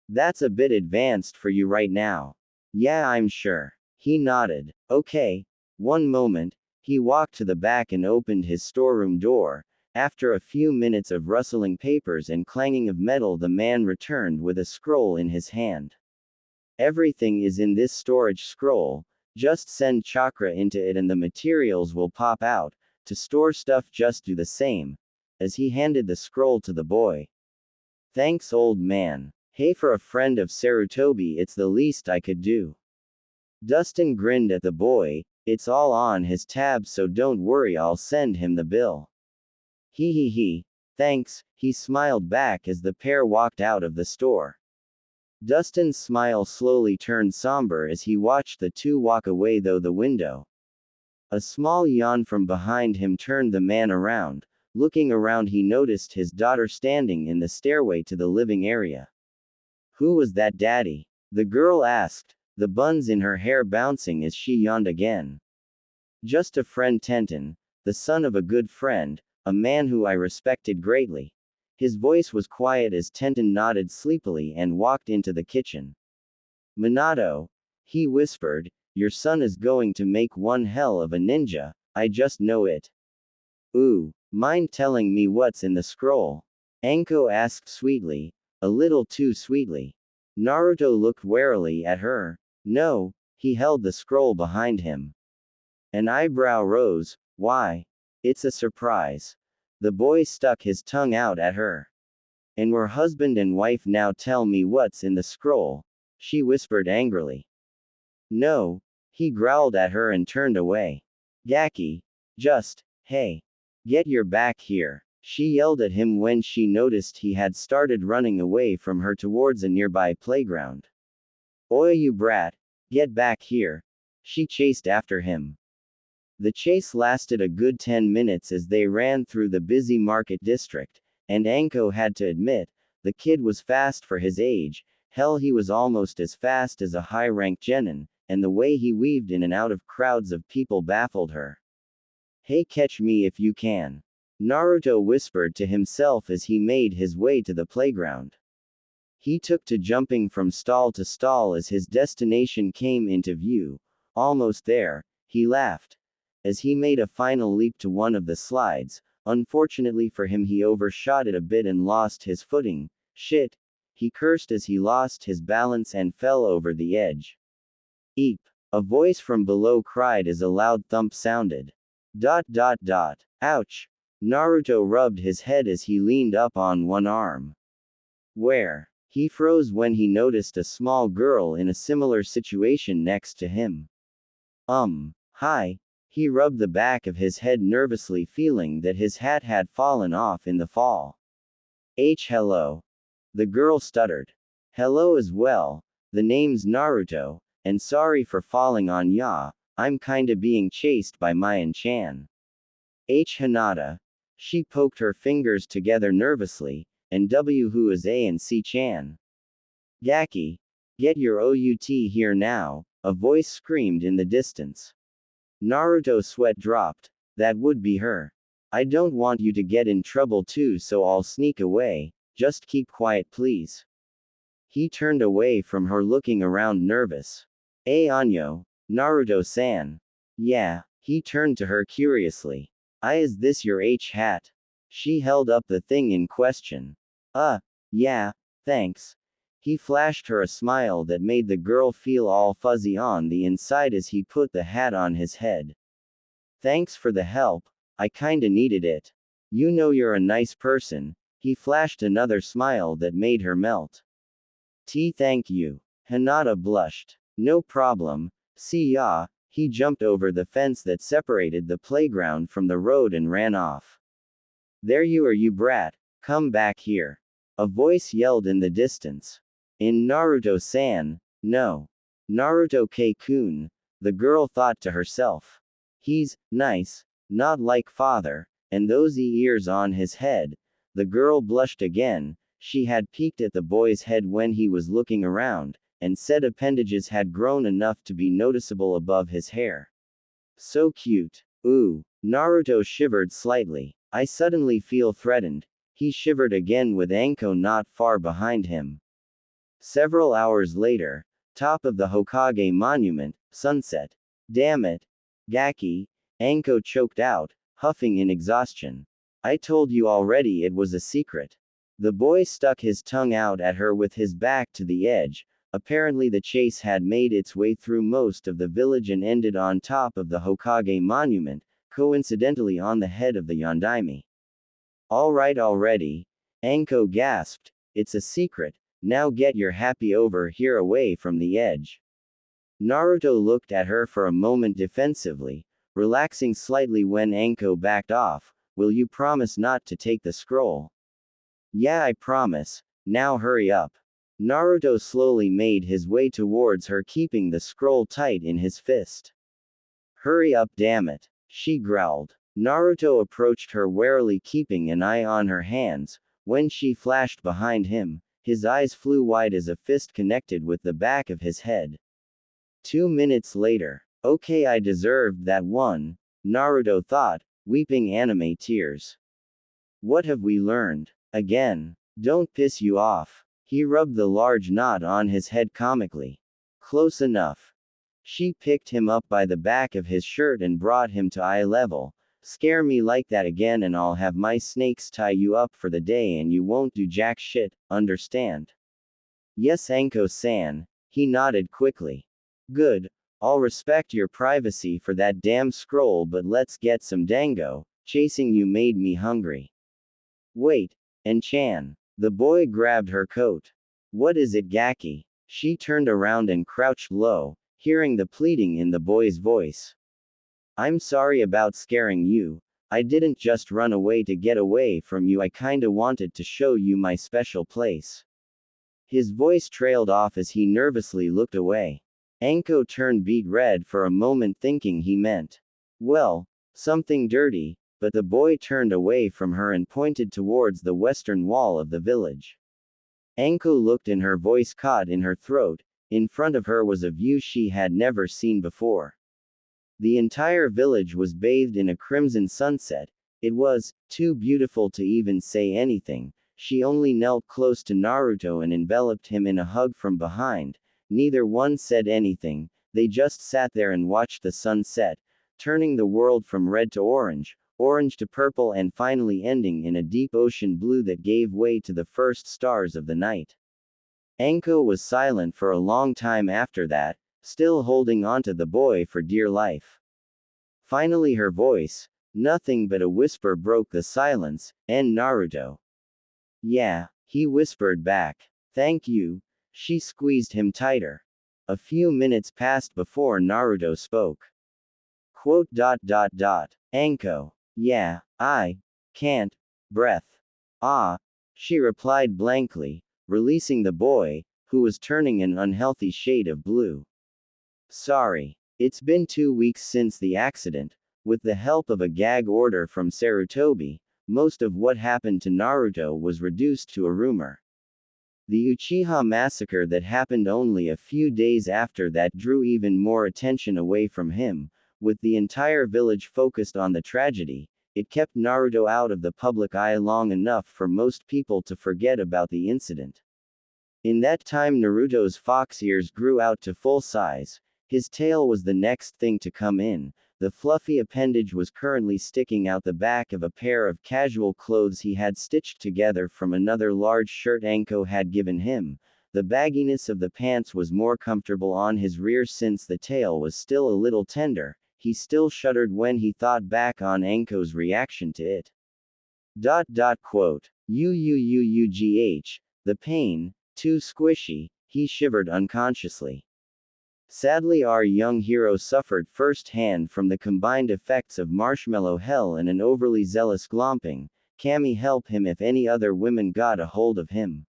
[SPEAKER 1] That's a bit advanced for you right now. Yeah, I'm sure. He nodded. Okay. One moment. He walked to the back and opened his storeroom door. After a few minutes of rustling papers and clanging of metal, the man returned with a scroll in his hand. Everything is in this storage scroll. Just send chakra into it and the materials will pop out. To store stuff, just do the same. As he handed the scroll to the boy. Thanks, old man. Hey, for a friend of Sarutobi, it's the least I could do. Dustin grinned at the boy. It's all on his tab, so don't worry, I'll send him the bill. He. Thanks, he smiled back as the pair walked out of the store. Dustin's smile slowly turned somber as he watched the two walk away through the window. A small yawn from behind him turned the man around. Looking around, he noticed his daughter standing in the stairway to the living area. Who was that, Daddy? The girl asked, the buns in her hair bouncing as she yawned again. Just a friend, Tenten, the son of a good friend, a man who I respected greatly. His voice was quiet as Tenten nodded sleepily and walked into the kitchen. Minato, he whispered, your son is going to make one hell of a ninja, I just know it. Ooh, mind telling me what's in the scroll? Anko asked sweetly, a little too sweetly. Naruto looked warily at her. No, he held the scroll behind him. An eyebrow rose. Why? It's a surprise. The boy stuck his tongue out at her. And we're husband and wife now, tell me what's in the scroll, she whispered angrily. No, he growled at her and turned away. Gaki, just, hey, get your back here, she yelled at him when she noticed he had started running away from her towards a nearby playground. Oi, you brat, get back here, she chased after him. The chase lasted a good 10 minutes as they ran through the busy market district, and Anko had to admit, the kid was fast for his age. Hell, he was almost as fast as a high-ranked genin, and the way he weaved in and out of crowds of people baffled her. Hey, catch me if you can, Naruto whispered to himself as he made his way to the playground. He took to jumping from stall to stall as his destination came into view. Almost there, he laughed. As he made a final leap to one of the slides, unfortunately for him he overshot it a bit and lost his footing. Shit! He cursed as he lost his balance and fell over the edge. Eep! A voice from below cried as a loud thump sounded. ... Ouch! Naruto rubbed his head as he leaned up on one arm. Where? He froze when he noticed a small girl in a similar situation next to him. Hi. He rubbed the back of his head nervously, feeling that his hat had fallen off in the fall. Hello. The girl stuttered. Hello as well. The name's Naruto, and sorry for falling on ya, I'm kinda being chased by Mayan-chan. Hinata. She poked her fingers together nervously, and who is A and C-chan? Gaki. Get your OUT here now, a voice screamed in the distance. Naruto's sweat dropped. That would be her. I don't want you to get in trouble too, so I'll sneak away, just keep quiet please. He turned away from her, looking around nervous. Anyo, Naruto-san. Yeah, he turned to her curiously. Is this your hat? She held up the thing in question. Yeah, thanks. He flashed her a smile that made the girl feel all fuzzy on the inside as he put the hat on his head. Thanks for the help, I kinda needed it. You know you're a nice person. He flashed another smile that made her melt. Thank you. Hinata blushed. No problem. See ya. He jumped over the fence that separated the playground from the road and ran off. There you are, you brat. Come back here. A voice yelled in the distance. In Naruto-san, no. Naruto-kun, the girl thought to herself. He's nice, not like father, and those ears on his head. The girl blushed again. She had peeked at the boy's head when he was looking around, and said appendages had grown enough to be noticeable above his hair. So cute. Ooh. Naruto shivered slightly. I suddenly feel threatened. He shivered again with Anko not far behind him. Several hours later, top of the Hokage monument, sunset. Damn it. Gaki, Anko choked out, huffing in exhaustion. I told you already it was a secret. The boy stuck his tongue out at her with his back to the edge. Apparently the chase had made its way through most of the village and ended on top of the Hokage monument, coincidentally on the head of the Yondaime. Alright already, Anko gasped, it's a secret, now get your happy over here away from the edge. Naruto looked at her for a moment defensively, relaxing slightly when Anko backed off. Will you promise not to take the scroll? Yeah, I promise. Now hurry up. Naruto slowly made his way towards her, keeping the scroll tight in his fist. Hurry up, damn it, she growled. Naruto approached her warily, keeping an eye on her hands. When she flashed behind him, his eyes flew wide as a fist connected with the back of his head. 2 minutes later. Okay, I deserved that one, Naruto thought, weeping anime tears. What have we learned? Again. Don't piss you off. He rubbed the large knot on his head comically. Close enough. She picked him up by the back of his shirt and brought him to eye level. Scare me like that again and I'll have my snakes tie you up for the day and you won't do jack shit, understand? Yes, Anko-san. He nodded quickly. Good. I'll respect your privacy for that damn scroll, but let's get some dango. Chasing you made me hungry. Wait. En-chan. The boy grabbed her coat. What is it, Gaki? She turned around and crouched low, hearing the pleading in the boy's voice. I'm sorry about scaring you. I didn't just run away to get away from you, I kinda wanted to show you my special place. His voice trailed off as he nervously looked away. Anko turned beet red for a moment, thinking he meant, well, something dirty, but the boy turned away from her and pointed towards the western wall of the village. Anko looked and her voice caught in her throat. In front of her was a view she had never seen before. The entire village was bathed in a crimson sunset. It was too beautiful to even say anything. She only knelt close to Naruto and enveloped him in a hug from behind. Neither one said anything, they just sat there and watched the sun set, turning the world from red to orange, orange to purple, and finally ending in a deep ocean blue that gave way to the first stars of the night. Anko was silent for a long time after that, still holding onto the boy for dear life. Finally her voice, nothing but a whisper, broke the silence. And Naruto. Yeah, he whispered back. Thank you. She squeezed him tighter. A few minutes passed before Naruto spoke. Quote. Anko. Yeah, I can't breath. Ah, she replied blankly, releasing the boy, who was turning an unhealthy shade of blue. Sorry. It's been 2 weeks since the accident. With the help of a gag order from Sarutobi, most of what happened to Naruto was reduced to a rumor. The Uchiha massacre that happened only a few days after that drew even more attention away from him. With the entire village focused on the tragedy, it kept Naruto out of the public eye long enough for most people to forget about the incident. In that time, Naruto's fox ears grew out to full size. His tail was the next thing to come in, The fluffy appendage was currently sticking out the back of a pair of casual clothes he had stitched together from another large shirt Anko had given him. The bagginess of the pants was more comfortable on his rear since the tail was still a little tender. He still shuddered when he thought back on Anko's reaction to it. Quote. The pain, too squishy, he shivered unconsciously. Sadly, our young hero suffered firsthand from the combined effects of marshmallow hell and an overly zealous glomping. Cammy help him if any other women got a hold of him.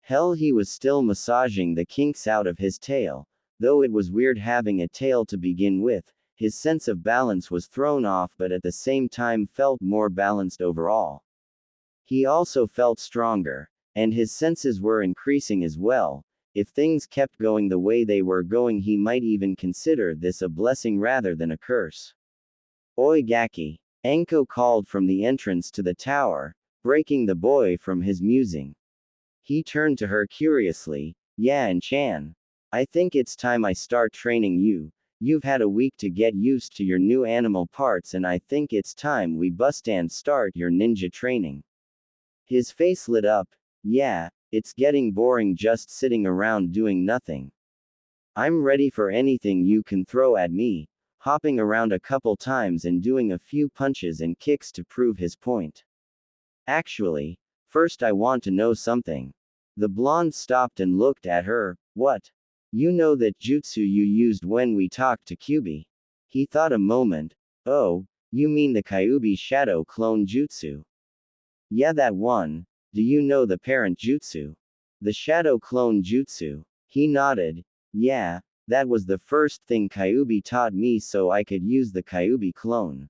[SPEAKER 1] Hell, he was still massaging the kinks out of his tail. Though it was weird having a tail to begin with, his sense of balance was thrown off but at the same time felt more balanced overall. He also felt stronger, and his senses were increasing as well. If things kept going the way they were going, he might even consider this a blessing rather than a curse. Oi Gaki! Anko called from the entrance to the tower, breaking the boy from his musing. He turned to her curiously. Yeah, and Chan. I think it's time I start training you. You've had a week to get used to your new animal parts, and I think it's time we bust and start your ninja training. His face lit up. Yeah, it's getting boring just sitting around doing nothing. I'm ready for anything you can throw at me, hopping around a couple times and doing a few punches and kicks to prove his point. Actually, first I want to know something. The blonde stopped and looked at her. What? You know that jutsu you used when we talked to Kyubi? He thought a moment. Oh, you mean the Kyubi shadow clone jutsu? Yeah, that one. Do you know the parent jutsu? The shadow clone jutsu? He nodded. Yeah, that was the first thing Kyubi taught me so I could use the Kyubi clone.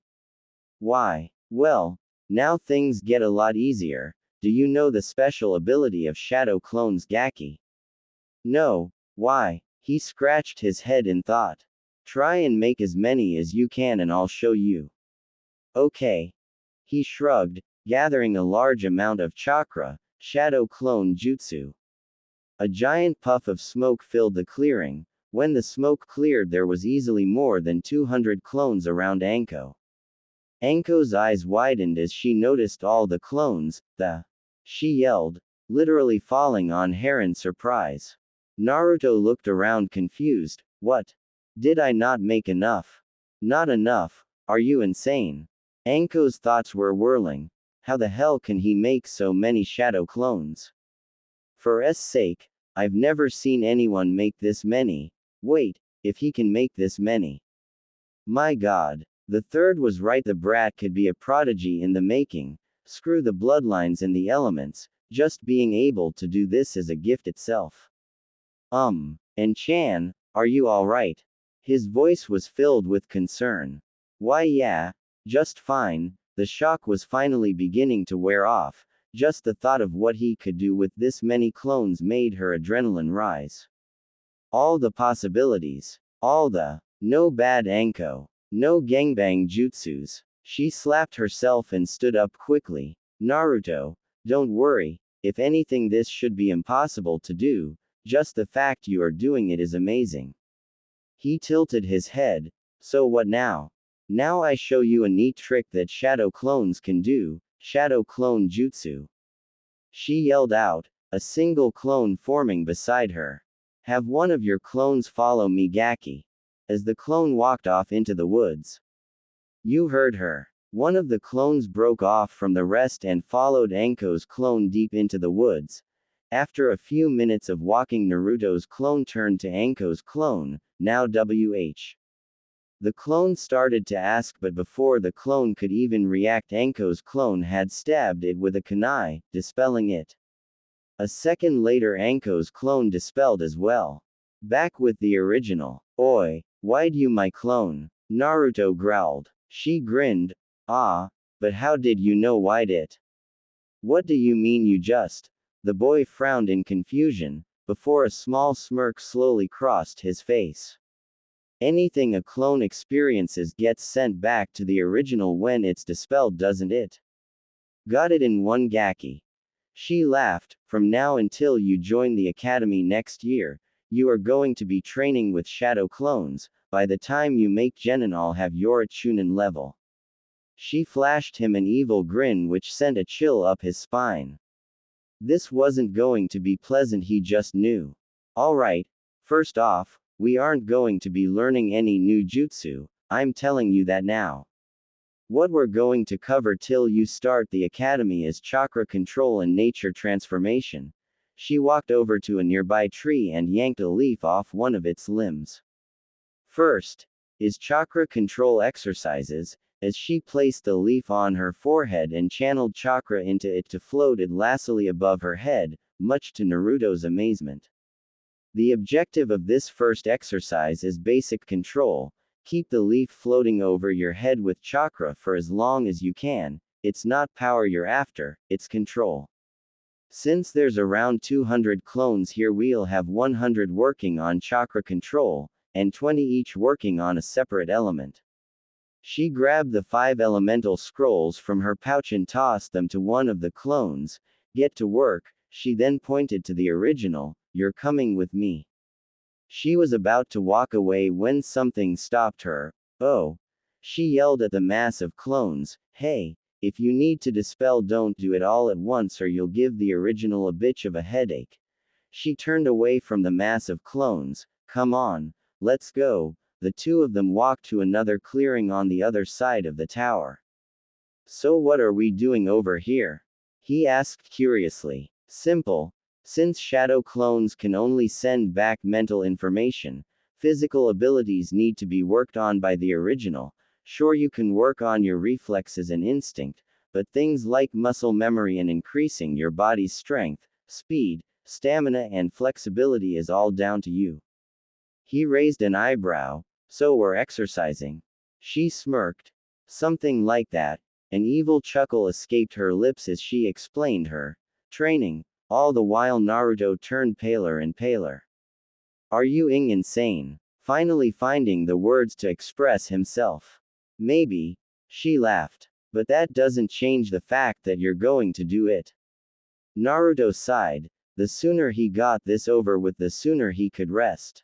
[SPEAKER 1] Why? Well, now things get a lot easier. Do you know the special ability of shadow clones Gaki? No. Why? He scratched his head in thought. Try and make as many as you can and I'll show you. Okay. He shrugged, gathering a large amount of chakra, shadow clone jutsu. A giant puff of smoke filled the clearing. When the smoke cleared, there was easily more than 200 clones around Anko. Anko's eyes widened as she noticed all the clones. She yelled, literally falling on her in surprise. Naruto looked around confused. What? Did I not make enough? Not enough? Are you insane? Anko's thoughts were whirling. How the hell can he make so many shadow clones? For S sake, I've never seen anyone make this many. Wait, if he can make this many. My god. The third was right, the brat could be a prodigy in the making. Screw the bloodlines and the elements, just being able to do this is a gift itself. And Chan, are you alright? His voice was filled with concern. Why yeah, just fine. The shock was finally beginning to wear off. Just the thought of what he could do with this many clones made her adrenaline rise. All the possibilities. No bad Anko. No gangbang jutsus. She slapped herself and stood up quickly. Naruto, don't worry. If anything, this should be impossible to do. Just the fact you are doing it is amazing. He tilted his head. So what now? Now I show you a neat trick that shadow clones can do, shadow clone jutsu. She yelled out, a single clone forming beside her. Have one of your clones follow me, Gaki. As the clone walked off into the woods. You heard her. One of the clones broke off from the rest and followed Anko's clone deep into the woods. After a few minutes of walking, Naruto's clone turned to Anko's clone, now WH. The clone started to ask, but before the clone could even react, Anko's clone had stabbed it with a kunai, dispelling it. A second later, Anko's clone dispelled as well. Back with the original. Oi, why'd you my clone? Naruto growled. She grinned. Ah, but how did you know why'd it? What do you mean you just? The boy frowned in confusion, before a small smirk slowly crossed his face. Anything a clone experiences gets sent back to the original when it's dispelled, doesn't it? Got it in one, Gaki. She laughed. From now until you join the academy next year, you are going to be training with shadow clones. by the time you make Genin I'll have your Chunin level. She flashed him an evil grin which sent a chill up his spine. This wasn't going to be pleasant, he just knew. Alright, first off, we aren't going to be learning any new jutsu, I'm telling you that now. What we're going to cover till you start the academy is chakra control and nature transformation. She walked over to a nearby tree and yanked a leaf off one of its limbs. First, is chakra control exercises, as she placed the leaf on her forehead and channeled chakra into it to float it lazily above her head, much to Naruto's amazement. The objective of this first exercise is basic control. Keep the leaf floating over your head with chakra for as long as you can. It's not power you're after, it's control. Since there's around 200 clones here, we'll have 100 working on chakra control, and 20 each working on a separate element. She grabbed the 5 elemental scrolls from her pouch and tossed them to one of the clones. Get to work, she then pointed to the original, you're coming with me. She was about to walk away when something stopped her. Oh! She yelled at the mass of clones, hey, if you need to dispel, don't do it all at once or you'll give the original a bitch of a headache. She turned away from the mass of clones. Come on, let's go. The two of them walked to another clearing on the other side of the tower. So what are we doing over here? He asked curiously. Simple. Since shadow clones can only send back mental information, physical abilities need to be worked on by the original. Sure, you can work on your reflexes and instinct, but things like muscle memory and increasing your body's strength, speed, stamina and flexibility is all down to you. He raised an eyebrow. So we're exercising? She smirked. Something like that. An evil chuckle escaped her lips as she explained her training. All the while Naruto turned paler and paler. Are you insane? Finally finding the words to express himself. Maybe. She laughed. But that doesn't change the fact that you're going to do it. Naruto sighed. The sooner he got this over with, the sooner he could rest.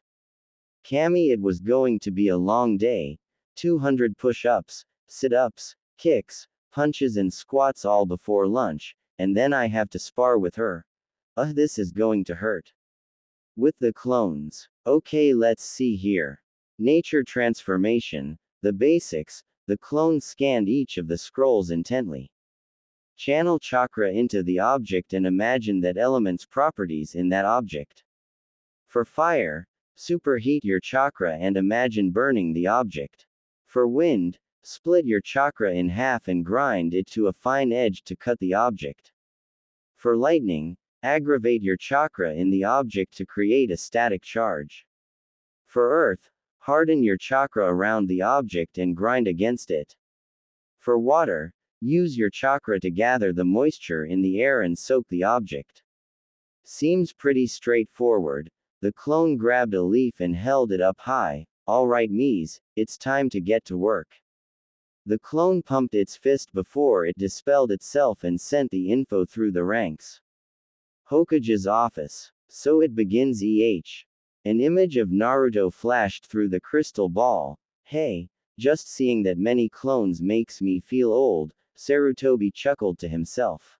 [SPEAKER 1] Kami, it was going to be a long day. 200 push-ups, sit-ups, kicks, punches and squats all before lunch, and then I have to spar with her. This is going to hurt. With the clones. Okay, let's see here. Nature transformation, the basics. The clones scanned each of the scrolls intently. Channel chakra into the object and imagine that element's properties in that object. For fire, superheat your chakra and imagine burning the object. For wind, split your chakra in half and grind it to a fine edge to cut the object. For lightning, aggravate your chakra in the object to create a static charge. For earth, harden your chakra around the object and grind against it. For water, use your chakra to gather the moisture in the air and soak the object. Seems pretty straightforward. The clone grabbed a leaf and held it up high. Alright Mies, it's time to get to work. The clone pumped its fist before it dispelled itself and sent the info through the ranks. Hokage's office. So it begins An image of Naruto flashed through the crystal ball. Hey, just seeing that many clones makes me feel old, Sarutobi chuckled to himself.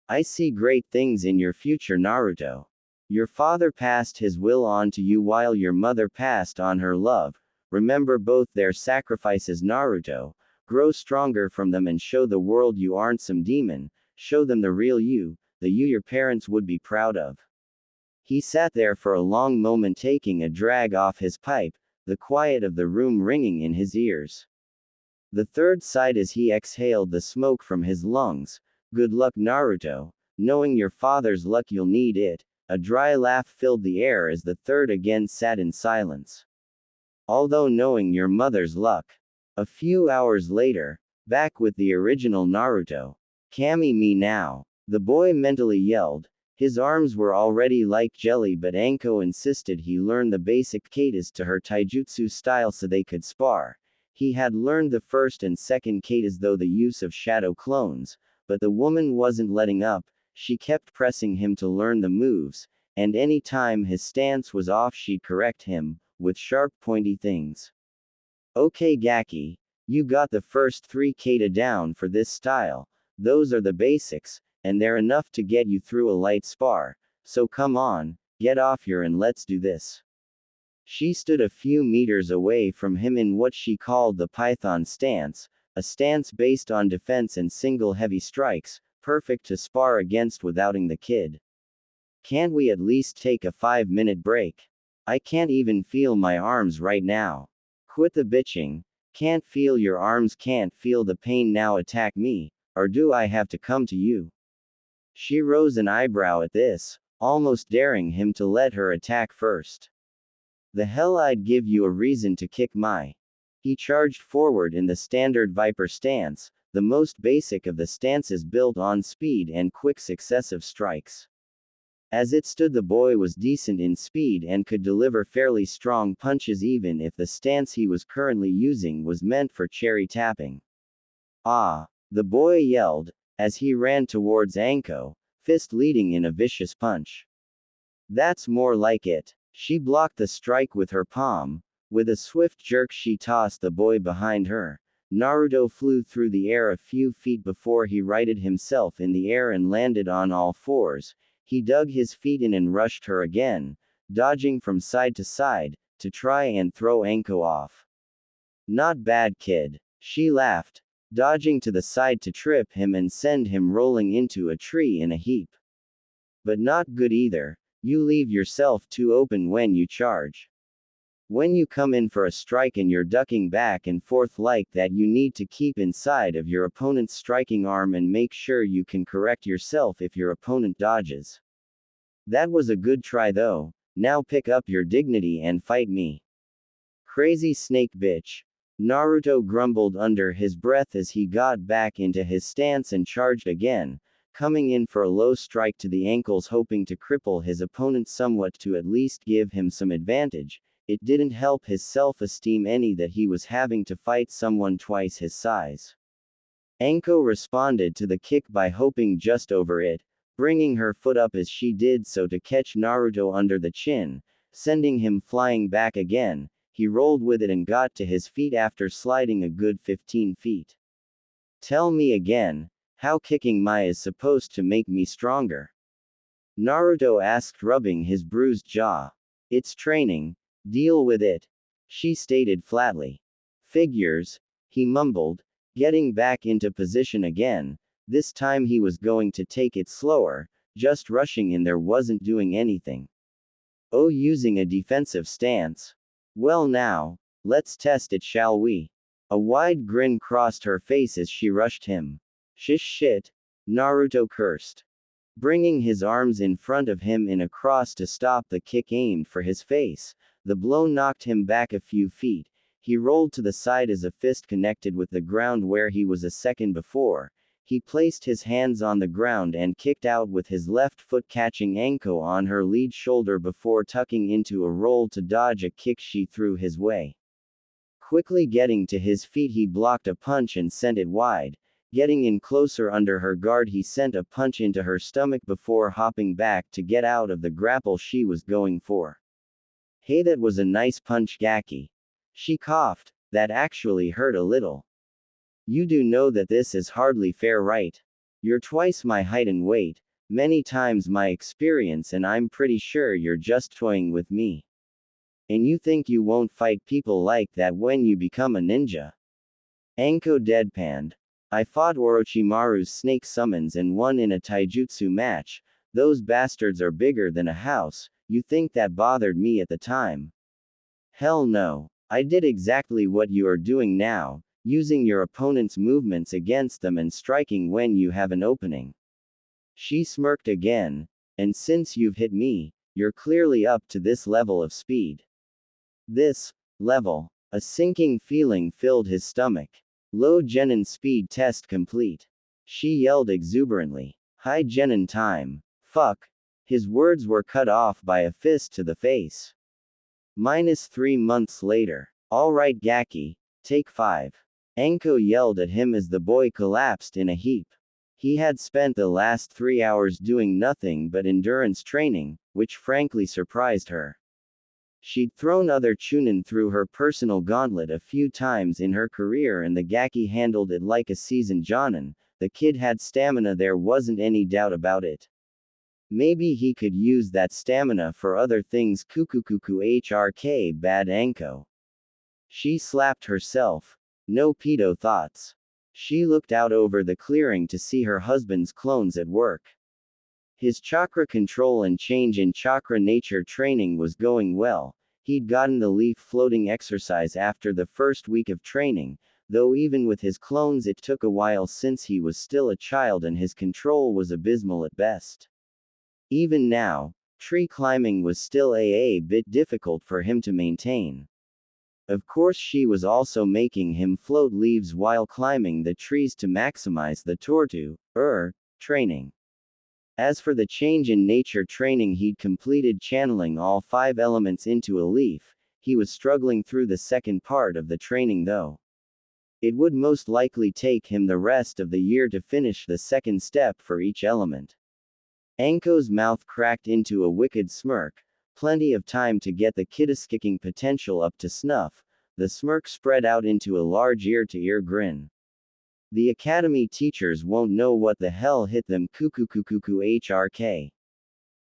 [SPEAKER 1] I see great things in your future, Naruto. Your father passed his will on to you while your mother passed on her love. Remember both their sacrifices, Naruto. Grow stronger from them and show the world you aren't some demon. Show them the real you, the you your parents would be proud of. He sat there for a long moment, taking a drag off his pipe, the quiet of the room ringing in his ears. The third sighed as he exhaled the smoke from his lungs. Good luck, Naruto. Knowing your father's luck, you'll need it. A dry laugh filled the air as the third again sat in silence. Although knowing your mother's luck. A few hours later, back with the original Naruto. Kami me now. The boy mentally yelled. His arms were already like jelly, but Anko insisted he learn the basic katas to her taijutsu style so they could spar. He had learned the first and second katas through the use of shadow clones, but the woman wasn't letting up. She kept pressing him to learn the moves, and any time his stance was off she'd correct him. with sharp pointy things. Okay Gaki, you got the first 3 kata down for this style, those are the basics, and they're enough to get you through a light spar, so come on, get off here and let's do this. She stood a few meters away from him in what she called the Python stance, a stance based on defense and single heavy strikes, perfect to spar against withoutting the kid. Can't we at least take a 5-minute break? I can't even feel my arms right now. Quit the bitching. Can't feel your arms, can't feel the pain now, attack me, or do I have to come to you? She rose an eyebrow at this, almost daring him to let her attack first. The hell, I'd give you a reason to kick my. He charged forward in the standard Viper stance, the most basic of the stances built on speed and quick successive strikes. As it stood, the boy was decent in speed and could deliver fairly strong punches even if the stance he was currently using was meant for cherry tapping. Ah! The boy yelled, as he ran towards Anko, fist leading in a vicious punch. That's more like it. She blocked the strike with her palm. With a swift jerk she tossed the boy behind her. Naruto flew through the air a few feet before he righted himself in the air and landed on all fours. He dug his feet in and rushed her again, dodging from side to side, to try and throw Anko off. Not bad, kid. She laughed, dodging to the side to trip him and send him rolling into a tree in a heap. But not good either. You leave yourself too open when you charge. When you come in for a strike and you're ducking back and forth like that, you need to keep inside of your opponent's striking arm and make sure you can correct yourself if your opponent dodges. That was a good try though, now pick up your dignity and fight me. Crazy snake bitch. Naruto grumbled under his breath as he got back into his stance and charged again, coming in for a low strike to the ankles, hoping to cripple his opponent somewhat to at least give him some advantage. It didn't help his self-esteem any that he was having to fight someone twice his size. Anko responded to the kick by hopping just over it, bringing her foot up as she did so to catch Naruto under the chin, sending him flying back again. He rolled with it and got to his feet after sliding a good 15 feet. Tell me again, how kicking my is supposed to make me stronger? Naruto asked, rubbing his bruised jaw. It's training. Deal with it. She stated flatly. Figures, he mumbled, getting back into position again. This time he was going to take it slower, just rushing in there wasn't doing anything. Oh, using a defensive stance. Well now, let's test it, shall we? A wide grin crossed her face as she rushed him. Shish shit, Naruto cursed. Bringing his arms in front of him in a cross to stop the kick aimed for his face, the blow knocked him back a few feet. He rolled to the side as a fist connected with the ground where he was a second before. He placed his hands on the ground and kicked out with his left foot, catching Anko on her lead shoulder before tucking into a roll to dodge a kick she threw his way. Quickly getting to his feet, he blocked a punch and sent it wide. Getting in closer under her guard, he sent a punch into her stomach before hopping back to get out of the grapple she was going for. Hey, that was a nice punch, Gaki. She coughed. That actually hurt a little. You do know that this is hardly fair, right? You're twice my height and weight, many times my experience, and I'm pretty sure you're just toying with me. And you think you won't fight people like that when you become a ninja? Anko deadpanned. I fought Orochimaru's snake summons and won in a taijutsu match. Those bastards are bigger than a house. You think that bothered me at the time? Hell no. I did exactly what you are doing now, using your opponent's movements against them and striking when you have an opening. She smirked again. And since you've hit me, you're clearly up to this level of speed. This level. A sinking feeling filled his stomach. Low genin speed test complete. She yelled exuberantly. High genin time. Fuck. His words were cut off by a fist to the face. -3 months later. Alright Gaki, take 5. Anko yelled at him as the boy collapsed in a heap. He had spent the last 3 hours doing nothing but endurance training, which frankly surprised her. She'd thrown other Chunin through her personal gauntlet a few times in her career and the Gaki handled it like a seasoned Jonin. The kid had stamina, there wasn't any doubt about it. Maybe he could use that stamina for other things. Kukukuku hrk bad Anko. She slapped herself. No pedo thoughts. She looked out over the clearing to see her husband's clones at work. His chakra control and change in chakra nature training was going well. He'd gotten the leaf floating exercise after the first week of training, though even with his clones it took a while since he was still a child and his control was abysmal at best. Even now, tree climbing was still a bit difficult for him to maintain. Of course, she was also making him float leaves while climbing the trees to maximize the tortu training. As for the change in nature training, he'd completed channeling all 5 elements into a leaf. He was struggling through the second part of the training though. It would most likely take him the rest of the year to finish the second step for each element. Anko's mouth cracked into a wicked smirk. Plenty of time to get the kiddish-kicking potential up to snuff. The smirk spread out into a large ear-to-ear grin. The academy teachers won't know what the hell hit them. Kukukukuku hrk.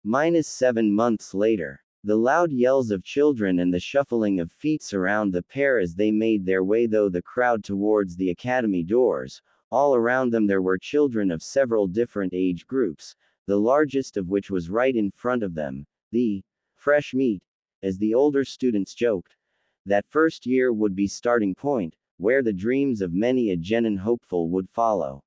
[SPEAKER 1] -7 months later. The loud yells of children and the shuffling of feet surround the pair as they made their way through the crowd towards the academy doors. All around them there were children of several different age groups, the largest of which was right in front of them. The fresh meat, as the older students joked. That first year would be starting point, where the dreams of many a genin hopeful would follow.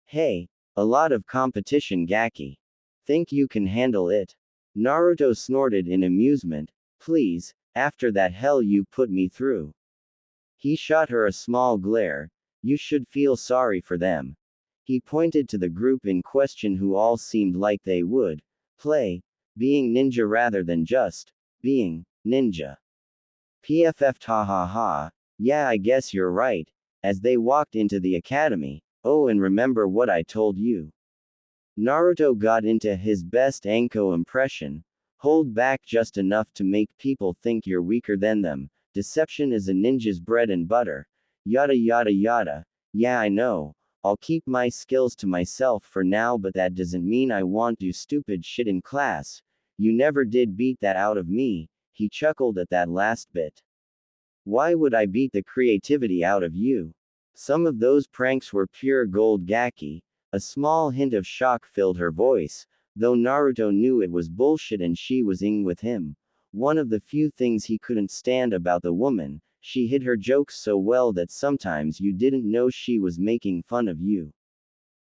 [SPEAKER 1] Hey, a lot of competition, Gaki. Think you can handle it? Naruto snorted in amusement. Please, after that hell you put me through. He shot her a small glare. You should feel sorry for them. He pointed to the group in question who all seemed like they would play being ninja rather than just being ninja. PFF ha ha ha. Yeah, I guess you're right. As they walked into the academy. Oh, and remember what I told you. Naruto got into his best Anko impression. Hold back just enough to make people think you're weaker than them. Deception is a ninja's bread and butter. Yada yada yada. Yeah, I know. I'll keep my skills to myself for now, but that doesn't mean I won't do stupid shit in class. You never did beat that out of me. He chuckled at that last bit. Why would I beat the creativity out of you? Some of those pranks were pure gold, Gaki. A small hint of shock filled her voice, though Naruto knew it was bullshit and she was in with him. One of the few things he couldn't stand about the woman, she hid her jokes so well that sometimes you didn't know she was making fun of you.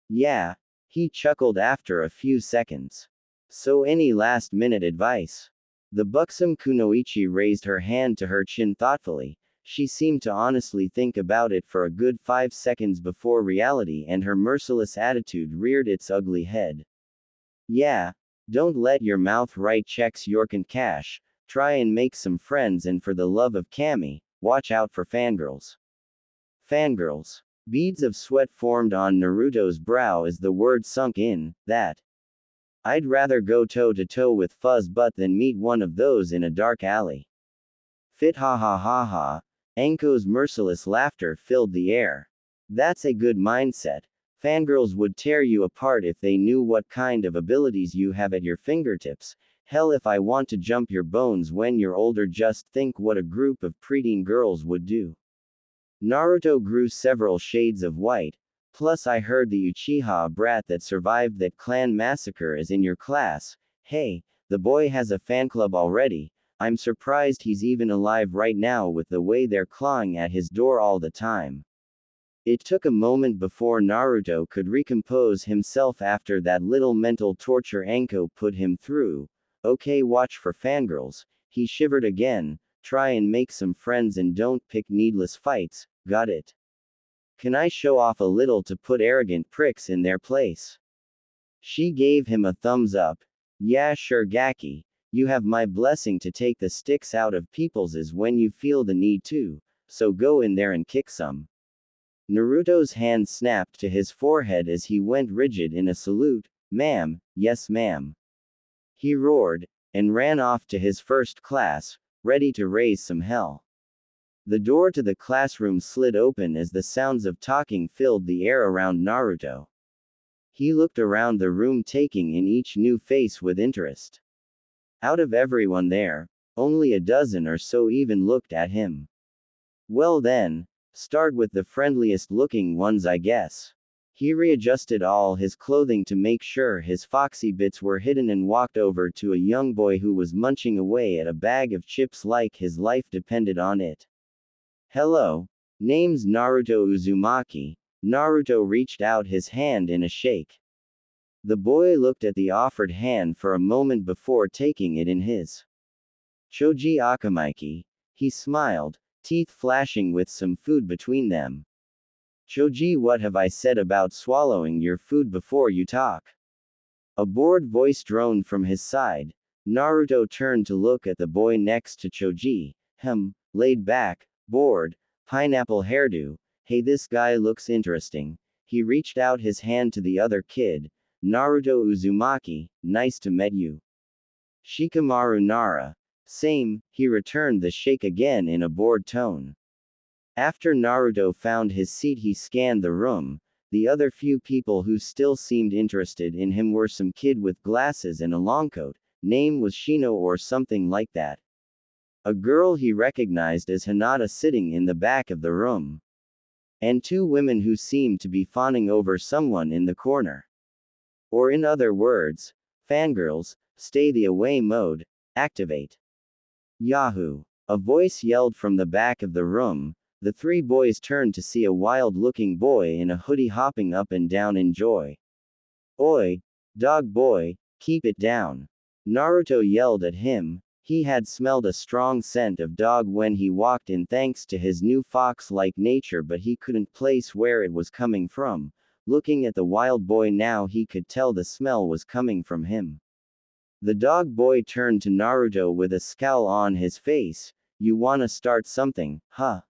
[SPEAKER 1] Yeah, he chuckled after a few seconds. So any last-minute advice? The buxom Kunoichi raised her hand to her chin thoughtfully. She seemed to honestly think about it for a good 5 seconds before reality and her merciless attitude reared its ugly head. Yeah, don't let your mouth write checks York and cash, try and make some friends, and for the love of Kami, watch out for fangirls. Fangirls. Beads of sweat formed on Naruto's brow as the word sunk in. That. I'd rather go toe-to-toe with Fuzz Butt than meet one of those in a dark alley. Fit ha ha ha ha. Anko's merciless laughter filled the air. That's a good mindset. Fangirls would tear you apart if they knew what kind of abilities you have at your fingertips. Hell, if I want to jump your bones when you're older, just think what a group of preteen girls would do. Naruto grew several shades of white. Plus I heard the Uchiha brat that survived that clan massacre is in your class. Hey, the boy has a fan club already. I'm surprised he's even alive right now with the way they're clawing at his door all the time. It took a moment before Naruto could recompose himself after that little mental torture Anko put him through. Okay, watch for fangirls. He shivered again. Try and make some friends and don't pick needless fights, got it? Can I show off a little to put arrogant pricks in their place? She gave him a thumbs up. Yeah, sure, Gaki. You have my blessing to take the sticks out of people's when you feel the need to, so go in there and kick some. Naruto's hand snapped to his forehead as he went rigid in a salute. Ma'am, yes ma'am. He roared, and ran off to his first class, ready to raise some hell. The door to the classroom slid open as the sounds of talking filled the air around Naruto. He looked around the room, taking in each new face with interest. Out of everyone there, only a dozen or so even looked at him. Well then, start with the friendliest looking ones, I guess. He readjusted all his clothing to make sure his foxy bits were hidden and walked over to a young boy who was munching away at a bag of chips like his life depended on it. Hello. Name's Naruto Uzumaki. Naruto reached out his hand in a shake. The boy looked at the offered hand for a moment before taking it in his. Choji Akamaiki. He smiled, teeth flashing with some food between them. Choji, what have I said about swallowing your food before you talk? A bored voice droned from his side. Naruto turned to look at the boy next to Choji. Laid back, bored, pineapple hairdo. Hey, this guy looks interesting. He reached out his hand to the other kid. Naruto Uzumaki, nice to meet you. Shikamaru Nara. Same, he returned the shake again in a bored tone. After Naruto found his seat, he scanned the room. The other few people who still seemed interested in him were some kid with glasses and a long coat, name was Shino or something like that. A girl he recognized as Hinata sitting in the back of the room. And two women who seemed to be fawning over someone in the corner. Or in other words, fangirls, stay the away mode, activate. Yahoo! A voice yelled from the back of the room. The three boys turned to see a wild-looking boy in a hoodie hopping up and down in joy. Oi! Dog boy, keep it down. Naruto yelled at him. He had smelled a strong scent of dog when he walked in thanks to his new fox-like nature, but he couldn't place where it was coming from. Looking at the wild boy now, he could tell the smell was coming from him. The dog boy turned to Naruto with a scowl on his face. You wanna start something, huh?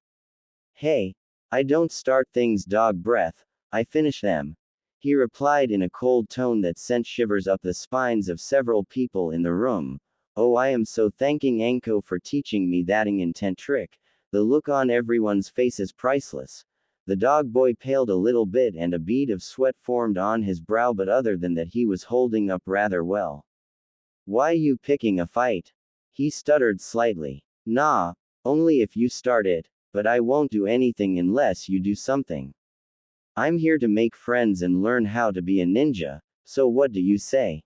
[SPEAKER 1] Hey, I don't start things, dog breath, I finish them. He replied in a cold tone that sent shivers up the spines of several people in the room. Oh, I am so thanking Anko for teaching me that intent trick. The look on everyone's face is priceless. The dog boy paled a little bit and a bead of sweat formed on his brow, but other than that he was holding up rather well. Why you picking a fight? He stuttered slightly. Nah, only if you start it, but I won't do anything unless you do something. I'm here to make friends and learn how to be a ninja, so what do you say?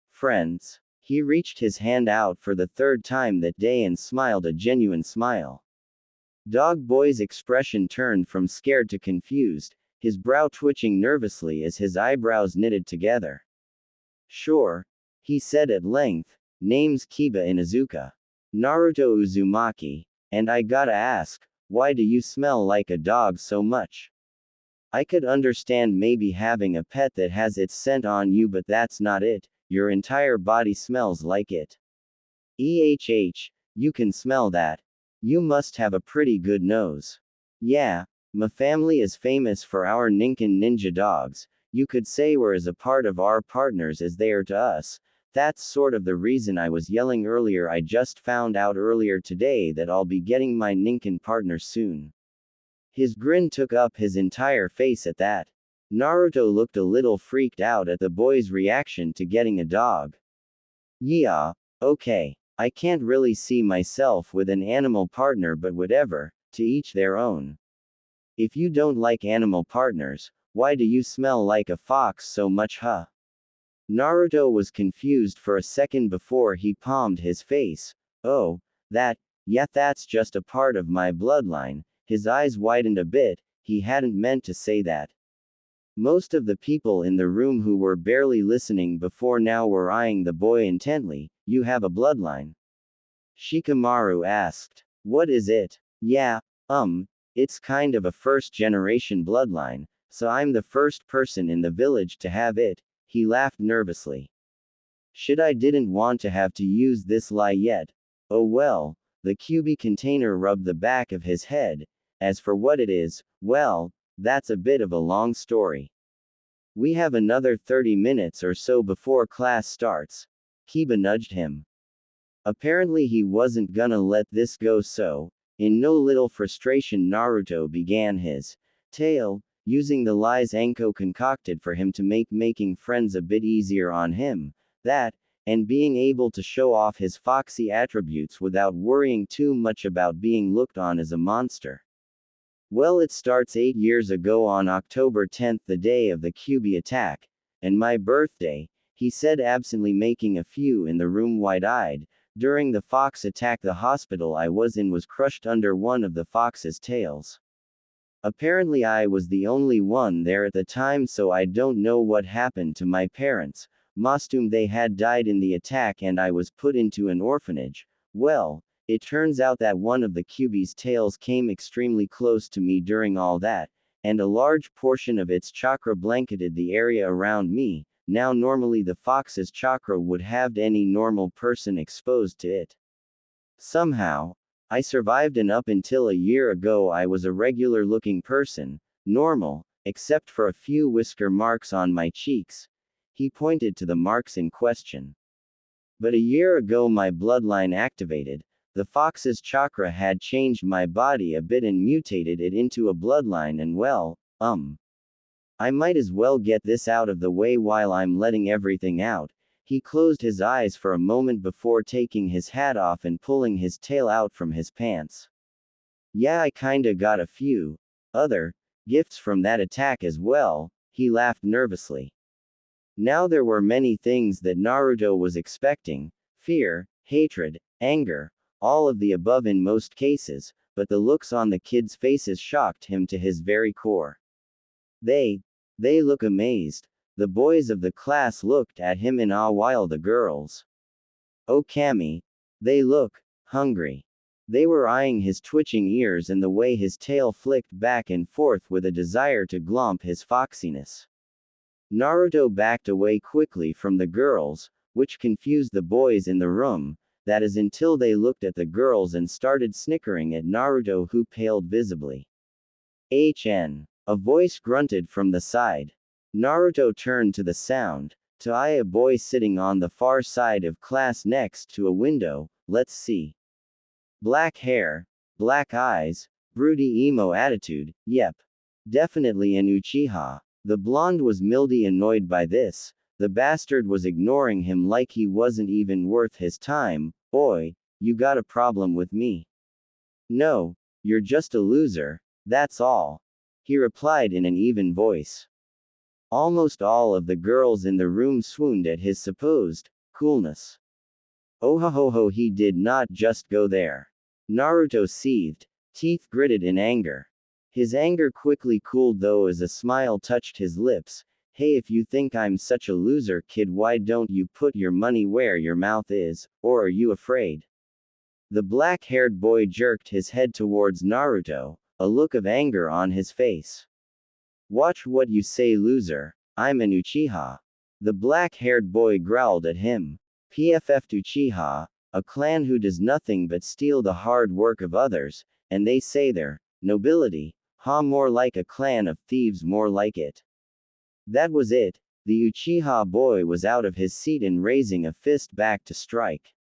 [SPEAKER 1] Friends. He reached his hand out for the third time that day and smiled a genuine smile. Dog boy's expression turned from scared to confused, his brow twitching nervously as his eyebrows knitted together. Sure. He said at length, name's Kiba Inuzuka. Naruto Uzumaki. And I gotta ask, why do you smell like a dog so much? I could understand maybe having a pet that has its scent on you, but that's not it, your entire body smells like it. You can smell that. You must have a pretty good nose. Yeah, my family is famous for our Ninken ninja dogs, you could say we're as a part of our partners as they are to us. That's sort of the reason I was yelling earlier. I just found out earlier today that I'll be getting my Ninken partner soon. His grin took up his entire face at that. Naruto looked a little freaked out at the boy's reaction to getting a dog. Yeah, okay. I can't really see myself with an animal partner, but whatever, to each their own. If you don't like animal partners, why do you smell like a fox so much, huh? Naruto was confused for a second before he palmed his face. Oh, that's just a part of my bloodline. His eyes widened a bit, he hadn't meant to say that. Most of the people in the room who were barely listening before now were eyeing the boy intently. You have a bloodline? Shikamaru asked. What is it? Yeah, it's kind of a first-generation bloodline, so I'm the first person in the village to have it. He laughed nervously. Shit, I didn't want to have to use this lie yet. Oh well, the QB container rubbed the back of his head. As for what it is, well, that's a bit of a long story. We have another 30 minutes or so before class starts. Kiba nudged him. Apparently he wasn't gonna let this go, so, in no little frustration, Naruto began his tale, using the lies Anko concocted for him to make making friends a bit easier on him, that, and being able to show off his foxy attributes without worrying too much about being looked on as a monster. Well, it starts 8 years ago on October 10th, the day of the Kyuubi attack, and my birthday, he said absently, making a few in the room wide-eyed. During the fox attack, the hospital I was in was crushed under one of the fox's tails. Apparently I was the only one there at the time, so I don't know what happened to my parents. Mostum, they had died in the attack and I was put into an orphanage. Well, it turns out that one of the Kyuubi's tails came extremely close to me during all that, and a large portion of its chakra blanketed the area around me. Now normally the fox's chakra would have any normal person exposed to it. Somehow, I survived, and up until a year ago I was a regular looking person, normal, except for a few whisker marks on my cheeks. He pointed to the marks in question. But a year ago my bloodline activated. The fox's chakra had changed my body a bit and mutated it into a bloodline, and well, I might as well get this out of the way while I'm letting everything out. He closed his eyes for a moment before taking his hat off and pulling his tail out from his pants. Yeah, I kinda got a few other gifts from that attack as well, he laughed nervously. Now there were many things that Naruto was expecting: fear, hatred, anger, all of the above in most cases, but the looks on the kids' faces shocked him to his very core. They look amazed. The boys of the class looked at him in awe while the girls. Oh Kami, they look hungry. They were eyeing his twitching ears and the way his tail flicked back and forth with a desire to glomp his foxiness. Naruto backed away quickly from the girls, which confused the boys in the room, that is, until they looked at the girls and started snickering at Naruto, who paled visibly. A voice grunted from the side. Naruto turned to the sound, to eye a boy sitting on the far side of class next to a window. Let's see. Black hair, black eyes, broody emo attitude, yep. Definitely an Uchiha. The blonde was mildly annoyed by this. The bastard was ignoring him like he wasn't even worth his time. Oi, you got a problem with me? No, you're just a loser, that's all, he replied in an even voice. Almost all of the girls in the room swooned at his supposed coolness. Oh ho ho ho, he did not just go there. Naruto seethed, teeth gritted in anger. His anger quickly cooled though as a smile touched his lips. Hey, if you think I'm such a loser, kid, why don't you put your money where your mouth is, or are you afraid? The black-haired boy jerked his head towards Naruto, a look of anger on his face. Watch what you say, loser. I'm an Uchiha. The black-haired boy growled at him. PFF Uchiha, a clan who does nothing but steal the hard work of others, and they say they're nobility. Ha, more like a clan of thieves, more like it. That was it. The Uchiha boy was out of his seat and raising a fist back to strike.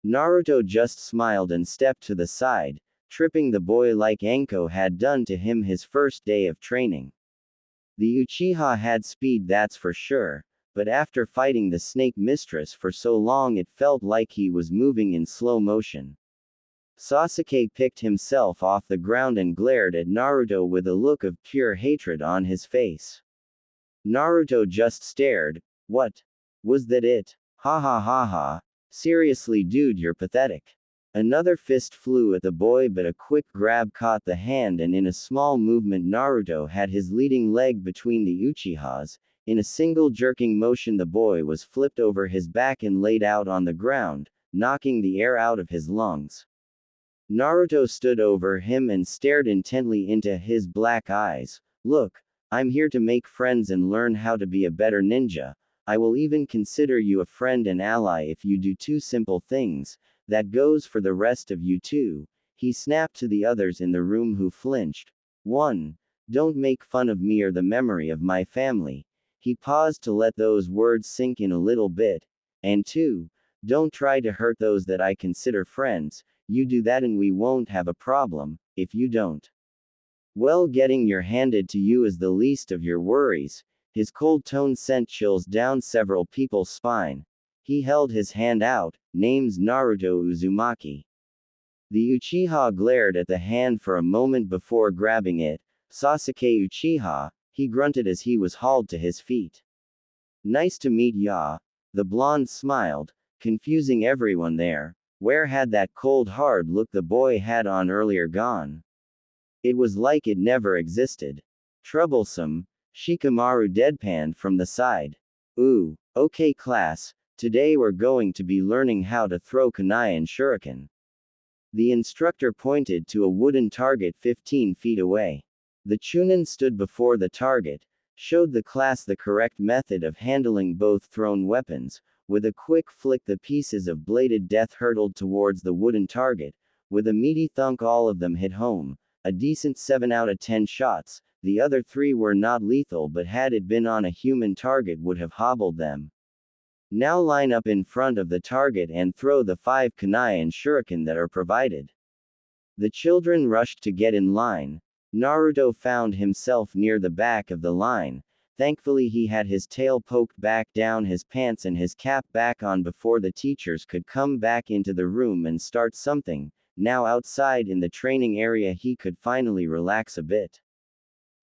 [SPEAKER 1] Naruto just smiled and stepped to the side, tripping the boy like Anko had done to him his first day of training. The Uchiha had speed, that's for sure, but after fighting the snake mistress for so long it felt like he was moving in slow motion. Sasuke picked himself off the ground and glared at Naruto with a look of pure hatred on his face. Naruto just stared. What? Was that it? Ha ha ha ha. Seriously dude, you're pathetic. Another fist flew at the boy, but a quick grab caught the hand, and in a small movement Naruto had his leading leg between the Uchihas. In a single jerking motion the boy was flipped over his back and laid out on the ground, knocking the air out of his lungs. Naruto stood over him and stared intently into his black eyes. Look, I'm here to make friends and learn how to be a better ninja. I will even consider you a friend and ally if you do two simple things. That goes for the rest of you too, he snapped to the others in the room, who flinched. 1. Don't make fun of me or the memory of my family. He paused to let those words sink in a little bit. And 2. Don't try to hurt those that I consider friends, you do that and we won't have a problem, if you don't. Well, getting your handed to you is the least of your worries. His cold tone sent chills down several people's spine. He held his hand out, name's Naruto Uzumaki. The Uchiha glared at the hand for a moment before grabbing it. Sasuke Uchiha, he grunted as he was hauled to his feet. Nice to meet ya. The blonde smiled, confusing everyone there. Where had that cold hard look the boy had on earlier gone? It was like it never existed. Troublesome, Shikamaru deadpanned from the side. Ooh, okay class, today we're going to be learning how to throw kunai and shuriken. The instructor pointed to a wooden target 15 feet away. The Chunin stood before the target, showed the class the correct method of handling both thrown weapons. With a quick flick, the pieces of bladed death hurtled towards the wooden target. With a meaty thunk, all of them hit home. A decent 7 out of 10 shots. The other 3 were not lethal, but had it been on a human target would have hobbled them. Now line up in front of the target and throw the 5 kunai and shuriken that are provided. The children rushed to get in line. Naruto found himself near the back of the line. Thankfully he had his tail poked back down his pants and his cap back on before the teachers could come back into the room and start something. Now outside in the training area he could finally relax a bit.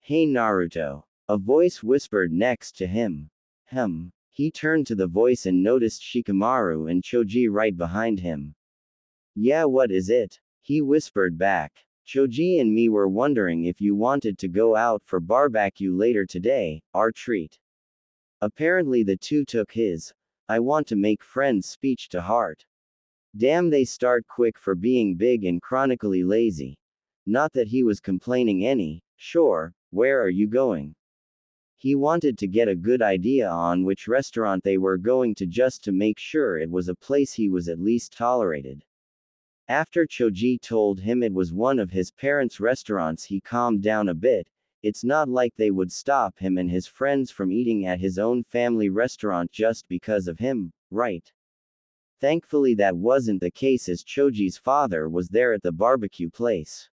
[SPEAKER 1] Hey Naruto. A voice whispered next to him. He turned to the voice and noticed Shikamaru and Choji right behind him. Yeah, what is it? He whispered back. Choji and me were wondering if you wanted to go out for barbecue later today, our treat. Apparently the two took his, I want to make friends speech to heart. Damn, they start quick for being big and chronically lazy. Not that he was complaining any. Sure, where are you going? He wanted to get a good idea on which restaurant they were going to just to make sure it was a place he was at least tolerated. After Choji told him it was one of his parents' restaurants, he calmed down a bit. It's not like they would stop him and his friends from eating at his own family restaurant just because of him, right? Thankfully that wasn't the case, as Choji's father was there at the barbecue place.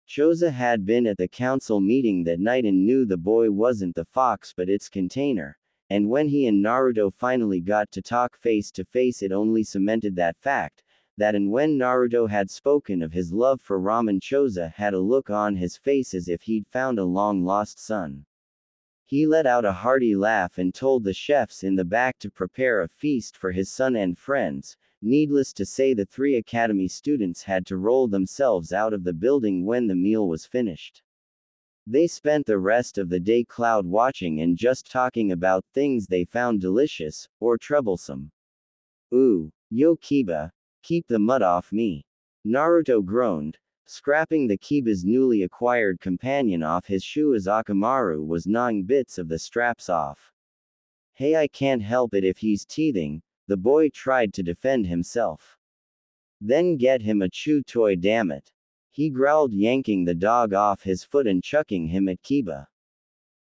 [SPEAKER 1] Choza had been at the council meeting that night and knew the boy wasn't the fox but its container, and when he and Naruto finally got to talk face to face, it only cemented that fact. And when Naruto had spoken of his love for ramen, Choza had a look on his face as if he'd found a long-lost son. He let out a hearty laugh and told the chefs in the back to prepare a feast for his son and friends. Needless to say, the 3 academy students had to roll themselves out of the building when the meal was finished. They spent the rest of the day cloud watching and just talking about things they found delicious, or troublesome. Ooh, yo Kiba, keep the mud off me. Naruto groaned, scrapping the Kiba's newly acquired companion off his shoe as Akamaru was gnawing bits of the straps off. Hey, I can't help it if he's teething, the boy tried to defend himself. Then get him a chew toy, damn it. He growled, yanking the dog off his foot and chucking him at Kiba.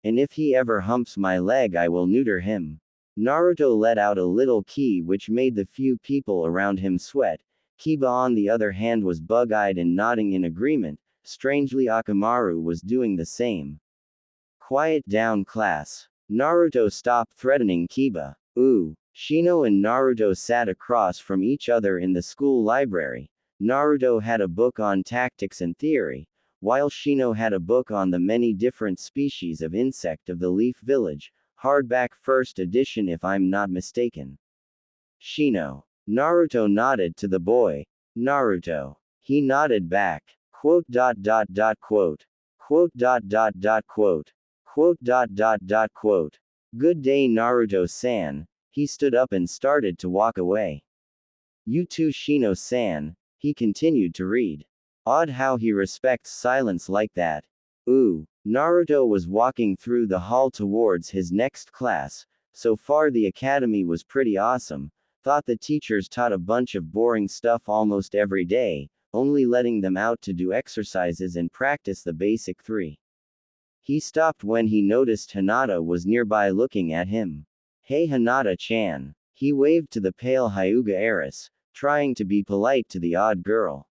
[SPEAKER 1] And if he ever humps my leg, I will neuter him. Naruto let out a little key which made the few people around him sweat. Kiba on the other hand was bug-eyed and nodding in agreement. Strangely, Akamaru was doing the same. Quiet down, class. Naruto stopped threatening Kiba. Ooh. Shino and Naruto sat across from each other in the school library. Naruto had a book on tactics and theory, while Shino had a book on the many different species of insect of the Leaf Village, hardback first edition if I'm not mistaken. Shino. Naruto nodded to the boy. Naruto. He nodded back. Quote. Quote. Quote. Good day, Naruto-san. He stood up and started to walk away. You too, Shino-san, he continued to read. Odd how he respects silence like that. Ooh. Naruto was walking through the hall towards his next class. So far the academy was pretty awesome. Thought the teachers taught a bunch of boring stuff almost every day, only letting them out to do exercises and practice the basic 3. He stopped when he noticed Hinata was nearby looking at him. Hey Hinata-chan. He waved to the pale Hyuga heiress, trying to be polite to the odd girl.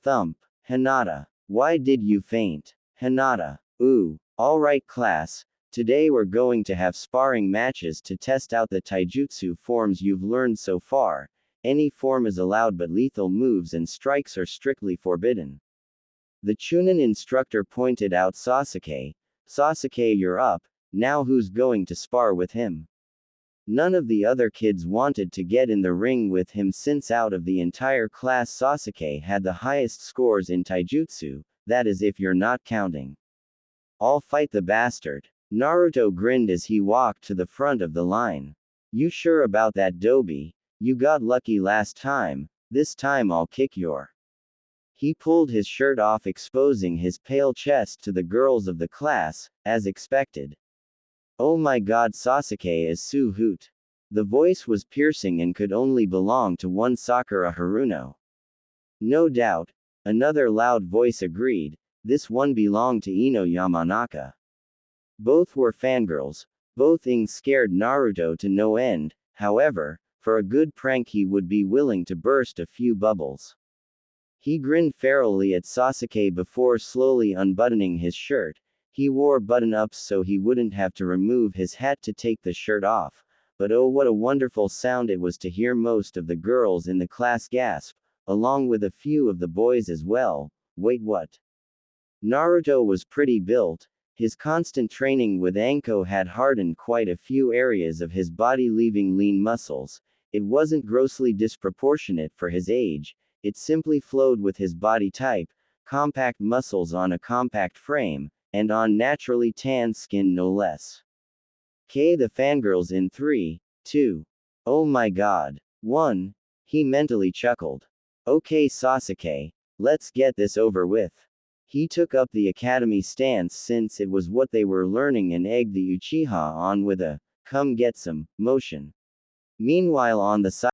[SPEAKER 1] Thump. Hinata. Why did you faint? Hinata. Ooh. Alright class, today we're going to have sparring matches to test out the taijutsu forms you've learned so far. Any form is allowed but lethal moves and strikes are strictly forbidden. The Chunin instructor pointed out Sasuke. Sasuke, you're up, now who's going to spar with him? None of the other kids wanted to get in the ring with him since out of the entire class Sasuke had the highest scores in taijutsu, that is if you're not counting. I'll fight the bastard. Naruto grinned as he walked to the front of the line. You sure about that, Dobi? You got lucky last time, this time I'll kick your. He pulled his shirt off, exposing his pale chest to the girls of the class, as expected. Oh my god, Sasuke is so hoot. The voice was piercing and could only belong to one Sakura Haruno. No doubt, another loud voice agreed, this one belonged to Ino Yamanaka. Both were fangirls, both scared Naruto to no end, however, for a good prank he would be willing to burst a few bubbles. He grinned ferally at Sasuke before slowly unbuttoning his shirt. He wore button-ups so he wouldn't have to remove his hat to take the shirt off, but oh what a wonderful sound it was to hear most of the girls in the class gasp, along with a few of the boys as well. Wait, what? Naruto was pretty built. His constant training with Anko had hardened quite a few areas of his body, leaving lean muscles. It wasn't grossly disproportionate for his age, it simply flowed with his body type, compact muscles on a compact frame, and on naturally tan skin no less. The fangirls in 3, 2. Oh my god. 1. He mentally chuckled. Okay Sasuke, let's get this over with. He took up the academy stance since it was what they were learning and egged the Uchiha on with a, come get some, motion. Meanwhile on the side